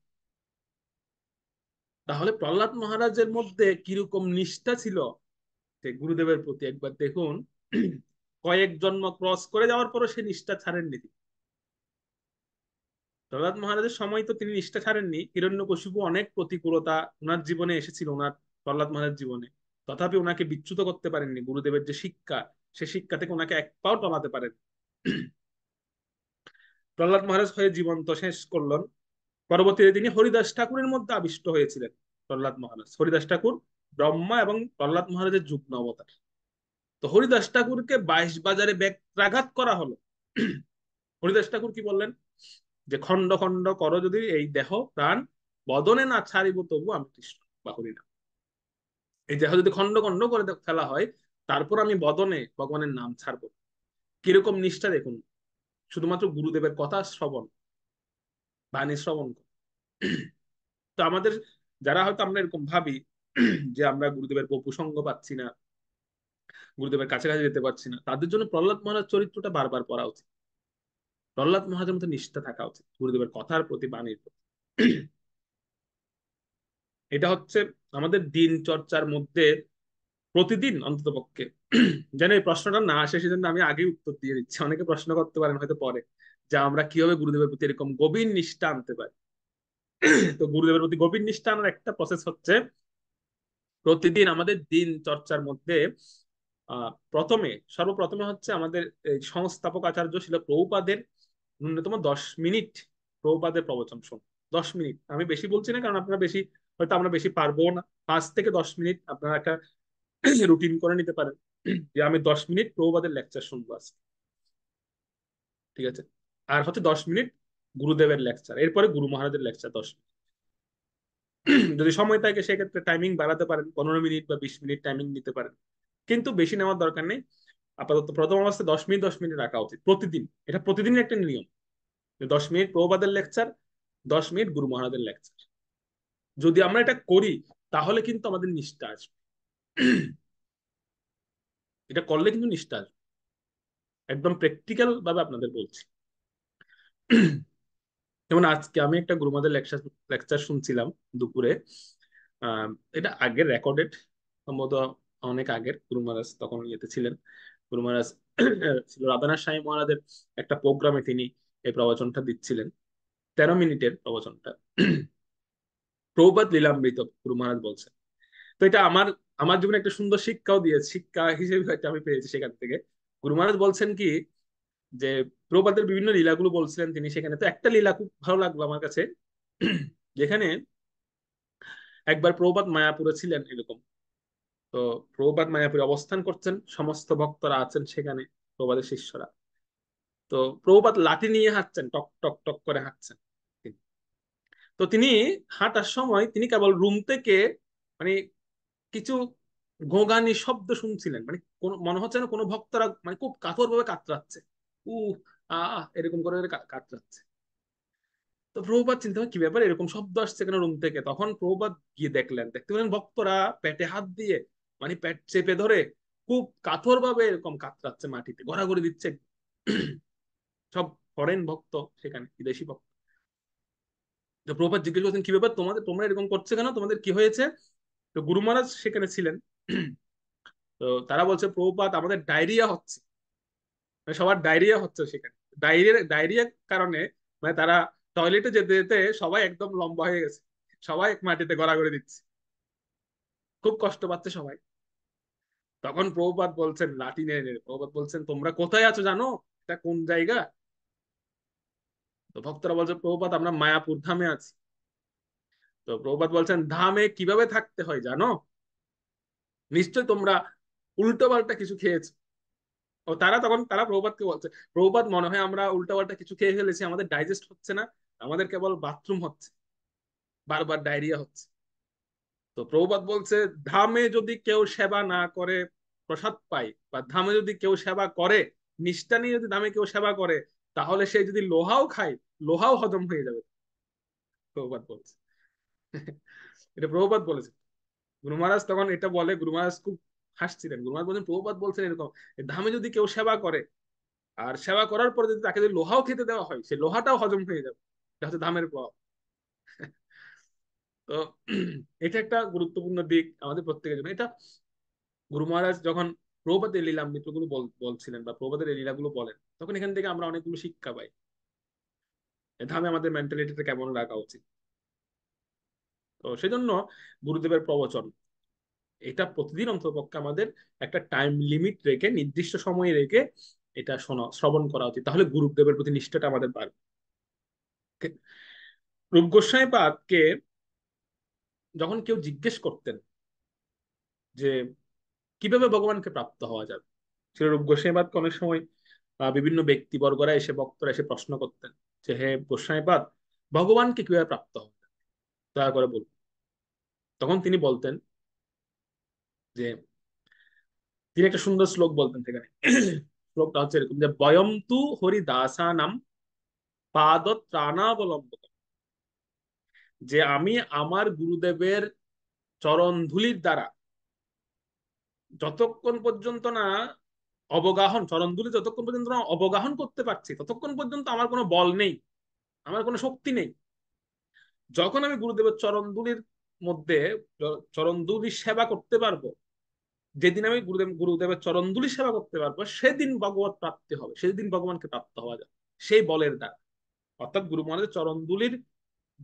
তাহলে প্রহ্লাদ মহারাজের মধ্যে কিরকম নিষ্ঠা ছিল যে গুরুদেবের প্রতি, একবার দেখুন। কয়েক জন্ম ক্রস করে যাওয়ার পরও সে নিষ্ঠা ছাড়েননি তিনি। প্রহ্লাদ মহারাজের সময় তো তিনি নিষ্ঠা ছাড়েননি, হিরণ্যকশিপু অনেক প্রতিকূলতা ওনার জীবনে এসেছিল, ওনার প্রহ্লাদ মহারাজ জীবনে, তথাপি ওনাকে বিচ্যুত করতে পারেননি। গুরুদেবের যে শিক্ষা, সে শিক্ষা থেকে ওনাকে এক পাও টলাতে পারেন। প্রহ্লাদ মহারাজ হয়ে জীবন তো শেষ করলেন। পরবর্তীতে তিনি হরিদাস ঠাকুরের মধ্যে আবিষ্ট হয়েছিলেন। প্রহ্লাদ মহারাজ, হরিদাস ঠাকুর ব্রহ্মা এবং প্রহ্লাদ মহারাজের যুগ্ম অবতার। তো হরিদাস ঠাকুরকে 22 বাজারে ব্যত্রাঘাত করা হলো। হরিদাস ঠাকুর কি বললেন, যে খণ্ড খণ্ড করো যদি এই দেহ প্রাণ, বদনে না ছাড়িব তবু আমি কৃষ্ণ বা হরিনাম। এই দেহ যদি খণ্ড খণ্ড করে ফেলা হয়, তারপর আমি বদনে ভগবানের নাম ছাড়বো। কিরকম নিষ্ঠা দেখুন, শুধুমাত্র গুরুদেবের কথা শ্রবণ, বাণী শ্রবণ। তো আমাদের, যারা হয়তো আমরা এরকম ভাবি যে আমরা গুরুদেবের প্রসঙ্গ পাচ্ছি না, গুরুদেবের কাছাকাছি যেতে পারছি না, তাদের জন্য প্রহ্লাদ মহারাজ চরিত্রটা বারবার পড়া উচিত। প্রহ্লাদ মহারাজের মতো নিষ্ঠা থাকা উচিত গুরুদেবের কথার প্রতি, বাণীর প্রতি। এটা হচ্ছে আমাদের দিন চর্চার মধ্যে প্রতিদিন অন্তত পক্ষে যেন এই প্রশ্নটা না আসে, সেজন্য আমি আগেই উত্তর দিয়ে দিচ্ছি। অনেকে প্রশ্ন করতে পারেন হয়তো পরে, যে আমরা কিভাবে গুরুদেবের প্রতি এরকম গভীর নিষ্ঠা আনতে পারি। তো গুরুদেবের প্রতি গভীর নিষ্ঠা আনার একটা প্রসেস হচ্ছে, প্রতিদিন আমাদের দিন চর্চার মধ্যে প্রথমে, সর্বপ্রথমে হচ্ছে আমাদের এই সংস্থাপক আচার্য ছিল প্রভুপাদের ন্যূনতম 10 মিনিট প্রভুপাদের প্রবচন শুন। 10 মিনিট, আমি বেশি বলছি না, কারণ আপনারা বেশি, হয়তো আমরা বেশি পারবো না। 5 থেকে 10 মিনিট আপনারা একটা রুটিন করে নিতে পারেন, যে আমি 10 মিনিট প্রভুপাদের লেকচার শুনবো আজকে, ঠিক আছে। আর হচ্ছে 10 মিনিট গুরুদেবের লেকচার, এরপরে গুরু মহারাজের লেকচার 10 মিনিট। যদি সময় থাকে সেক্ষেত্রে টাইমিং বাড়াতে পারেন, 15 মিনিট বা 20 মিনিট টাইমিং নিতে পারেন, কিন্তু বেশি নেওয়ার দরকার নেই। আপাতত প্রথম অবস্থায় 10 মিনিট 10 মিনিট রাখা উচিত প্রতিদিন। এটা প্রতিদিনের একটা নিয়ম, যে 10 মিনিট প্রভুপাদের লেকচার, 10 মিনিট গুরু মহারাজের লেকচার। যদি আমরা এটা করি, তাহলে কিন্তু আমাদের নিষ্ঠা আসবে। এটা করলে কিন্তু নিষ্ঠা আসবে, একদম প্র্যাকটিক্যাল ভাবে আপনাদের বলছি। যেমন আজকে আমি একটা গুরু মহারাজের লেকচার লেকচার শুনছিলাম দুপুরে। আহ এটা আগের রেকর্ডেড, সম্ভবত অনেক আগের। গুরু মহারাজ তখন ইয়েতে ছিলেন। গুরু মহারাজ ছিল রাধানাথ স্বামী মহারাজের একটা প্রোগ্রামে, তিনি এই প্রবচনটা দিচ্ছিলেন, 13 মিনিটের প্রবচনটা। প্রভুপাদ লীলামৃত গুরু মহারাজ বলছেন। তো এটা আমার আমার জীবনে একটা সুন্দর শিক্ষাও দিয়েছে, শিক্ষা হিসেবে হয়তো আমি পেয়েছি সেখান থেকে। গুরু মহারাজ বলছেন কি, যে প্রভুপাদের বিভিন্ন লীলাগুলো বলছিলেন তিনি সেখানে। তো একটা লীলা খুব ভালো লাগলো আমার কাছে, যেখানে একবার প্রভুপাদ মায়াপুরে ছিলেন এরকম। তো প্রভুপাদ মায়াপুরে অবস্থান করছেন, সমস্ত ভক্তরা আছেন সেখানে, প্রভুপাদের শিষ্যরা। তো প্রভুপাদ লাঠি নিয়ে হাঁটছেন, টক টক টক করে হাঁটছেন। তো তিনি হাঁটার সময় তিনি কেবল রুম থেকে মানে কিছু গোঁগানি শব্দ শুনছিলেন, মানে কোন মনে হচ্ছে না কোনো ভক্তরা মানে খুব কাতর ভাবে কাতরাচ্ছে, উ এরকম করে কাতরাচ্ছে। তো প্রভুপাদ চিন্তা করেন, কি ব্যাপার, এরকম শব্দ আসছে কেন রুম থেকে। তখন প্রভুপাদ গিয়ে দেখলেন, দেখতে পেলেন ভক্তরা পেটে হাত দিয়ে, মানে পেট চেপে ধরে খুব কাতর ভাবে এরকম কাতরাচ্ছে, মাটিতে গড়াগড়ি দিচ্ছে। সব ফরেন ভক্ত, সেখানে বিদেশি ভক্ত। তো প্রভুপাদ জিজ্ঞেস করছেন, কি ব্যাপার তোমাদের, তোমরা এরকম করছে কেন, তোমাদের কি হয়েছে। তো গুরু মহারাজ সেখানে ছিলেন। তো তারা বলছে, প্রভুপাদ আমাদের ডায়রিয়া হচ্ছে, মানে সবার ডায়রিয়া হচ্ছে সেখানে। ডায়রিয়ার কারণে মানে তারা টয়লেটে যেতে যেতে সবাই একদম লম্বা হয়ে গেছে, সবাই মাটিতে গড়াগড়ি দিচ্ছে, খুব কষ্ট পাচ্ছে সবাই। তখন প্রভুপাদ বলছেন, লাঠি নেড়ে নেড়ে প্রভুপাদ বলছেন, তোমরা কোথায় আছো জানো, এটা কোন জায়গা। তো ভক্তরা বলছে, প্রভুপাদ আমরা মায়াপুর ধামে আছি। তো প্রভুপাদ বলছেন, ধামে কিভাবে থাকতে হয় জানো, নিশ্চয় তোমরা উল্টো পাল্টা কিছু খেয়েছো। ও তারা তখন তারা প্রভুপাদকে বলছে, প্রভুপাদ মনে হয় আমরা উল্টো পাল্টা কিছু খেয়ে ফেলেছি, আমাদের ডাইজেস্ট হচ্ছে না, আমাদের কেবল বাথরুম হচ্ছে, বারবার ডায়রিয়া হচ্ছে। তো প্রভুপাদ বলছে, ধামে যদি কেউ সেবা না করে প্রসাদ পায়, বা ধামে যদি কেউ সেবা করে, নিষ্ঠা নিয়ে যদি ধামে কেউ সেবা করে, তাহলে সে যদি লোহাও খায়, লোহাও হজম হয়ে যাবে। প্রভুপাদ বলছে, এটা প্রভুপাদ বলেছে। গুরু মহারাজ তখন এটা বলে, গুরু মহারাজ খুব হাসছিলেন। গুরু মহারাজ বলছেন, প্রভুপাদ বলছেন এরকম, ধামে যদি কেউ সেবা করে, আর সেবা করার পরে যদি তাকে যদি লোহাও খেতে দেওয়া হয়, সে লোহাটাও হজম হয়ে যাবে। এটা হচ্ছে ধামের প্রভাব। তো এটা একটা গুরুত্বপূর্ণ দিক আমাদের প্রত্যেকের জন্য। এটা গুরু মহারাজ যখন প্রভুপাদের লীলামৃতগুলো বলছিলেন, বা প্রভুপাদের এই লীলাগুলো বলেন, তখন এখান থেকে আমরা অনেকগুলো শিক্ষা পাই। ধামে আমাদের মেন্টালিটিটা কেমন রাখা উচিত। তো সেজন্য গুরুদেবের প্রবচন, এটা প্রতিদিন অন্ততপক্ষে আমাদের একটা টাইম লিমিট রেখে, নির্দিষ্ট সময় রেখে এটা শোনা শ্রবণ করা উচিত। তাহলে গুরুদেবের প্রতি নিষ্ঠাটা আমাদের বাড়বে। রূপ গোস্বামী পাদকে যখন কেউ জিজ্ঞেস করতেন যে কিভাবে ভগবানকে প্রাপ্ত হওয়া যাবে, শ্রী রূপ গোস্বামী পাদকে অনেক সময় বিভিন্ন ব্যক্তিবর্গরা এসে, ভক্তরা এসে প্রশ্ন করতেন যে, হে গোস্বামী পাদ, ভগবানকে কিভাবে প্রাপ্ত হওয়া যায়, দয়া করে বলুন। তখন তিনি বলতেন যে, তিনি একটা সুন্দর শ্লোক বলতেন সেখানে। শ্লোকটা হচ্ছে এরকম যে, বয়ম তু হরি দাসানাম পাদ ত্রাণাবলম্বক, যে আমি আমার গুরুদেবের চরণ ধুলির দ্বারা যতক্ষণ পর্যন্ত না অবগাহন, চরণ ধুলি যতক্ষণ পর্যন্ত না অবগাহন করতে পারছি, ততক্ষণ পর্যন্ত আমার কোনো বল নেই, আমার কোনো শক্তি নেই। যখন আমি গুরুদেবের চরণ ধুলির মধ্যে চরণ ধুলির সেবা করতে পারবো, যেদিন আমি গুরুদেবের চরণ ধুলির সেবা করতে পারবো, সেদিন ভগবত প্রাপ্তি হবে, সেদিন ভগবানকে প্রাপ্ত হওয়া যাবে সেই বলের দ্বারা। অর্থাৎ গুরু মহারাজের চরণ ধুলির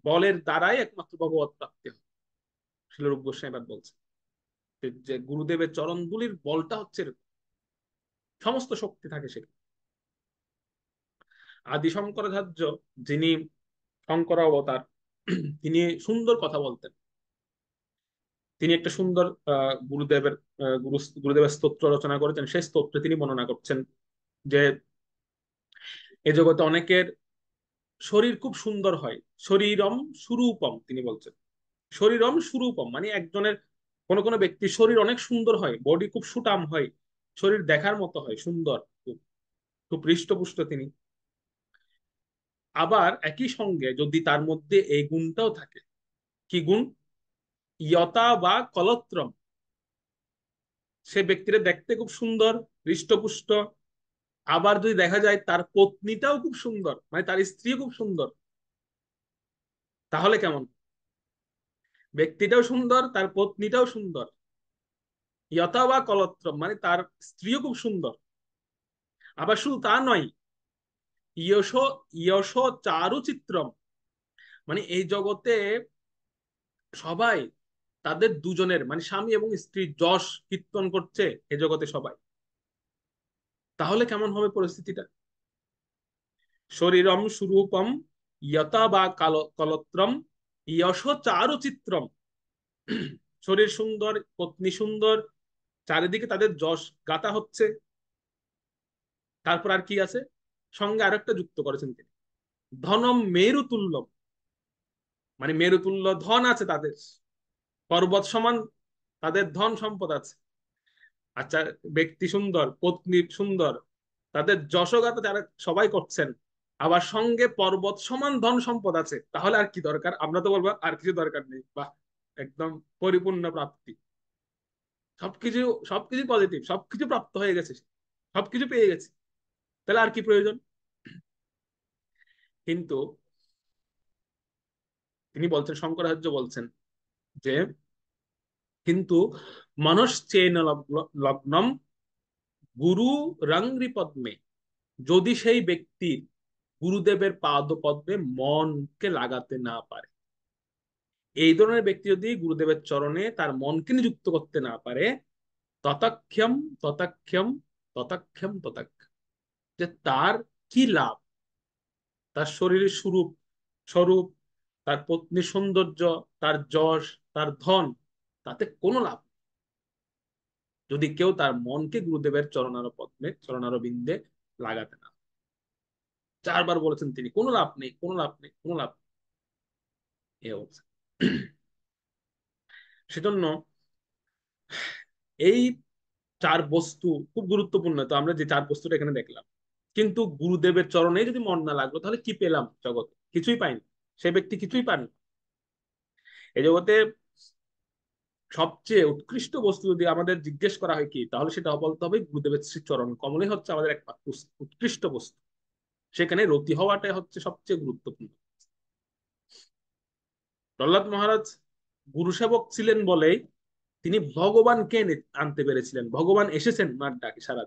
বলের দ্বারাই একমাত্র ভগবত প্রাপ্তি হবে। শিল রূপ গোস্বামী পাদ বলছে যে গুরুদেবের চরণ ধুলির বলটা হচ্ছে এরকম, সমস্ত শক্তি থাকে সেখানে। আদি শঙ্করাচার্য, যিনি শঙ্কর অবতার, তিনি সুন্দর কথা বলতেন। তিনি একটা সুন্দর গুরুদেবের গুরুদেবের স্তোত্র রচনা করেছেন। সেই স্তোত্রে তিনি বর্ণনা করছেন যে এ জগতে অনেকের শরীর খুব সুন্দর হয়, শরীরম সুরূপম, তিনি বলছেন শরীরম সুরূপম মানে একজনের, কোন কোন ব্যক্তির শরীর অনেক সুন্দর হয়, বডি খুব সুটাম হয়, শরীর দেখার মতো হয়, সুন্দর, খুব খুব হৃষ্টপুষ্ট তিনি। আবার একই সঙ্গে যদি তার মধ্যে এই গুণটাও থাকে, কি গুণ, ইয়তা বা কলত্রম, সে ব্যক্তিরা দেখতে খুব সুন্দর, হৃষ্টপুষ্ট, আবার যদি দেখা যায় তার পত্নীটাও খুব সুন্দর, মানে তার স্ত্রী খুব সুন্দর, তাহলে কেমন, ব্যক্তিটাও সুন্দর, তার পত্নীটাও সুন্দর, ইয়থা বা কলত্রম মানে তার স্ত্রীও খুব সুন্দর। আবার শুধু তা নয়, ইয়শ ইয়শ চারুচিত্রম, মানে এই জগতে সবাই তাদের দুজনের, মানে স্বামী এবং স্ত্রীর যশ কীর্তন করছে এ জগতে সবাই, তাহলে কেমন হবে পরিস্থিতিটা। শরীরম সুরূপম ইয়তা বা কলত্রম ইয়শ চারুচিত্রম, শরীর সুন্দর, পত্নী সুন্দর, চারিদিকে তাদের যশ গাথা হচ্ছে। তারপর আর কি আছে, সঙ্গে আরেকটা যুক্ত করেছেন তিনি, ধনম মেরুতুল্যম, মানে মেরুতুল্য ধন আছে তাদের, পর্বত সমান তাদের ধন সম্পদ আছে। আচ্ছা, ব্যক্তি সুন্দর, পত্নী সুন্দর, তাদের যশগাথা যারা সবাই করছেন, আবার সঙ্গে পর্বত সমান ধন সম্পদ আছে, তাহলে আর কি দরকার, আমরা তো বলবো আর কিছু দরকার নেই, বাহ, একদম পরিপূর্ণ প্রাপ্তি, সবকিছু, সবকিছু পজিটিভ, সবকিছু প্রাপ্ত হয়ে গেছে, সবকিছু পেয়ে গেছে, তাহলে আর কি প্রয়োজন। কিন্তু তিনি বলছেন, শঙ্করাচার্য বলছেন যে, কিন্তু মনশ্চেন লগ্নম গুরু রঙ্গ্রি পদ্মে, যদি সেই ব্যক্তি গুরুদেবের পাদ পদ্মে মনকে লাগাতে না পারে, এই ধরনের ব্যক্তি যদি গুরুদেবের চরণে তার মনকে নিযুক্ত করতে না পারে, ততাক্ষম ততাক্ষম ততাক্ষম ততাক্ষম, যে তার কি লাভ, তার শরীরের স্বরূপ, তার পত্নীর সৌন্দর্য, তার যশ, তার ধন, তাতে কোনো লাভ নেই, যদি কেউ তার মনকে গুরুদেবের চরণার পদ্মে, চরণার বিন্দে লাগাতে না। চারবার বলেছেন তিনি, কোনো লাভ নেই, কোনো লাভ নেই, কোনো লাভ নেই, এই অবস্থা। সেজন্য এই চার বস্তু খুব গুরুত্বপূর্ণ। তো আমরা যে চার বস্তুটা এখানে দেখলাম, কিন্তু গুরুদেবের চরণে যদি মন না লাগলো তাহলে কি পেলাম জগতে? কিছুই পাইনি। সে ব্যক্তি কিছুই পান। এই জগতে সবচেয়ে উৎকৃষ্ট বস্তু যদি আমাদের জিজ্ঞেস করা হয় কি, তাহলে সেটা বলতে হবে গুরুদেবের শ্রীচরণ কমলই হচ্ছে আমাদের এক উৎকৃষ্ট বস্তু। সেখানে রতি হওয়াটাই হচ্ছে সবচেয়ে গুরুত্বপূর্ণ। প্রহ্লাদ মহারাজ গুরু সেবক ছিলেন বলেই তিনি ভগবানকে আনতে পেরেছিলেন। ভগবান এসেছেন ওনার ডাকে সারা।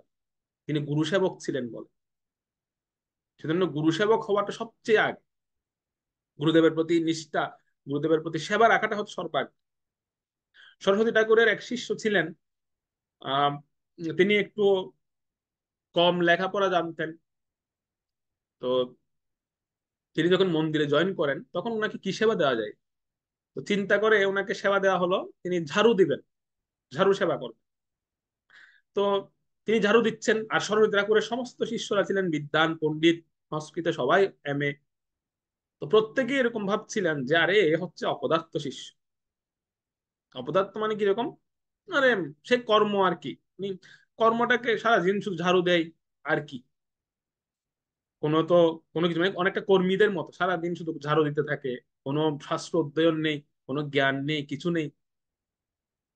তিনি গুরু সেবক ছিলেন বলে। সেজন্য গুরু সেবক হওয়াটা সবচেয়ে আগে। গুরুদেবের প্রতি নিষ্ঠা, গুরুদেবের প্রতি সেবা রাখাটা হচ্ছে সর্বাগ্রে। সরস্বতী ঠাকুরের এক শিষ্য ছিলেন, আহ তিনি একটু কম লেখাপড়া জানতেন। তো তিনি যখন মন্দিরে জয়েন করেন তখন ওনাকে কি সেবা দেওয়া যায়, তো চিন্তা করে ওনাকে সেবা দেওয়া হলো তিনি ঝাড়ু দিবেন, ঝাড়ু সেবা করবেন। তো তিনি ঝাড়ু দিচ্ছেন, আর সরস্বতী ঠাকুরের সমস্ত শিষ্যরা ছিলেন বিদ্বান পণ্ডিত, সংস্কৃতে সবাই এমএ। তো প্রত্যেকেই এরকম ভাবছিলেন যে আরে এ হচ্ছে অপদার্থ শিষ্য। অপদার্থ মানে কিরকম, আরে সে কর্ম আর কি, উনি কর্মটাকে সারাদিন শুধু ঝাড়ু দেয় আর কি, কোনো তো কোনো কিছু মানে অনেকটা কর্মীদের মতো সারাদিন শুধু ঝাড়ু দিতে থাকে, কোনো শাস্ত্র অধ্যয়ন নেই, কোনো জ্ঞান নেই, কিছু নেই।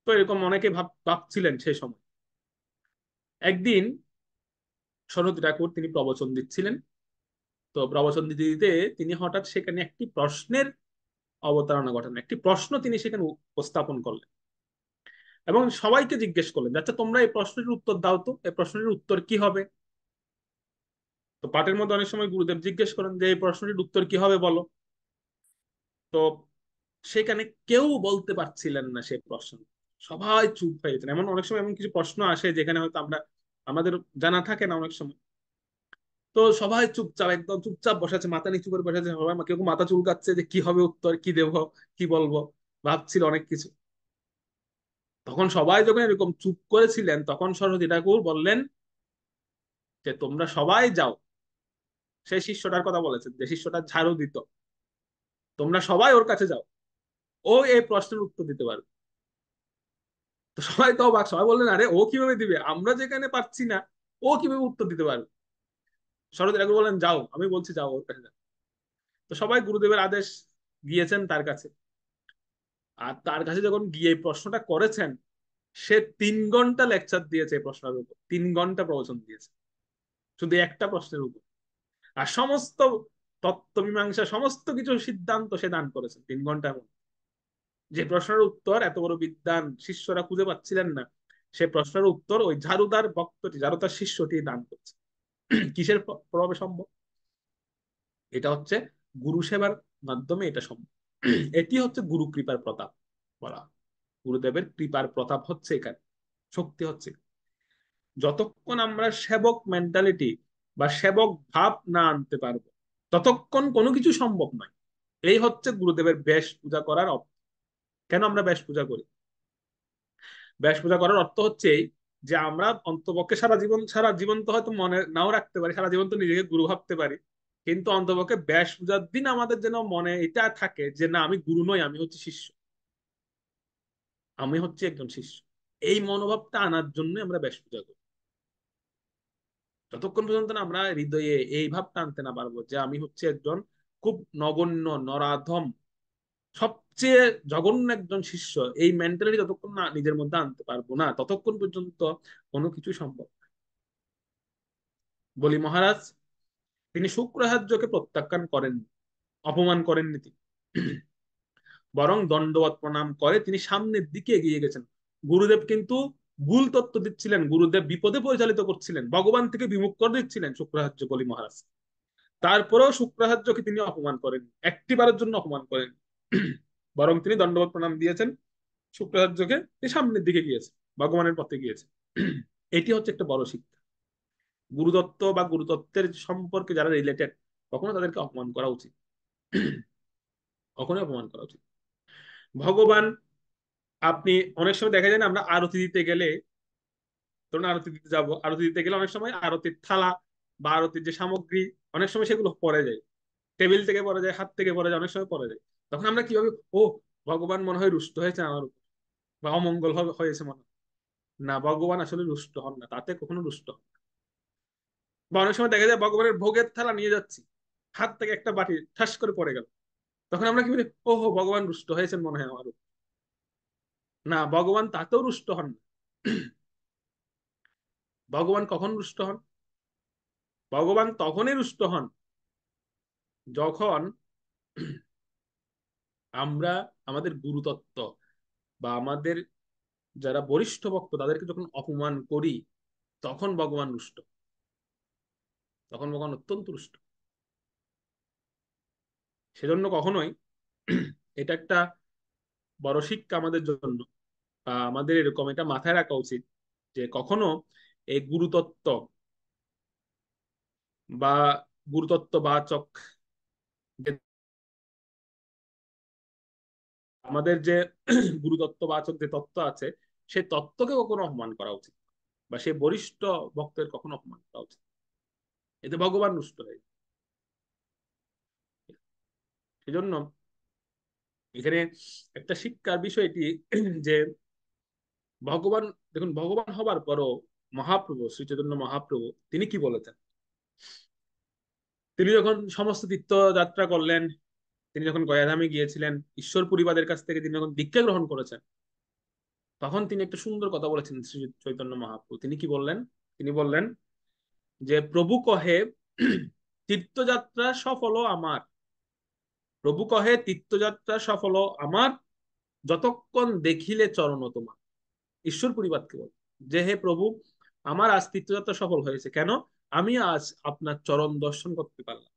তো এরকম অনেকে ভাবছিলেন সেই সময়। একদিন সরস্বতী ঠাকুর তিনি প্রবচন দিচ্ছিলেন। তো প্রবচন দিতে দিতে তিনি হঠাৎ সেখানে একটি প্রশ্নের অবতারণা ঘটান, একটি প্রশ্ন তিনি সেখানে উপস্থাপন করলেন এবং সবাইকে জিজ্ঞেস করলেন, আচ্ছা তোমরা এই প্রশ্নের উত্তর দাও তো, এই প্রশ্নের উত্তর কি হবে? তো পাঠের মধ্যে অনেক সময় গুরুদেব জিজ্ঞেস করেন যে এই প্রশ্নটির উত্তর কি হবে বলো। তো সেখানে কেউ বলতে পারছিলেন না সে প্রশ্ন। সবাই চুপ হয়ে গেছেন। এমন অনেক সময় এমন কিছু প্রশ্ন আসে যেখানে হয়তো আমাদের জানা থাকে না অনেক সময়। তো সবাই চুপচাপ, একদম চুপচাপ বসে আছে, মাথা নিচু করে বসে আছে সবাই। কেউ মাথা চুলকাচ্ছে যে কি হবে উত্তর, কি দেব, কি বলবো, ভাবছিল অনেক কিছু। তখন সবাই যখন এরকম চুপ করেছিলেন তখন সরস্বতী ঠাকুর বললেন যে তোমরা সবাই যাও। সেই শিষ্যটার কথা বলেছেন যে শিষ্যটা ঝাড়ু দিত, তোমরা সবাই ওর কাছে যাও, ও এই প্রশ্নের উত্তর দিতে পারবে। তো সবাই তো অবাক, সবাই বললেন আরে ও কিভাবে দিবে, আমরা যেখানে পারছি না ও কিভাবে উত্তর দিতে পারবে। সরস্বতী ঠাকুর বললেন যাও, আমি বলছি যাও ওর কাছে যাও। তো সবাই গুরুদেবের আদেশ গিয়েছেন তার কাছে। আর তার কাছে যখন গিয়ে এই প্রশ্নটা করেছেন, সে 3 ঘন্টা লেকচার দিয়েছে এই প্রশ্নের উপর, 3 ঘন্টা প্রবচন দিয়েছে শুধু একটা প্রশ্নের উপর। আর সমস্ত তত্ত্ব মীমাংসা সমস্ত কিছু সিদ্ধান্ত সে দান করেছেন 3 ঘন্টার মধ্যে। যে প্রশ্নের উত্তর এত বড় বিদ্বান শিষ্যরা খুঁজে পাচ্ছিলেন না, সে প্রশ্নের উত্তর ওই ঝাড়ুদার ভক্তটি, ঝাড়ুদার শিষ্যটি দান করছে। কিসের প্রভাবে সম্ভব? এটা হচ্ছে গুরু সেবার মাধ্যমে এটা সম্ভব। এটি হচ্ছে গুরু কৃপার প্রতাপ বলা। গুরুদেবের কৃপার প্রতাপ হচ্ছে এখানে, শক্তি হচ্ছে। যতক্ষণ আমরা সেবক মেন্টালিটি বা সেবক ভাব না আনতে পারবো ততক্ষণ কোনো কিছু সম্ভব নয়। এই হচ্ছে গুরুদেবের বেশ পূজা করার অর্থ। কেন আমরা বেশ পূজা করি? বেশ পূজা করার অর্থ হচ্ছে এই যে আমরা অন্তপক্ষে সারা জীবন তো হয়তো মনে নাও রাখতে পারি, সারা জীবন তো নিজেকে গুরু ভাবতে পারি, কিন্তু অন্তপক্ষে ব্যাস পূজার দিন আমাদের যেন মনে এটা থাকে যে না আমি গুরু নই, আমি হচ্ছে শিষ্য, আমি হচ্ছে একজন শিষ্য। এই মনোভাবটা আনার জন্য আমরা ব্যাস পূজা করি। যতক্ষণ পর্যন্ত না আমরা হৃদয়ে এই ভাবটা আনতে না পারবো যে আমি হচ্ছে একজন খুব নগণ্য নরাধম সবচেয়ে জঘন্য একজন শিষ্য, এই মেন্টালিটি যতক্ষণ না নিজের মধ্যে আনতে পারবো না ততক্ষণ পর্যন্ত কোনো কিছু সম্ভব না। বলি মহারাজ তিনি শুক্রাচার্যকে প্রত্যাখ্যান করেননি, অপমান করেননি তিনি, বরং দণ্ডবত প্রণাম করে তিনি সামনের দিকে এগিয়ে গেছেন। গুরুদেব কিন্তু ভুল তত্ত্ব দিচ্ছিলেন, গুরুদেব বিপদে পরিচালিত করছিলেন, ভগবান থেকে বিমুখ করে দিচ্ছিলেন শুক্রাচার্য বলি মহারাজ। তারপরেও শুক্রাচার্যকে তিনি অপমান করেন, একটিবারের জন্য অপমান করেন, বরং তিনি দণ্ডবত প্রণাম দিয়েছেন শুক্রাচার্যকে, তিনি সামনের দিকে গিয়েছে, ভগবানের পথে গিয়েছে। এটি হচ্ছে একটা বড় শিক্ষা। গুরুদত্ত বা গুরুতত্ত্বের সম্পর্কে যারা রিলেটেড, কখনো তাদেরকে অপমান করা উচিত, কখনোই অপমান করা উচিত। ভগবান, আপনি অনেক সময় দেখা যায় না আমরা আরতি দিতে গেলে, ধরুন আরতি দিতে যাবো, আরতি দিতে গেলে অনেক সময় আরতির থালা বা আরতির যে সামগ্রী অনেক সময় সেগুলো পড়ে যায়, টেবিল থেকে পড়ে যায়, হাত থেকে পড়ে যায়, অনেক সময় পড়ে যায়। তখন আমরা কি ভাবি, ও ভগবান মনে হয় রুষ্ট হয়েছে আমার উপর, বা অমঙ্গল হয়েছে মনে হয়। না, ভগবান আসলে রুষ্ট হন না, তাতে কখনো রুষ্ট হন না। বা অনেক সময় দেখা যায় ভগবানের ভোগের থালা নিয়ে যাচ্ছি, হাত থেকে একটা বাটি ঠাস করে পড়ে গেল, তখন আমরা কি বলি, ওহো ভগবান রুষ্ট হয়েছেন মনে হয় আমার উপর। না, ভগবান তাতেও রুষ্ট হন না। ভগবান কখন রুষ্ট হন? ভগবান তখনই রুষ্ট হন যখন আমরা আমাদের গুরুতত্ত্ব বা আমাদের যারা বরিষ্ঠ ভক্ত তাদেরকে যখন অপমান করি, তখন ভগবান রুষ্ট, তখন ভগবান অত্যন্ত রুষ্ট। সেজন্য কখনোই এটা একটা বড় শিক্ষা আমাদের জন্য, বা আমাদের এরকম এটা মাথায় রাখা উচিত যে কখনো এই গুরুতত্ত্ব বা গুরুতত্ত্ব বাচক যে আমাদের যে গুরুতত্ত্ব বাচক যে তত্ত্ব আছে, সেই তত্ত্বকে কখনো অপমান করা উচিত, বা সেই বরিষ্ঠ ভক্তের কখনো অপমান করা উচিত, এতে ভগবান রুষ্ট হয়। সেজন্য এখানে একটা শিক্ষার বিষয় এটি যে ভগবান, দেখুন ভগবান হবার পরও মহাপ্রভু শ্রী চৈতন্য মহাপ্রভু তিনি কি বলেছেন? তিনি যখন সমস্ত তীর্থ যাত্রা করলেন, তিনি যখন গয়াধামে গিয়েছিলেন, ঈশ্বর পরিবারের কাছ থেকে তিনি যখন দীক্ষা গ্রহণ করেছেন, তখন তিনি একটা সুন্দর কথা বলেছেন শ্রী চৈতন্য মহাপ্রভু। তিনি কি বললেন? তিনি বললেন যে প্রভু কহে তীর্থযাত্রা সফল আমার, প্রভু কহে তীর্থযাত্রা সফল আমার, যতক্ষণ দেখিলে চরণ তোমার। ঈশ্বর পরিবারকে বল যে হে প্রভু, আমার আজ তীর্থযাত্রা সফল হয়েছে কেন? আমি আজ আপনার চরণ দর্শন করতে পারলাম।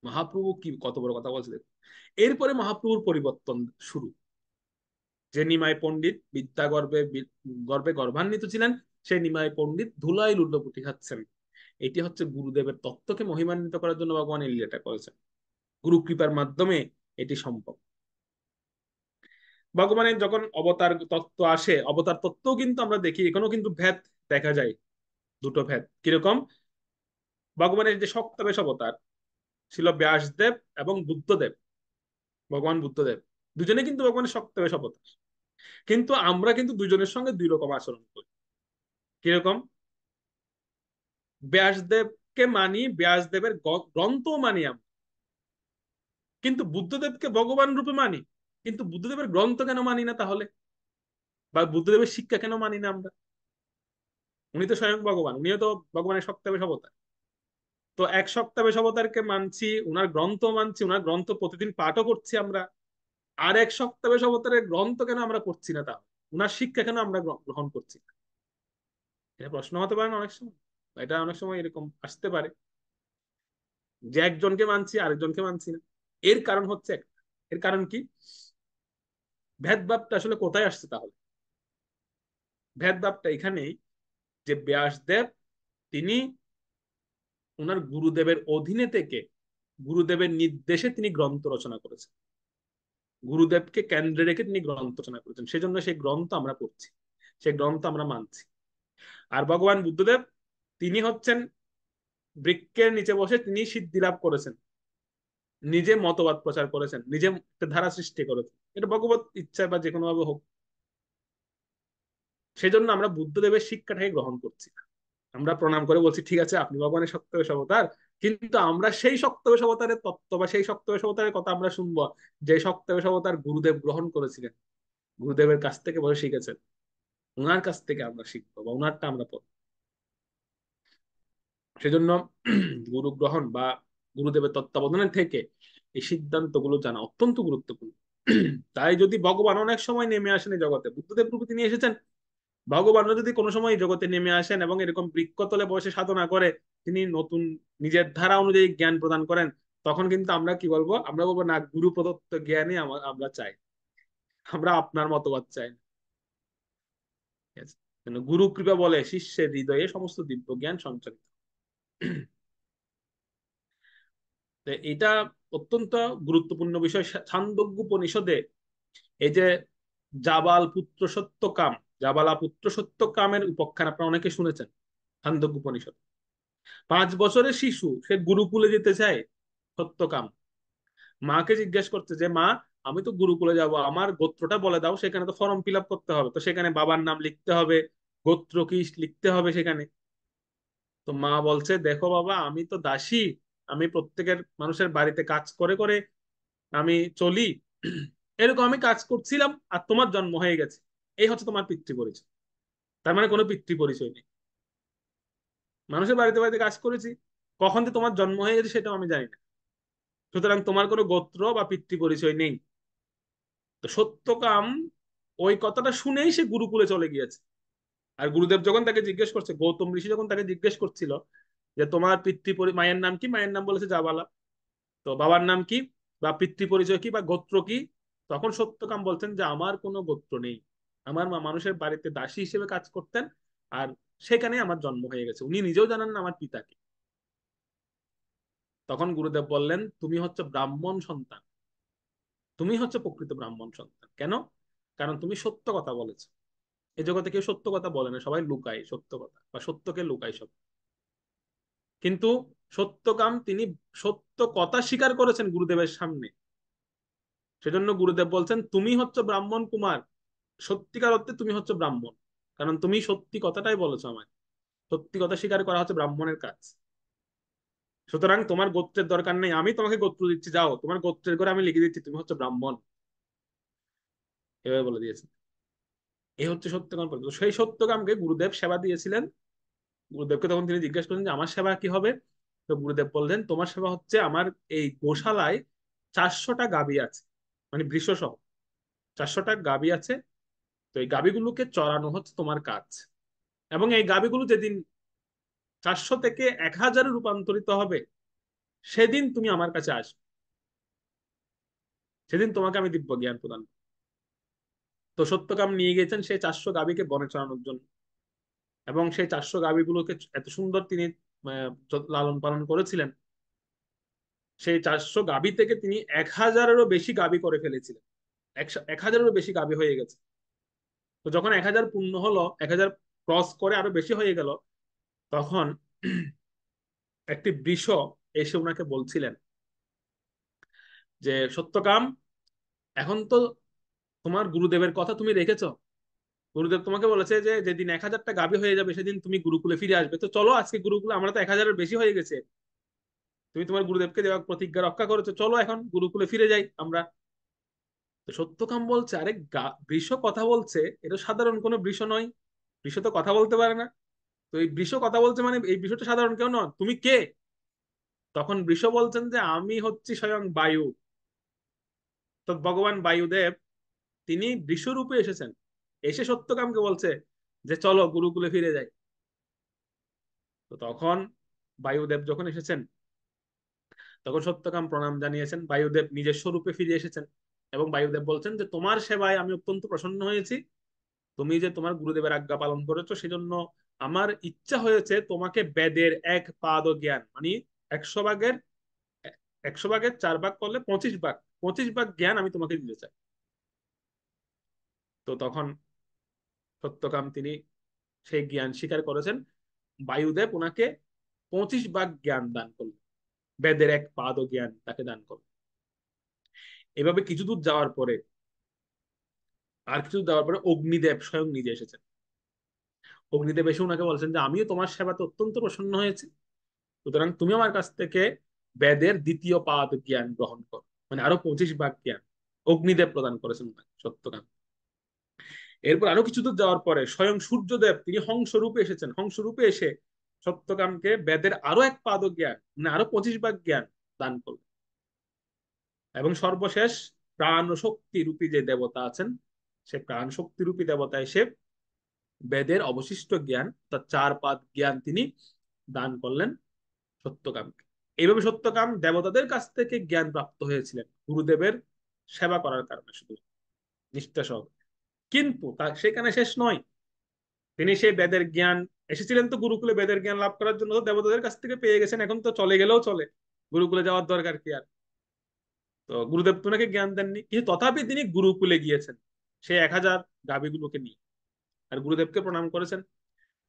মহাপ্রভু কি কত বড় কথা বলছে দেখুন। এরপরে মহাপ্রভুর পরিবর্তন শুরু। যে নিমাই পণ্ডিত বিদ্যা গর্ভে গর্ভে গর্ভান্বিত ছিলেন, সেই নিমাই পণ্ডিত ধুলাই লুটোপুটি খাচ্ছেন। এটি হচ্ছে গুরুদেবের তত্ত্বকে মহিমান্বিত করার জন্য ভগবান এই লীলাটা করেছেন। গুরু কৃপার মাধ্যমে এটি সম্ভব। ভগবানের যখন অবতার তত্ত্ব আসে, অবতার তত্ত্বও কিন্তু আমরা দেখি এখানেও কিন্তু ভেদ দেখা যায়। দুটো ভেদ কিরকম? ভগবানের যে সপ্তাবেশ অবতার ছিল ব্যাসদেব এবং বুদ্ধদেব, ভগবান বুদ্ধদেব দুজনে কিন্তু ভগবানের সপ্তাবেশ অবতার। কিন্তু আমরা কিন্তু দুজনের সঙ্গে দুই রকম আচরণ করি। কিরকম? ব্যাসদেবকে মানি, ব্যাসদেবের গ্রন্থ মানি আমরা, কিন্তু বুদ্ধদেবকে ভগবান রূপে মানি, কিন্তু বুদ্ধদেবের গ্রন্থ কেন মানি না তাহলে? বা বুদ্ধদেবের শিক্ষা কেন মানি না আমরা? উনি তো স্বয়ং ভগবান, উনিও তো ভগবানের সপ্তাবেশ অবতার। তো এক সপ্তাবেশ অবতারকে মানছি, উনার গ্রন্থ মানছি, উনার গ্রন্থ প্রতিদিন পাঠও করছি আমরা, আর এক সপ্তাবেশ অবতারের গ্রন্থ কেন আমরা পড়ছি না তাহলে? উনার শিক্ষা কেন আমরা গ্রহণ করছি না? এটা প্রশ্ন হতে পারে না অনেক সময়? এটা অনেক সময় এরকম আসতে পারে যে একজনকে মানছি আরেকজনকে মানছি না। এর কারণ হচ্ছে একটা, এর কারণ কি? ভেদভাবটা আসলে কোথায় আসছে তাহলে? ভেদভাবটা এখানেই যে ব্যাসদেব তিনি ওনার গুরুদেবের অধীনে থেকে গুরুদেবের নির্দেশে তিনি গ্রন্থ রচনা করেছেন, গুরুদেবকে কেন্দ্রে রেখে তিনি গ্রন্থ রচনা করেছেন, সেজন্য সেই গ্রন্থ আমরা পড়ছি, সেই গ্রন্থ আমরা মানছি। আর ভগবান বুদ্ধদেব তিনি হচ্ছেন বৃক্ষের নিচে বসে তিনি সিদ্ধি লাভ করেছেন, নিজে মতবাদ প্রচার করেছেন, নিজে একটা ধারা সৃষ্টি করেছেন, এটা ভগবত ইচ্ছা বা যে কোনো ভাবে হোক। সেজন্য আমরা বুদ্ধদেবের শিক্ষাটাকে গ্রহণ করছি না। আমরা প্রণাম করে বলছি ঠিক আছে আপনি ভগবানের সপ্তদশ অবতার, কিন্তু আমরা সেই সপ্তদশ অবতারের তত্ত্ব বা সেই সপ্তদশ অবতারের কথা আমরা শুনবো যে সপ্তদশ অবতার গুরুদেব গ্রহণ করেছিলেন, গুরুদেবের কাছ থেকে বসে শিখেছেন, ওনার কাছ থেকে আমরা শিখবো বা ওনারটা আমরা পড়বো। সেজন্য গুরু গ্রহণ বা গুরুদেবের তত্ত্বাবধানে থেকে এই সিদ্ধান্তগুলো জানা অত্যন্ত গুরুত্বপূর্ণ। তাই যদি ভগবান অনেক সময় নেমে আসেন এই জগতে, বুদ্ধদেব প্রভু তিনি এসেছেন, ভগবানও যদি কোনো সময় এই জগতে নেমে আসেন এবং এরকম বৃক্ষতলে বসে সাধনা করে তিনি নতুন নিজের ধারা অনুযায়ী জ্ঞান প্রদান করেন, তখন কিন্তু আমরা কি বলবো? আমরা বলবো না, গুরু প্রদত্ত জ্ঞানই আমরা চাই, আমরা আপনার মতবাদ চাই না। ঠিক আছে? গুরু কৃপা বলে শিষ্যের হৃদয়ে সমস্ত দিব্য জ্ঞান সঞ্চারিত। তো এটা অত্যন্ত গুরুত্বপূর্ণ বিষয়। ছান্দোগ্য উপনিষদে এই যে জাবাল পুত্র সত্যকাম, জাবালা পুত্র সত্যকামের উপাখ্যান আপনারা অনেকে শুনেছেন। ছান্দোগ্য উপনিষদ 5 বছরের শিশু, সে গুরুকুলে যেতে চায়, সত্যকাম মাকে জিজ্ঞেস করছে যে মা আমি তো গুরুকুলে যাব, আমার গোত্রটা বলে দাও, সেখানে তো ফর্ম ফিল আপ করতে হবে, তো সেখানে বাবার নাম লিখতে হবে, গোত্র কি লিখতে হবে সেখানে। তো মা বলছে, দেখো বাবা, আমি তো দাসী, আমি প্রত্যেকের মানুষের বাড়িতে কাজ করে করে আমি চলি, এরকম আমি কাজ করছিলাম আর তোমার জন্ম হয়ে গেছে, এই হচ্ছে তোমার পিতৃ পরিচয়। তার মানে কোনো পিতৃ পরিচয় নেই, মানুষের বাড়িতে বাড়িতে কাজ করেছি, কখন যে তোমার জন্ম হয়ে গেছে সেটাও আমি জানি না, সুতরাং তোমার কোনো গোত্র বা পিতৃ পরিচয় নেই। তো সত্যকাম ওই কথাটা শুনেই সে গুরুকুলে চলে গিয়েছে। আর গুরুদেব যখন তাকে জিজ্ঞেস করছে, গৌতম ঋষি যখন তাকে জিজ্ঞেস করছিল যে তোমার মায়ের নাম কি, মায়ের নাম বলেছে জাবালা, তো বাবার নাম কি বা পিতৃ পরিচয় কি বা গোত্র কি, তখন সত্যকাম বলছেন যে আমার কোনো গোত্র নেই, আমার মা মানুষের বাড়িতে দাসী হিসেবে কাজ করতেন, আর সেখানে আমার জন্ম হয়ে গেছে, উনি নিজেও জানেন না আমার পিতাকে। তখন গুরুদেব বললেন, তুমি হচ্ছে ব্রাহ্মণ সন্তান, তুমি হচ্ছে প্রকৃত ব্রাহ্মণ সন্তান। কেন? কারণ তুমি সত্য কথা বলেছো। এই জগতে কেউ সত্য কথা বলে না, সবাই লুকায় সত্য কথা বা সত্যকে লুকায় সব। কিন্তু সত্যকাম তিনি সত্য কথা স্বীকার করেছেন গুরুদেবের সামনে, সেজন্য গুরুদেব বলছেন তুমি হচ্ছে ব্রাহ্মণ কুমার, সত্যিকার অর্থে তুমি হচ্ছে ব্রাহ্মণ, কারণ তুমি সত্যি কথাটাই বলেছো আমায়। সত্যি কথা স্বীকার করা হচ্ছে ব্রাহ্মণের কাজ। সুতরাং তোমার গোত্রের দরকার নেই, আমি তোমাকে গোত্র দিচ্ছি, যাও তোমার গোত্রের করে আমি লিখে দিচ্ছি তুমি হচ্ছে ব্রাহ্মণ, এভাবে বলে দিয়েছে। এই হচ্ছে সত্যকাম পদ্ধতি। তো সেই সত্যকামকে গুরুদেব সেবা দিয়েছিলেন। গুরুদেবকে তখন তিনি জিজ্ঞেস করলেন যে আমার সেবা কি হবে। তো গুরুদেব বললেন, তোমার সেবা হচ্ছে আমার এই গোশালায় 400টা গাভী আছে, মানে বৃষ সহ 400টা গাভী আছে, তো এই গাভীগুলোকে চড়ানো হচ্ছে তোমার কাজ। এবং এই গাভীগুলো যেদিন 400 থেকে 1000-এ রূপান্তরিত হবে, সেদিন তুমি আমার কাছে আসবে, সেদিন তোমাকে আমি দিব্য জ্ঞান প্রদান করব। তো সত্যকাম নিয়ে গেছেন সেই 400 গাভীকে বনে চড়ানোর জন্য, এবং সেই 400 গাভীগুলোকে এত সুন্দর তিনি লালন পালন করেছিলেন, সেই 400 গাভী থেকে তিনি 1000-এরও বেশি গাভী করে ফেলেছিলেন। 1000-এরও বেশি গাভী হয়ে গেছে। তো যখন 1000 পূর্ণ হলো, 1000 ক্রস করে আরো বেশি হয়ে গেল, তখন একটি বৃষ এসে ওনাকে বলছিলেন যে সত্যকাম, এখন তো তোমার গুরুদেবের কথা তুমি রেখেছো, গুরুদেব তোমাকে বলেছে যে যেদিন 1000টা গাভী হয়ে যাবে সেদিন তুমি গুরুকুলে ফিরে আসবে, তো চলো আজকে গুরুকুলে, আমরা তো 1000-এর বেশি হয়ে গেছে, তুমি তোমার গুরুদেবকে দেওয়া প্রতিজ্ঞা রক্ষা করেছো, চলো এখন গুরুকুলে ফিরে যাই আমরা। তো সত্যকাম বলছে, আরে বৃষ কথা বলছে, এটা সাধারণ কোনো বৃষ নয়, বৃষ তো কথা বলতে পারে না, তো এই বৃষ কথা বলছে মানে এই বৃষটা সাধারণ কেউ নয়, তুমি কে? তখন বৃষ বলছেন যে আমি হচ্ছি স্বয়ং বায়ু। তো ভগবান বায়ুদেব তিনি বৃষরূপে এসেছেন, এসে সত্যকামকে বলছে যে চলো গুরুকুলে ফিরে যাই। তো তখন বায়ুদেব যখন এসেছেন, তখন সত্যকাম প্রণাম জানিয়েছেন, বায়ুদেব নিজের স্বরূপে ফিরে এসেছেন, এবং বায়ুদেব বলছেন যে তোমার সেবায় আমি অত্যন্ত প্রসন্ন হয়েছি, তুমি যে তোমার গুরুদেবের আজ্ঞা পালন করেছো সেজন্য আমার ইচ্ছা হয়েছে তোমাকে বেদের 1 পাদ জ্ঞান, মানে 100 ভাগের 100 ভাগের 4 ভাগ করলে 25 ভাগ, 25 ভাগ জ্ঞান আমি তোমাকে দিতে চাই। তো তখন সত্যকাম তিনি সেই জ্ঞান স্বীকার করেছেন, বায়ুদেব ওনাকে 25 ভাগ জ্ঞান দান করলেন, বেদের 1 পাদ জ্ঞান তাকে দান করলেন। এভাবে কিছু দূর যাওয়ার পরে, আর কিছু যাওয়ার পরে অগ্নিদেব স্বয়ং নিজে এসেছেন। অগ্নিদেব এসে ওনাকে বলছেন যে আমিও তোমার সেবাতে অত্যন্ত প্রসন্ন হয়েছি, সুতরাং তুমি আমার কাছ থেকে বেদের 2য় পাদ জ্ঞান গ্রহণ করো, মানে আরো 25 ভাগ জ্ঞান অগ্নিদেব প্রদান করেছেন সত্যকাম। এরপর আরো কিছু দূর যাওয়ার পরে স্বয়ং সূর্যদেব তিনি হংস রূপে এসেছেন, হংস রূপে এসে সত্যকামকে বেদের আরো 1 পাদ জ্ঞান, মানে আরো 25 ভাগ জ্ঞান দান করলেন। এবং সর্বশেষ প্রাণ শক্তি রূপী যে দেবতা আছেন, সে প্রাণ শক্তি রূপী দেবতা এসে বেদের অবশিষ্ট জ্ঞান, তার 4 পাদ জ্ঞান তিনি দান করলেন সত্যকামকে। এইভাবে সত্যকাম দেবতাদের কাছ থেকে জ্ঞান প্রাপ্ত হয়েছিলেন গুরুদেবের সেবা করার কারণে, শুধু নিষ্ঠা সহ। কিন্তু তা সেখানে শেষ নয়, তিনি সেই বেদের জ্ঞান, এসেছিলেন তো গুরুকুলে বেদের জ্ঞান লাভ করার জন্য, তো দেবতাদের কাছ থেকে পেয়ে গেছেন, এখন তো চলে গেলেও চলে, গুরুকুলে যাওয়ার দরকার কি আর। তো গুরুদেব তো ওনাকে জ্ঞান দেননি, কিন্তু তথাপি তিনি গুরুকুলে গিয়েছেন সেই 1000 গাভীগুলোকে নিয়ে, আর গুরুদেবকে প্রণাম করেছেন।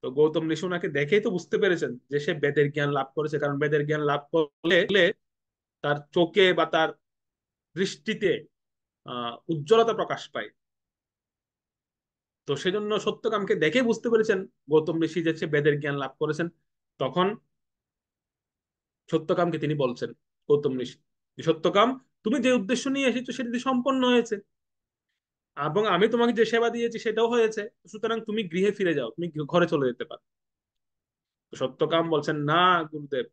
তো গৌতম ঋষি ওনাকে দেখেই তো বুঝতে পেরেছেন যে সে বেদের জ্ঞান লাভ করেছে, কারণ বেদের জ্ঞান লাভ করলে তার চোখে বা তার দৃষ্টিতে উজ্জ্বলতা প্রকাশ পায়। তো সেজন্য সত্যকামকে দেখে বুঝতে পেরেছেন গৌতম ঋষি যে সে বেদের জ্ঞান লাভ করেছেন। তখন সত্যকামকে তিনি বলছেন, গৌতম ঋষি, যে সত্যকাম, তুমি যে উদ্দেশ্য নিয়ে এসেছো সেটি সম্পন্ন হয়েছে, এবং আমি তোমাকে যে সেবা দিয়েছি সেটাও হয়েছে, সুতরাং তুমি গৃহে ফিরে যাও, তুমি ঘরে চলে যেতে পারো। তো সত্যকাম বলছেন, না গুরুদেব,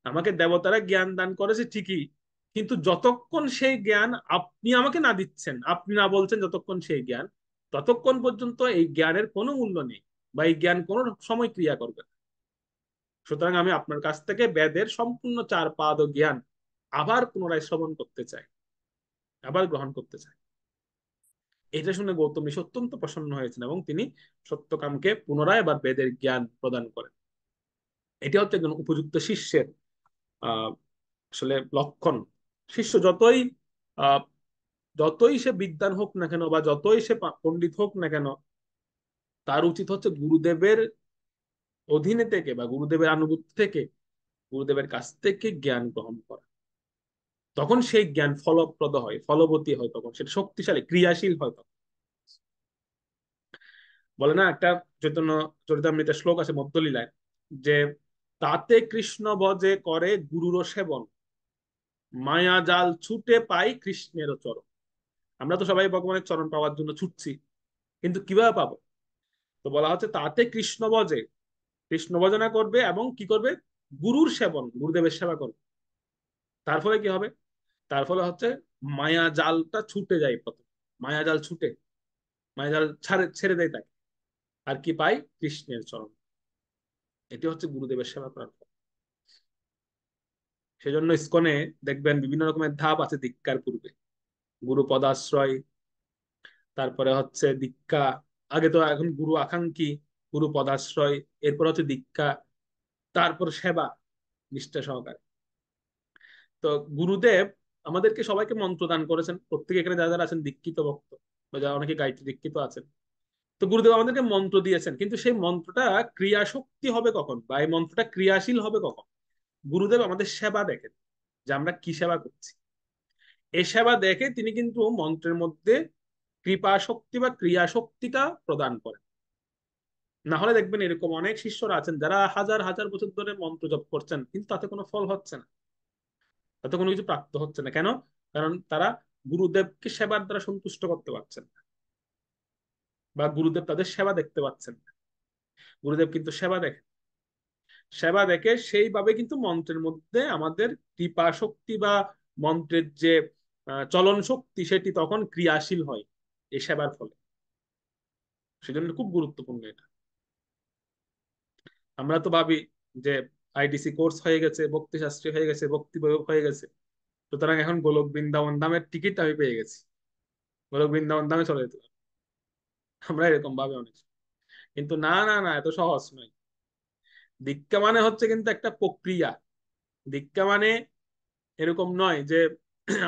আমাকে দেবতারা জ্ঞান দান করেছে ঠিকই, কিন্তু যতক্ষণ সেই জ্ঞান আপনি আমাকে না দিচ্ছেন, আপনি না বলছেন যতক্ষণ সেই জ্ঞান, ততক্ষণ পর্যন্ত এই জ্ঞানের কোনো মূল্য নেই, বা এই জ্ঞান কোনো সময় ক্রিয়া করবে না। সুতরাং আমি আপনার কাছ থেকে বেদের সম্পূর্ণ চার পাদ ও জ্ঞান আবার পুনরায় শ্রবণ করতে চাই, আবার গ্রহণ করতে চাই। এটা শুনে গৌতম ঋষি অত্যন্ত প্রসন্ন হয়েছেন এবং তিনি সত্যকামকে পুনরায় আবার বেদের জ্ঞান প্রদান করেন। এটি হচ্ছে একজন উপযুক্ত শিষ্যের আহ আসলে লক্ষণ। শিষ্য আহ যতই সে বিদ্বান হোক না কেন, বা যতই সে পণ্ডিত হোক না কেন, তার উচিত হচ্ছে গুরুদেবের অধীনে থেকে বা গুরুদেবের আনুগত্য থেকে, গুরুদেবের কাছ থেকে জ্ঞান গ্রহণ করা। তখন সেই জ্ঞান ফলপ্রদ হয়, ফলবতী হয়, তখন সেটা শক্তিশালী, ক্রিয়াশীল হয়। তখন বলে না একটা চৈতন্য চরিতামৃতের শ্লোক আছে মধ্যলীলায়, যে তাতে কৃষ্ণ বজে করে গুরুর সেবন, মায়া জাল ছুটে পাই কৃষ্ণের চরণ। আমরা তো সবাই ভগবানের চরণ পাওয়ার জন্য ছুটছি, কিন্তু কিভাবে পাবো? তো বলা হচ্ছে তাতে কৃষ্ণ বজে, কৃষ্ণ ভজনা করবে এবং কি করবে, গুরুর সেবন, গুরুদেবের সেবা করবে। তার ফলে কি হবে? তার ফলে হচ্ছে মায়া জালটা ছুটে যায় প্রথম, মায়া জাল ছুটে, মায়া জাল ছেড়ে দেয় তাকে, আর কি পাই, কৃষ্ণের চরণ। এটি হচ্ছে গুরুদেবের সেবা করার ফল। সেজন্য ইসকনে দেখবেন বিভিন্ন রকমের ধাপ আছে দীক্ষার পূর্বে। গুরু পদাশ্রয়, তারপরে হচ্ছে দীক্ষা, আগে তো এখন গুরু আকাঙ্ক্ষী, গুরু পদাশ্রয়, এরপর হচ্ছে দীক্ষা, তারপর সেবা নিষ্ঠা সহকারে। তো গুরুদেব আমাদেরকে সবাইকে মন্ত্র দান করেছেন, প্রত্যেকে এখানে যারা যারা আছেন দীক্ষিত ভক্ত, বা যারা অনেকে গায়ত্রী দীক্ষিত আছেন। তো গুরুদেব আমাদেরকে মন্ত্র দিয়েছেন, কিন্তু সেই মন্ত্রটা ক্রিয়া শক্তি হবে কখন, বা এই মন্ত্রটা ক্রিয়াশীল হবে কখন? গুরুদেব আমাদের সেবা দেখেন, যে আমরা কি সেবা করছি। এই সেবা দেখে তিনি কিন্তু মন্ত্রের মধ্যে কৃপা শক্তি বা ক্রিয়া শক্তিটা প্রদান করেন। না হলে দেখবেন এরকম অনেক শিষ্যরা আছেন যারা হাজার হাজার বছর ধরে মন্ত্র জপ করছেন, কিন্তু তাতে কোনো ফল হচ্ছে না, তাতে কোনো কিছু প্রাপ্ত হচ্ছে না। কেন? কারণ তারা গুরুদেবকে সেবার দ্বারা সন্তুষ্ট করতে পারছেন না, বা গুরুদেব তাদের সেবা দেখতে পাচ্ছেন না। গুরুদেব কিন্তু সেবা দেখে, সেবা দেখে সেইভাবে কিন্তু মন্ত্রের মধ্যে আমাদের কৃপা শক্তি বা মন্ত্রের যে চলন শক্তি, সেটি তখন ক্রিয়াশীল হয় এই সেবার ফলে। সেজন্য খুব গুরুত্বপূর্ণ এটা। আমরা তো ভাবি যে আইডিসি কোর্স হয়ে গেছে, ভক্তি শাস্ত্রী হয়ে গেছে, ভক্তি বৈভব হয়ে গেছে, সুতরাং এখন গোলক বৃন্দাবন ধামের টিকিট আমি পেয়ে গেছি, গোলক বৃন্দাবন ধামে চলে যেতে হবে। আমরা এরকম ভাবে অনেক, কিন্তু না না না, এত সহজ নয়। দীক্ষা মানে হচ্ছে কিন্তু একটা প্রক্রিয়া। দীক্ষা মানে এরকম নয় যে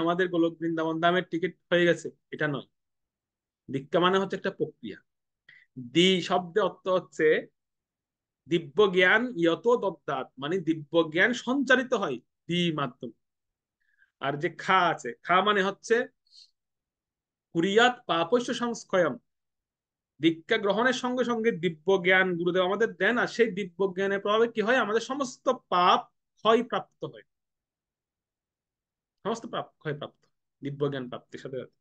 আমাদের গোলক বৃন্দাবন ধামের টিকিট হয়ে গেছে, এটা নয়। দীক্ষা মানে হচ্ছে একটা প্রক্রিয়া। দি শব্দে অর্থ হচ্ছে দিব্য জ্ঞান ইয়ত দদ্দাত, মানে দিব্য জ্ঞান সঞ্চারিত হয় দি মাধ্যমে। আর যে খা আছে, খা মানে হচ্ছে কুরিয়াত পাপস্য সংস্কয়ম, দীক্ষা গ্রহণের সঙ্গে সঙ্গে দিব্য জ্ঞান গুরুদেব আমাদের দেন, আর সেই দিব্য জ্ঞানের প্রভাবে কি হয়, আমাদের সমস্ত পাপ ক্ষয় প্রাপ্ত হয়, সমস্ত পাপ ক্ষয় প্রাপ্ত দিব্য জ্ঞান প্রাপ্তির সাথে সাথে।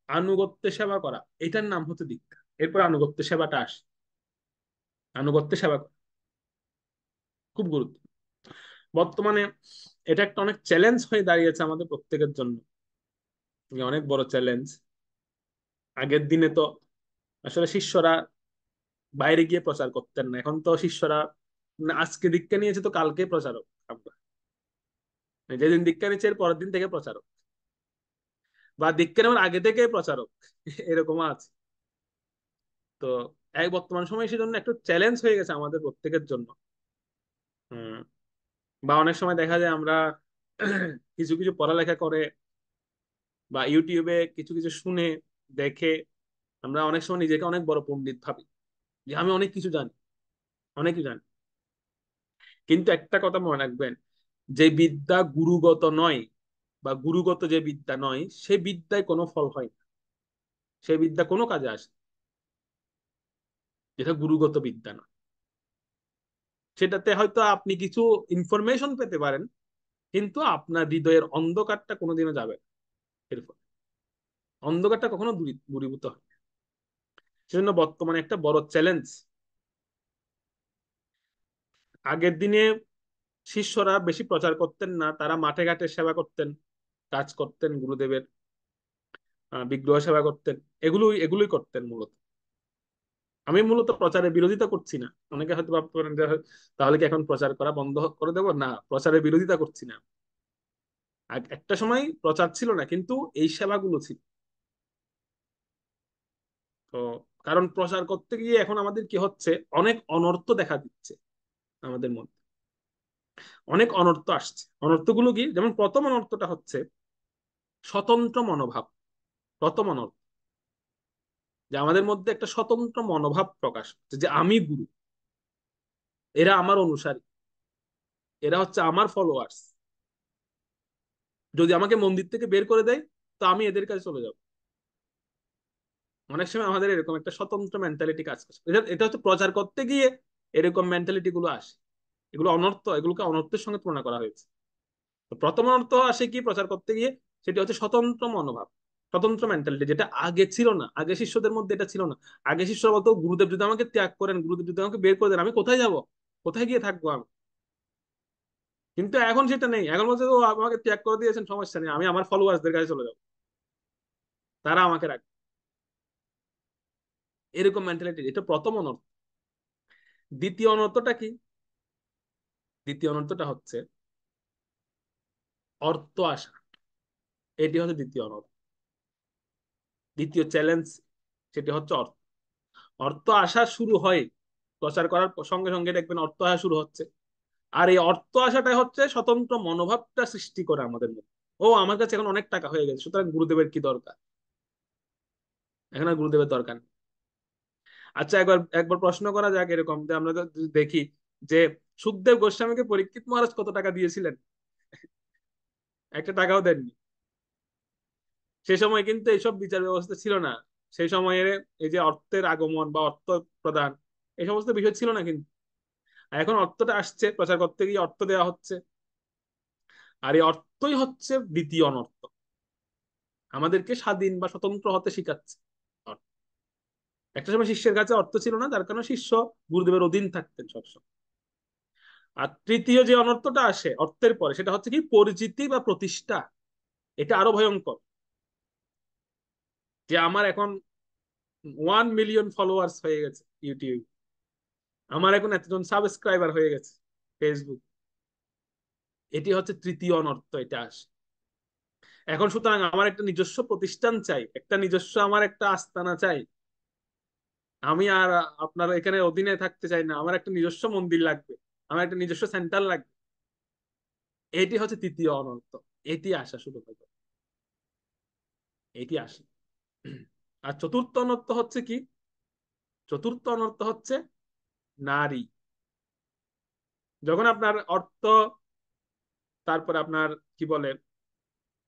আনুগত্য সেবা করা, এটার নাম হচ্ছে দীক্ষা। এরপর আনুগত্য সেবাটা আসে, আনুগত্য সেবা করা খুব গুরুত্ব। বর্তমানে এটা একটা অনেক চ্যালেঞ্জ হয়ে দাঁড়িয়েছে আমাদের প্রত্যেকের জন্য, অনেক বড় চ্যালেঞ্জ। আগের দিনে তো আসলে শিষ্যরা বাইরে গিয়ে প্রচার করতেন না, এখন তো শিষ্যরা আজকে দীক্ষা নিয়েছে তো কালকে প্রচারক। আমরা যেদিন দীক্ষা নিচ্ছে এর পরের দিন থেকে প্রচারক, বা দীক্ষা নেওয়ার আগে থেকে প্রচারক, এরকম আছে। তো এক বর্তমান সময় সেজন্য একটু চ্যালেঞ্জ হয়ে গেছে আমাদের প্রত্যেকের জন্য। হম বা অনেক সময় দেখা যায় আমরা কিছু কিছু পড়ালেখা করে বা ইউটিউবে কিছু কিছু শুনে দেখে আমরা অনেক সময় নিজেকে অনেক বড় পণ্ডিত ভাবি, যে আমি অনেক কিছু জানি, অনেক কিছু জানি। কিন্তু একটা কথা মনে রাখবেন, যে বিদ্যা গুরুগত নয়, বা গুরুগত যে বিদ্যা নয়, সে বিদ্যায় কোনো ফল হয় না, সে বিদ্যা কোনো কাজে আসে না, যেটা গুরুগত বিদ্যা না। সেটাতে হয়তো আপনি কিছু ইনফরমেশন পেতে পারেন, কিন্তু আপনার হৃদয়ের অন্ধকারটা কোনোদিনও যাবে না। এর ফলে অন্ধকারটা কখনো দূরীভূত হয় না। সেজন্য বর্তমানে একটা বড় চ্যালেঞ্জ। আগের দিনে শিষ্যরা বেশি প্রচার করতেন না, তারা মাঠে ঘাটে সেবা করতেন, কাজ করতেন, গুরুদেবের বিগ্রহ সেবা করতেন, এগুলোই এগুলোই করতেন মূলত। আমি মূলত প্রচারের বিরোধিতা করছি না। অনেকে হয়তো ভাবতে পারেন যে তাহলে কি এখন প্রচার করা বন্ধ করে দেবো? না, প্রচারের বিরোধিতা করছি না। একটা সময় প্রচার ছিল না, কিন্তু এই সেবাগুলো ছিল। তো কারণ প্রচার করতে গিয়ে এখন আমাদের কি হচ্ছে, অনেক অনর্থ দেখা দিচ্ছে আমাদের মধ্যে, অনেক অনর্থ আসছে। অনর্থগুলো কি? যেমন প্রথম অনর্থটা হচ্ছে স্বতন্ত্র মনোভাব। প্রথম অনর্থ যে আমাদের মধ্যে একটা স্বতন্ত্র মনোভাব প্রকাশ হচ্ছে, যে আমি গুরু, এরা আমার অনুসারী, এরা হচ্ছে আমার ফলোয়ার্স। যদি আমাকে মন্দির থেকে বের করে দেয়, তো আমি এদের কাছে চলে যাব। অনেক সময় আমাদের এরকম একটা স্বতন্ত্র মেন্টালিটি কাজ করছে, এটা এটা হচ্ছে প্রচার করতে গিয়ে এরকম মেন্টালিটি গুলো আসে। এগুলো অনর্থ, এগুলোকে অনর্থের সঙ্গে তুলনা করা হয়েছে। তো প্রথম অর্থ আসে কি প্রচার করতে গিয়ে, সেটি হচ্ছে স্বতন্ত্র মনোভাব, স্বতন্ত্র মেন্টালিটি, যেটা আগে ছিল না, আগে শিষ্যদের মধ্যে এটা ছিল না। আগে শিষ্য বলতো গুরুদেব যদি আমাকে ত্যাগ করেন, গুরুদেব যদি আমাকে বের করে দেন, আমি কোথায় যাব, কোথায় গিয়ে থাকবো আমি? কিন্তু এখন সেটা নেই। এখন বলছে ও আমাকে ত্যাগ করে দিয়েছেন, সমস্যা নেই, আমি আমার ফলোয়ার্সদের কাছে চলে যাবো, তারা আমাকে রাখবে। এরকম মেন্টালিটি, এটা প্রথম অনর্থ। দ্বিতীয় অনর্থটা কি? দ্বিতীয় অনর্থটা হচ্ছে অর্থ আসা। এটি হচ্ছে দ্বিতীয় অনর্থ, দ্বিতীয় চ্যালেঞ্জ। সেটি হচ্ছে অর্থ। অর্থ আসা শুরু হয় প্রচার করার সঙ্গে সঙ্গে, দেখবেন অর্থ আসা শুরু হচ্ছে। আর এই অর্থ আসাটাই হচ্ছে স্বতন্ত্র মনোভাবটা সৃষ্টি করে আমাদের মধ্যে। ও আমার কাছে এখন অনেক টাকা হয়ে গেছে, সুতরাং গুরুদেবের কি দরকার, এখন আর গুরুদেবের দরকার নেই। আচ্ছা, একবার একবার প্রশ্ন করা যাক এরকম, যে আমরা তো দেখি যে সুখদেব গোস্বামীকে পরীক্ষিত মহারাজ কত টাকা দিয়েছিলেন? একটা টাকাও দেননি। সে সময় কিন্তু এইসব বিচার ব্যবস্থা ছিল না। সেই সময়ের এই যে অর্থের আগমন বা অর্থ প্রদান, এই সমস্ত বিষয় ছিল না কিন্তু। আর এখন অর্থটা আসছে, প্রচার করতে গিয়ে অর্থ দেওয়া হচ্ছে। আর এই অর্থই হচ্ছে দ্বিতীয় অনর্থ, আমাদেরকে স্বাধীন বা স্বতন্ত্র হতে শিখাচ্ছে। একটা সময় শিষ্যের কাছে অর্থ ছিল না, তার কারণে শিষ্য গুরুদেবের অধীন থাকতেন সবসময়। আর তৃতীয় যে অনর্থটা আসে অর্থের পরে, সেটা হচ্ছে কি পরিচিতি বা প্রতিষ্ঠা। এটা আরো ভয়ঙ্কর, যে আমার এখন 1 মিলিয়ন ফলোয়ার্স হয়ে গেছে ইউটিউব, আমার এখন এতজন সাবস্ক্রাইবার হয়ে গেছে ফেসবুক। এটি হচ্ছে তৃতীয় অনর্থ, এটা আসে এখন। সুতরাং আমার একটা নিজস্ব প্রতিষ্ঠান চাই, একটা নিজস্ব আমার একটা আস্তানা চাই। আমি আর আপনার এখানে অধীনে থাকতে চাই না, আমার একটা নিজস্ব মন্দির লাগবে, আমার একটা নিজস্ব সেন্টার লাগবে। এটি হচ্ছে তৃতীয় অনর্থ। এটি আসা শুরু হবে, এটি আসে। আর চতুর্থ অনর্থ হচ্ছে কি? চতুর্থ অনর্থ হচ্ছে নারী। যখন আপনার অর্থ, তারপর আপনার কি বলে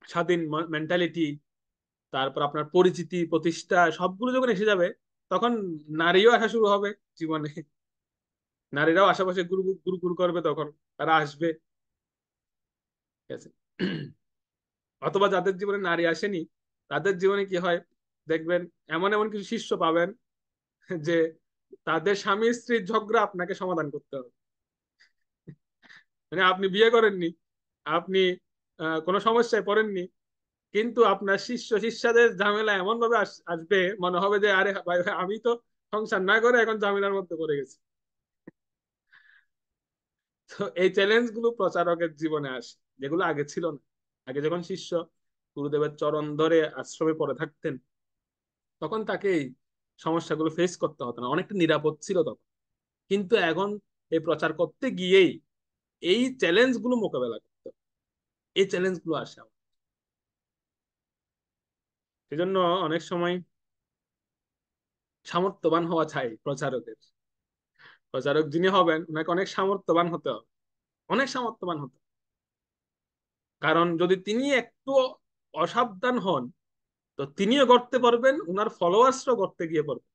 স্বাধীন মেন্টালিটি, তারপর আপনার পরিচিতি প্রতিষ্ঠা, সবগুলো যখন এসে যাবে, তখন নারীও আসা শুরু হবে জীবনে। নারীরাও আশেপাশে গুরু গুরু গুরু করবে, তখন তারা আসবে। ঠিক আছে? অথবা যাদের জীবনে নারী আসেনি, তাদের জীবনে কি হয় দেখবেন, এমন এমন কিছু শিষ্য পাবেন যে তাদের স্বামী স্ত্রীর ঝগড়া আপনাকে সমাধান করতে হবে। মানে আপনি বিয়ে করেননি, আপনি কোনো সমস্যায় পড়েননি, কিন্তু আপনার শিষ্য শিষ্যাদের ঝামেলা এমন ভাবে আসবে, মনে হবে যে আরে ভাই ভাই, আমি তো সংসার না করে এখন ঝামেলার মধ্যে পড়ে গেছি। তো এই চ্যালেঞ্জ গুলো প্রচারকের জীবনে আসে, যেগুলো আগে ছিল না। আগে যখন শিষ্য গুরুদেবের চরণ ধরে আশ্রমে পড়ে থাকতেন, তখন তাকে এই সমস্যাগুলো ফেস করতে হতো না, অনেকটা নিরাপদ ছিল তখন। কিন্তু এখন এই প্রচার করতে গিয়েই এই চ্যালেঞ্জ গুলো মোকাবেলা করতে হবে। এই চ্যালেঞ্জ গুলো আসে আমার। সেজন্য অনেক সময় সামর্থ্যবান হওয়া চাই প্রচারকের। প্রচারক যিনি হবেন, ওনাকে অনেক সামর্থ্যবান হতে হবে, অনেক সামর্থ্যবান হতে হবে। কারণ যদি তিনি একটু অসাবধান হন, তো তিনিও করতে পারবেন, উনার ফলোয়ার্সরাও করতে গিয়ে পড়বে,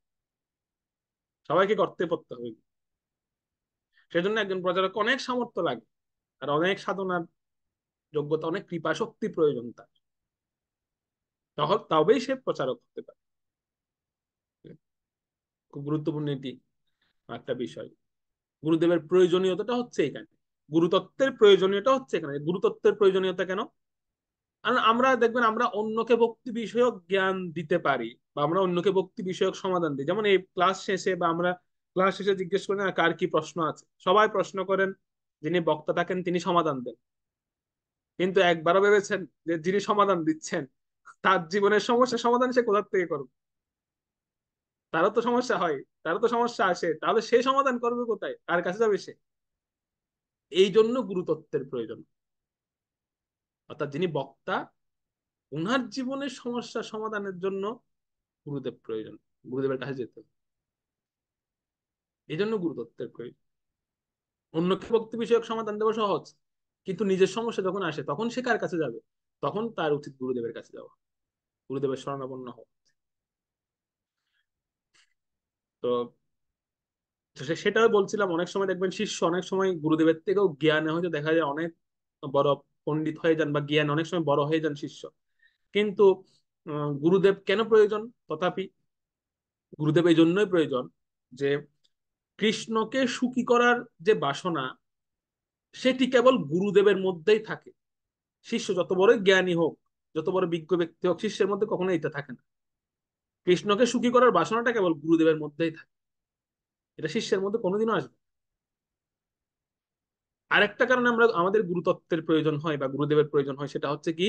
সবাইকে করতে পড়তে হবে। সেজন্য একজন প্রচারক অনেক সামর্থ্য লাগে, আর অনেক সাধনার যোগ্যতা, অনেক কৃপা শক্তি প্রয়োজন তার, তবেই সে প্রচারক হতে পারে। খুব গুরুত্বপূর্ণ এটি একটা বিষয়। গুরুদেবের প্রয়োজনীয়তাটা হচ্ছে এখানে, গুরুতত্ত্বের প্রয়োজনীয়তা হচ্ছে এখানে। গুরুতত্ত্বের প্রয়োজনীয়তা কেন? কারণ আমরা দেখবেন, আমরা অন্যকে ভক্তি বিষয়ক জ্ঞান দিতে পারি, বা আমরা অন্যকে ভক্তি বিষয়ক সমাধান দিই। যেমন এই ক্লাস শেষে, বা আমরা ক্লাস শেষে জিজ্ঞেস করি না কার কি প্রশ্ন আছে, সবাই প্রশ্ন করেন, যিনি বক্তা থাকেন তিনি সমাধান দেন। কিন্তু একবারও ভেবেছেন যে যিনি সমাধান দিচ্ছেন তার জীবনের সমস্যার সমাধান সে কোথা থেকে করবে? তারও তো সমস্যা হয়, তারও তো সমস্যা আসে, তাহলে সে সমাধান করবে কোথায়, কার কাছে যাবে সে? এই জন্য গুরুতত্ত্বের প্রয়োজন। অর্থাৎ যিনি বক্তা, উনার জীবনের সমস্যা সমাধানের জন্য গুরুদেব প্রয়োজন, গুরুদেবের কাছে যেতে হবে। এই জন্য গুরুতত্ত্বের প্রয়োজন। অন্যকে ভক্তি বিষয়ক সমাধান দেওয়া সহজ, কিন্তু নিজের সমস্যা যখন আসে তখন সে কার কাছে যাবে? তখন তার উচিত গুরুদেবের কাছে যাওয়া, গুরুদেবের শরণাপন্ন হওয়া। তো সেটাও বলছিলাম, অনেক সময় দেখবেন শিষ্য অনেক সময় গুরুদেবের থেকেও জ্ঞানে হয়তো দেখা যায় অনেক বড় পণ্ডিত হয়ে যান, বা জ্ঞান অনেক সময় বড় হয়ে যান শিষ্য, কিন্তু গুরুদেব কেন প্রয়োজন? তথাপি গুরুদেব এই জন্যই প্রয়োজন যে কৃষ্ণকে সুখী করার যে বাসনা, সেটি কেবল গুরুদেবের মধ্যেই থাকে। শিষ্য যত বড় জ্ঞানী হোক, যত বড় বিজ্ঞ ব্যক্তি হোক, শিষ্যের মধ্যে কখনো এটা থাকে না। কৃষ্ণকে সুখী করার বাসনাটা কেবল গুরুদেবের মধ্যেই থাকে, এটা শিষ্যের মধ্যে কোনোদিনও আসবে না। আরেকটা কারণে আমরা আমাদের গুরুতত্ত্বের প্রয়োজন হয় বা গুরুদেবের প্রয়োজন হয়, সেটা হচ্ছে কি,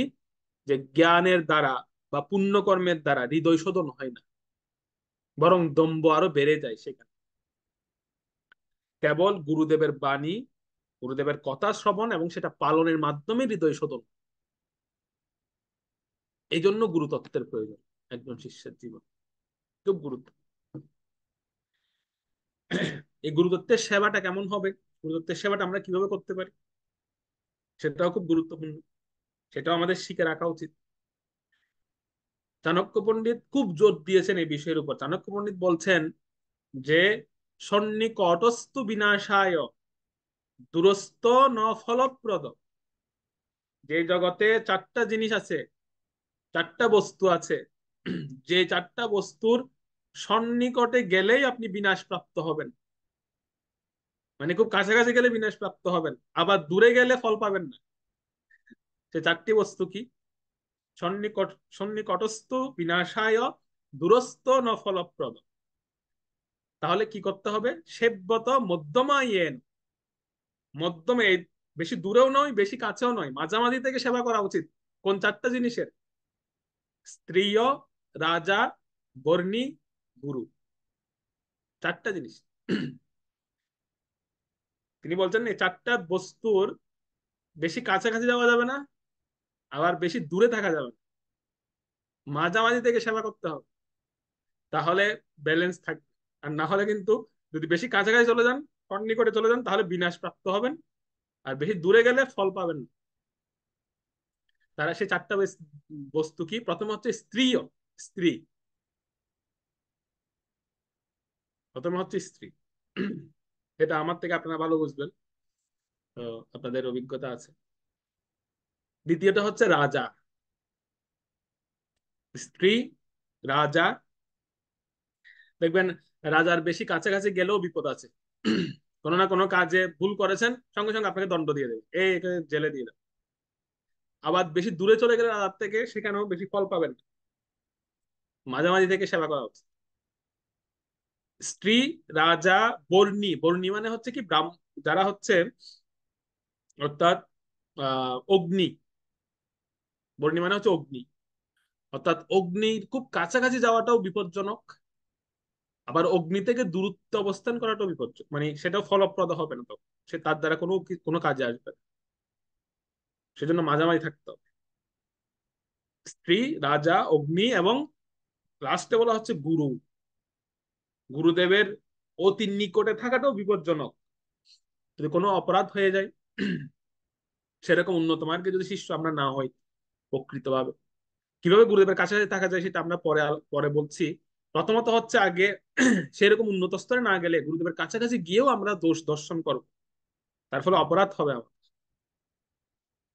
যে জ্ঞানের দ্বারা বা পুণ্যকর্মের দ্বারা হৃদয় শোধন হয় না, বরং দম্ভ আরো বেড়ে যায় সেখানে। কেবল গুরুদেবের বাণী, গুরুদেবের কথা শ্রবণ এবং সেটা পালনের মাধ্যমে হৃদয় শোধন। এই জন্য গুরুতত্ত্বের প্রয়োজন একজন শিষ্যের জীবন, খুব গুরুত্ব। এই গুরুতত্ত্বের সেবাটা কেমন হবে, গুরুতত্ত্বের সেবাটা আমরা কিভাবে করতে পারি, সেটাও খুব গুরুত্বপূর্ণ, সেটাও আমাদের শিখে রাখা উচিত। চাণক্য পণ্ডিত খুব জোর দিয়েছেন এই বিষয়ের উপর। চাণক্য পণ্ডিত বলছেন যে সন্নিকটস্তু বিনাশায় দূরস্থ ন ফলপ্রদ। যে জগতে চারটা জিনিস আছে, চারটা বস্তু আছে, যে চারটা বস্তুর সন্নিকটে গেলেই আপনি বিনাশ প্রাপ্ত হবেন, মানে খুব কাছাকাছি গেলে বিনাশ প্রাপ্ত হবেন, আবার দূরে গেলে ফল পাবেন না। সে চারটি বস্তু কি? সন্নিকট সন্নিকটস্থ বিনাশায় দূরস্থ ন ফলপ্রদ। তাহলে কি করতে হবে? সেব্যত মধ্যমায়েন, মধ্যমে, বেশি দূরেও নয় বেশি কাছেও নয়, মাঝামাঝি থেকে সেবা করা উচিত। কোন চারটা জিনিসের? স্ত্রীয়, রাজা, বর্ণী, গুরু, চারটা জিনিস। তিনি বলছেন এই চারটা বস্তুর বেশি কাছাকাছি যাওয়া যাবে না, আবার বেশি দূরে থাকা যাবে না, মাঝামাঝি থেকে সেবা করতে হবে, তাহলে ব্যালেন্স থাকবে। আর না হলে কিন্তু, যদি বেশি কাছাকাছি চলে যান, সন্নিকটে চলে যান, তাহলে বিনাশ প্রাপ্ত হবেন, আর বেশি দূরে গেলে ফল পাবেন না। তারা সেই চারটা বস্তু কি? প্রথম হচ্ছে স্ত্রীয়, স্ত্রী, প্রথমে হচ্ছে স্ত্রী। এটা আমার থেকে আপনারা ভালো বুঝবেন, তো আপনাদের অভিজ্ঞতা আছে। দ্বিতীয়টা হচ্ছে রাজা, স্ত্রী, রাজা। দেখবেন রাজার বেশি কাছাকাছি গেলেও বিপদ আছে। কোনো না কোনো কাজে ভুল করেছেন, সঙ্গে সঙ্গে আপনাকে দণ্ড দিয়ে দেবে, এই একে জেলে দিয়ে দেবে। আবার বেশি দূরে চলে গেলে রাজার থেকে, সেখানেও বেশি ফল পাবেন না। মাঝামাঝি থেকে সেবা করা উচিত। স্ত্রী, রাজা, বর্ণী। বর্ণী মানে হচ্ছে কি, যারা হচ্ছে অর্থাৎ অগ্নি। বর্ণী মানে হচ্ছে অগ্নি, অর্থাৎ অগ্নির খুব কাছাকাছি যাওয়াটাও বিপজ্জনক, আবার অগ্নি থেকে দূরত্ব অবস্থান করাটাও বিপজ্জনক, মানে সেটাও ফলপ্রদ হবে না, তো সে তার দ্বারা কোনো কোনো কাজে আসবে না। সেজন্য মাঝামাঝি থাকতে হবে। স্ত্রী, রাজা, অগ্নি, এবং লাস্টে বলা হচ্ছে গুরু। গুরুদেবের অতি নিকটে থাকাটাও বিপজ্জনক, যদি কোনো অপরাধ হয়ে যায়। সেরকম উন্নত মার্গে যদি শিষ্য আমরা না হই প্রকৃতভাবে, কিভাবে গুরুদেবের কাছাকাছি থাকা যায় সেটা আমরা পরে পরে বলছি। প্রথমত হচ্ছে আগে সেরকম উন্নত স্তরে না গেলে গুরুদেবের কাছাকাছি গিয়েও আমরা দোষ দর্শন করবো, তার ফলে অপরাধ হবে আমার।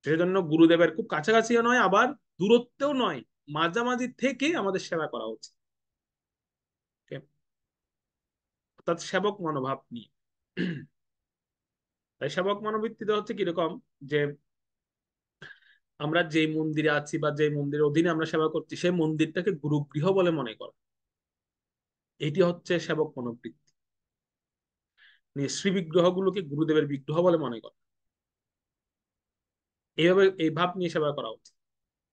সেজন্য গুরুদেবের খুব কাছাকাছিও নয়, আবার দূরত্বেও নয়, মাঝামাঝি থেকে আমাদের সেবা করা উচিত। Okay? অর্থাৎ সেবক মনোভাব নিয়ে। তাই সেবক মনোবৃত্তিতে হচ্ছে কিরকম, যে আমরা যে মন্দিরে আছি বা যে মন্দিরের অধীনে আমরা সেবা করছি সেই মন্দিরটাকে গুরুগৃহ বলে মনে করা, এটি হচ্ছে সেবক মনোবৃত্তি। শ্রী বিগ্রহগুলোকে গুরুদেবের বিগ্রহ বলে মনে করা, এইভাবে এই ভাব নিয়ে সেবা করা উচিত।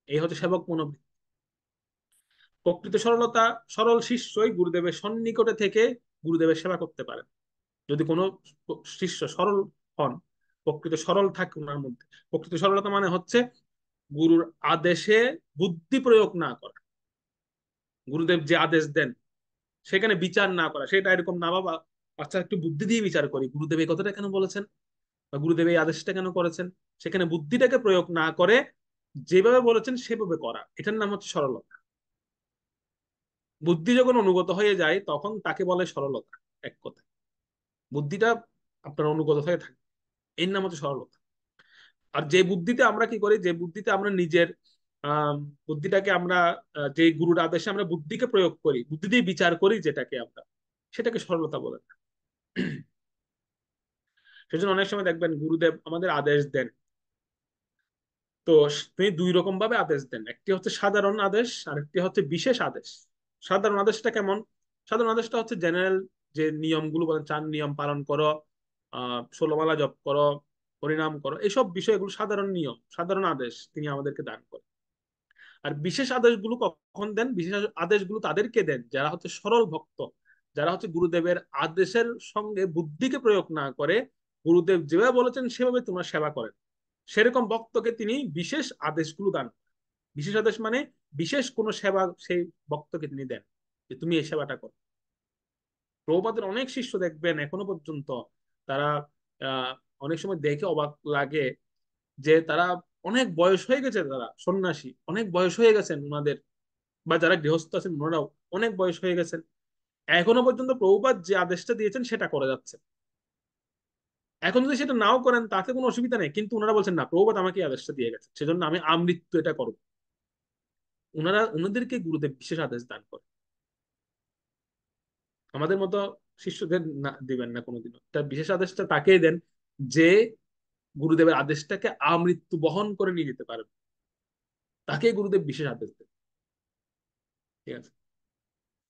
এই হচ্ছে সেবক মনোবৃত্তি। প্রকৃত সরলতা, সরল শিষ্যই গুরুদেবের সন্নিকটে থেকে গুরুদেবের সেবা করতে পারে। যদি কোনো শিষ্য সরল হন, প্রকৃত সরল থাকে ওনার মধ্যে, প্রকৃত সরলতা মানে হচ্ছে গুরুর আদেশে বুদ্ধি প্রয়োগ না করা, গুরুদেব যে আদেশ দেন সেখানে বিচার না করা, সেটা এরকম না বাবা আচ্ছা একটু বুদ্ধি দিয়ে বিচার করি, গুরুদেব এই কথাটা কেন বলেছেন বা গুরুদেব এই আদেশটা কেন করেছেন, সেখানে বুদ্ধিটাকে প্রয়োগ না করে যেভাবে বলেছেন সেভাবে করা, এটার নাম হচ্ছে সরলতা। বুদ্ধি যখন অনুগত হয়ে যায় তখন তাকে বলে সরলতা। এক কথা, বুদ্ধিটা আপনার অনুগত হয়ে থাকে, এর নাম হচ্ছে সরলতা। আর যে বুদ্ধিতে আমরা কি করি, যে বুদ্ধিতে আমরা নিজের আহ বুদ্ধিটাকে আমরা যে গুরুর আদেশে আমরা বুদ্ধিকে প্রয়োগ করি, বুদ্ধি দিয়ে বিচার করি যেটাকে আমরা, সেটাকে সরলতা বলে। সেজন্য অনেক সময় দেখবেন গুরুদেব আমাদের আদেশ দেন, তো তিনি দুই রকম ভাবে আদেশ দেন, একটি হচ্ছে সাধারণ আদেশ আর একটি হচ্ছে বিশেষ আদেশ। সাধারণ আদেশটা কেমন? সাধারণ আদেশটা হচ্ছে জেনারেল, যে নিয়মগুলো বলেন, 4 নিয়ম পালন করো, 16 মালা জপ করো, হরিনাম করো, এইসব বিষয়গুলো সাধারণ নিয়ম, সাধারণ আদেশ তিনি আমাদেরকে দান করেন। আর বিশেষ আদেশগুলো কখন দেন? বিশেষ আদেশগুলো তাদেরকে দেন যারা হচ্ছে সরল ভক্ত, যারা হচ্ছে গুরুদেবের আদেশের সঙ্গে বুদ্ধিকে প্রয়োগ না করে গুরুদেব যেভাবে বলেছেন সেভাবে তোমরা সেবা করেন, সেরকম ভক্তকে তিনি বিশেষ আদেশগুলো দান করেন। বিশেষ আদেশ মানে বিশেষ কোন সেবা সেই ভক্তকে তিনি দেন, যে তুমি এই সেবাটা করো। প্রভুপাদের অনেক শিষ্য দেখবেন এখনো পর্যন্ত, তারা আহ অনেক সময় দেখে অবাক লাগে যে তারা অনেক বয়স হয়ে গেছে, তারা সন্ন্যাসী, অনেক বয়স হয়ে গেছেন ওনাদের, বা যারা গৃহস্থ আছেন ওনারাও অনেক বয়স হয়ে গেছেন, এখনো পর্যন্ত প্রভুপাদ যে আদেশটা দিয়েছেন সেটা করে যাচ্ছে। এখন যদি সেটা নাও করেন তাতে কোনো অসুবিধা নেই, কিন্তু ওনারা বলছেন না প্রভুপাদ আমাকে এই আদেশটা দিয়ে গেছে, সেজন্য আমি আমৃত্যু এটা করবো। ওনারা ওনাদেরকে গুরুদেব বিশেষ আদেশ দান করে, আমাদের মতো শিষ্যদের না দিবেন না কোনোদিনও। তার বিশেষ আদেশটা তাকেই দেন যে গুরুদেবের আদেশটাকে আমৃত্যু বহন করে নিয়ে যেতে পারবে, তাকে গুরুদেব বিশেষ আদেশ দেন। ঠিক আছে,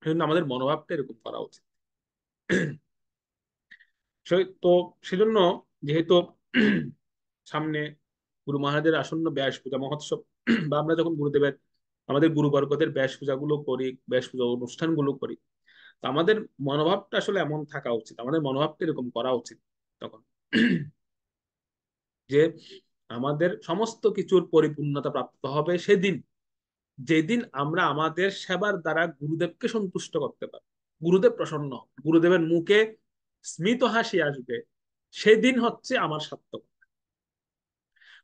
এই জন্য আমাদের মনোভাবটা এরকম করা উচিত। তো সেজন্য যেহেতু সামনে গুরু মহারাজের আসন্ন ব্যাস পূজা মহোৎসব, বা আমরা যখন গুরুদেবের আমাদের গুরুবর্গদের ব্যাস পূজাগুলো করি, ব্যাস পূজা অনুষ্ঠানগুলো করি, তো আমাদের মনোভাবটা আসলে এমন থাকা উচিত, আমাদের মনোভাবটা এরকম করা উচিত তখন, যে আমাদের সমস্ত কিছুর পরিপূর্ণতা প্রাপ্ত হবে সেদিন, যেদিন আমরা আমাদের সেবার দ্বারা গুরুদেবকে সন্তুষ্ট করতে পারি, গুরুদেব প্রসন্ন হবে, গুরুদেবের মুখে স্মিত হাসি আসবে, সেদিন হচ্ছে আমার সার্থক।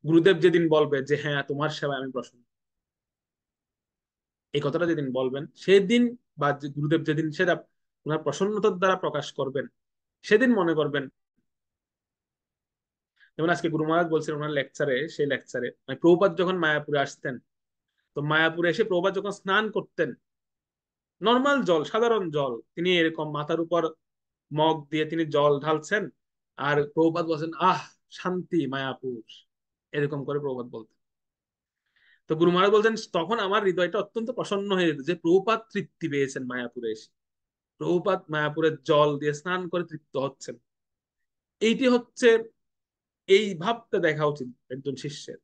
গুরুদেব যেদিন বলবে যে হ্যাঁ তোমার সেবায় আমি প্রসন্ন, এই কথাটা যেদিন বলবেন সেদিন, বা গুরুদেব যেদিন সেটা ওনার প্রসন্নতার দ্বারা প্রকাশ করবেন, সেদিন মনে করবেন। যেমন আজকে গুরু মহারাজ বলছেন ওনার লেকচারে, সেই লেকচারে মানে প্রভুপাদ যখন মায়াপুরে আসতেন, তো মায়াপুরে এসে প্রভুপাদ যখন স্নান করতেন, নর্মাল জল, সাধারণ জল, তিনি এরকম মাথার উপর মগ দিয়ে তিনি জল ঢালছেন, আর প্রভুপাদ বলছেন আহ শান্তি মায়াপুর, এরকম করে প্রভুপাদ বলতেন। তো গুরু মহারাজ বলছেন তখন আমার হৃদয়টা অত্যন্ত প্রসন্ন হয়ে যেত যে প্রভুপাদ তৃপ্তি পেয়েছেন মায়াপুরে এসে, প্রভুপাদ মায়াপুরের জল দিয়ে স্নান করে তৃপ্ত হচ্ছেন। এইটি হচ্ছে, এই ভাবটা দেখা উচিত একজন শিষ্যের,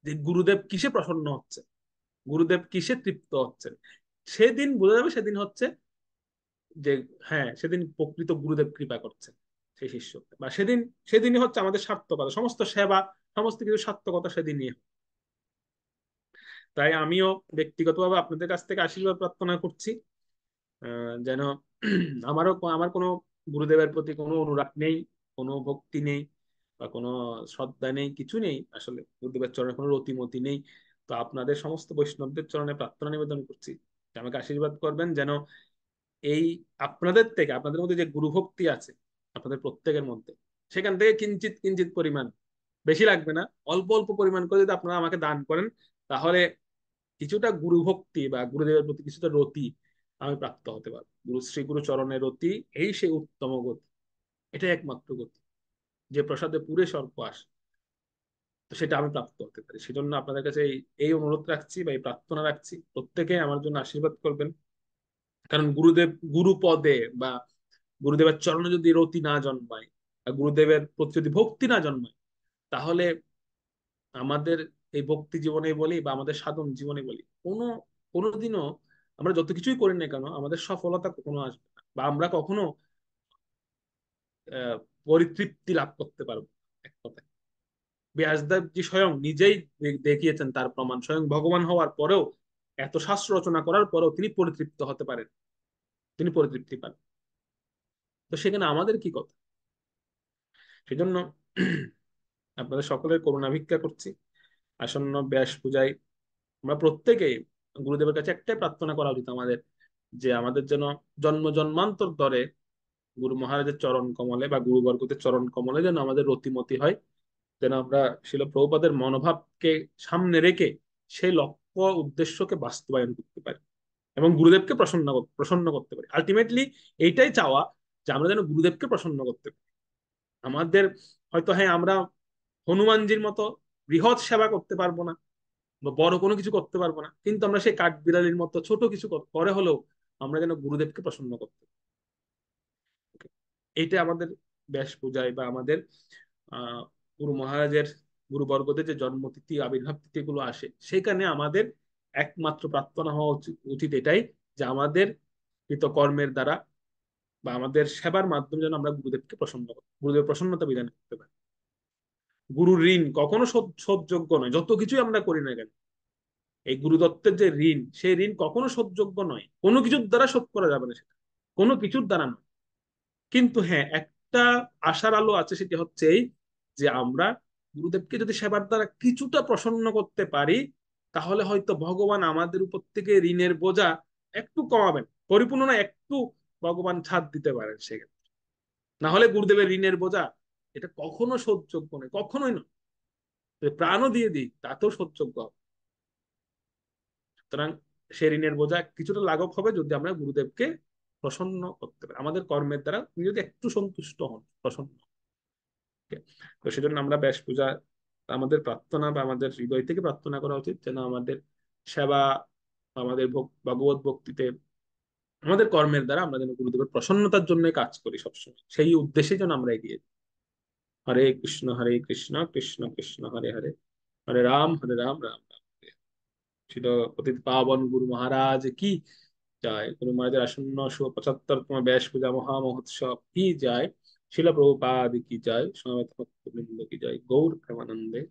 যে গুরুদেব কিসে প্রসন্ন হচ্ছে, গুরুদেব কিসে তৃপ্ত হচ্ছেন, সেদিন বোঝা যাবে, সেদিন হচ্ছে যে হ্যাঁ সেদিন প্রকৃত গুরুদেব কৃপা করছেন সেই শিষ্য, বা সেদিন, সেদিনই হচ্ছে আমাদের সার্থকতা, সমস্ত সেবা, সমস্ত কিছু সার্থকতা সেদিনই হয়। তাই আমিও ব্যক্তিগতভাবে আপনাদের কাছ থেকে আশীর্বাদ প্রার্থনা করছি, যেন আমারও, আমার কোনো গুরুদেবের প্রতি কোনো অনুরাগ নেই, কোনো ভক্তি নেই, বা কোনো শ্রদ্ধা নেই, কিছু নেই, আসলে গুরুদেবের চরণে কোনো রতিমতি নেই। তো আপনাদের সমস্ত বৈষ্ণবদের চরণে প্রার্থনা নিবেদন করছি যে আমাকে আশীর্বাদ করবেন যেন এই আপনাদের থেকে, আপনাদের মধ্যে যে গুরু ভক্তি আছে আপনাদের প্রত্যেকের মধ্যে, সেখান থেকে কিঞ্চিত কিঞ্চিত পরিমাণ, বেশি লাগবে না, অল্প অল্প পরিমাণ করে যদি আপনারা আমাকে দান করেন, তাহলে কিছুটা গুরু ভক্তি বা গুরুদেবের প্রতি কিছুটা রতি আমি প্রাপ্ত হতে পারবো। গুরু শ্রী গুরু চরণের রতি, এই সেই উত্তম গতি, এটাই একমাত্র গতি, যে প্রসাদে পুরে স্বর্গ আসে। তো সেটা আমি প্রাপ্ত হতে পারি, সেজন্য আপনাদের কাছে এই এই অনুরোধ রাখছি বা এই প্রার্থনা রাখছি, প্রত্যেকে আমার জন্য আশীর্বাদ করবেন। কারণ গুরুদেব, গুরু পদে বা গুরুদেবের চরণে যদি রতি না জন্মায়, বা গুরুদেবের প্রতি যদি ভক্তি না জন্মায়, তাহলে আমাদের এই ভক্তি জীবনে বলি বা আমাদের সাধন জীবনে বলি, কোনোদিনও আমরা যত কিছুই করি না কেন আমাদের সফলতা কখনো আসবে না, বা আমরা কখনো আহ, পরিতৃপ্তি লাভ করতে পারবো না। এক কথায় ব্যাসদেব জি স্বয়ং নিজেই দেখিয়েছেন, তার প্রমাণ স্বয়ং ভগবান হওয়ার পরেও, এত শাস্ত্র রচনা করার পরেও তিনি পরিতৃপ্ত হতে পারেন, তিনি পরিতৃপ্তি পান। তো সেখানে আমাদের কি কথা? সেজন্য আপনাদের সকলের করুণা ভিক্ষা করছি। আসন্ন ব্যাস পূজায় আমরা প্রত্যেকেই গুরুদেবের কাছে একটাই প্রার্থনা করা উচিত আমাদের, যে আমাদের যেন জন্ম জন্মান্তর ধরে গুরু মহারাজের চরণ কমলে বা গুরুবর্গদের চরণ কমলে যেন আমাদের রতিমতি হয়, যেন আমরা শিল প্রভুপাদের মনোভাবকে সামনে রেখে সেই লক্ষ্য উদ্দেশ্যকে বাস্তবায়ন করতে পারি এবং গুরুদেবকে প্রসন্ন করতে পারি। আলটিমেটলি এইটাই চাওয়া, যে আমরা যেন গুরুদেবকে প্রসন্ন করতে পারি। আমাদের হয়তো, হ্যাঁ, আমরা হনুমানজির মতো বৃহৎ সেবা করতে পারবো না বা বড় কোনো কিছু করতে পারবো না, কিন্তু আমরা সেই কাঠবিড়ালির মতো ছোট কিছু করে হলেও আমরা যেন গুরুদেবকে প্রসন্ন করতে পারি। এইটা আমাদের ব্যাস পূজায় বা আমাদের আহ গুরু মহারাজের, গুরুবর্গদের যে জন্মতিথি আবির্ভাব তিথি গুলো আসে, সেখানে আমাদের একমাত্র প্রার্থনা হওয়া উচিত এটাই, যে আমাদের কৃতকর্মের দ্বারা বা আমাদের সেবার মাধ্যমে যেন আমরা গুরুদেবকে প্রসন্ন করি, গুরুদেব প্রসন্নতা বিধান করতে পারি। গুরুর ঋণ কখনো শোধযোগ্য নয়, যত কিছুই আমরা করি না কেন। এই গুরুদত্তের যে ঋণ, সেই ঋণ কখনো শোধযোগ্য নয়, কোনো কিছুর দ্বারা শোধ করা যাবে না সেটা, কোনো কিছুর দ্বারা নয়। কিন্তু হ্যাঁ, একটা আশার আলো আছে, সেটি হচ্ছে এই, যে আমরা গুরুদেবকে যদি সেবার দ্বারা কিছুটা প্রসন্ন করতে পারি, তাহলে হয়তো ভগবান আমাদের উপর থেকে ঋণের বোঝা একটু কমাবেন, পরিপূর্ণ না, একটু ভগবান ছাড় দিতে পারেন সেক্ষেত্রে। না হলে গুরুদেবের ঋণের বোঝা এটা কখনো সহ্যযোগ্য নয়, কখনোই নয়। প্রাণও দিয়ে দিই তাতেও সহ্যযোগ্য হবে। সুতরাং সে ঋণের বোঝা কিছুটা লাঘব হবে যদি আমরা গুরুদেবকে প্রসন্ন করতে পারি, আমাদের কর্মের দ্বারা তিনি যদি একটু সন্তুষ্ট হন, প্রসন্ন হন। তো সেজন্য আমরা ব্যাস পূজা, আমাদের প্রার্থনা বা আমাদের হৃদয় থেকে প্রার্থনা করা উচিত যেন আমাদের সেবা, আমাদের ভগবত ভক্তিতে, আমাদের কর্মের দ্বারা আমরা যেন গুরুদেবের প্রসন্নতার জন্য কাজ করি সবসময়, সেই উদ্দেশ্যে যেন আমরা এগিয়ে যাই। হরে কৃষ্ণ কৃষ্ণ কৃষ্ণ হরে হরে, হরে রাম রাম রাম হরে হরে। ছিল পতিত পাবন গুরু মহারাজ কি জয়, গুরু মহারাজের আসন্ন ১৭৫তম ব্যাস পূজা মহা মহোৎসব কি জয়, শিল প্রভুপাদ কি জয়, সমবেত ভক্তবৃন্দ কি জয়, গৌর প্রেমানন্দে।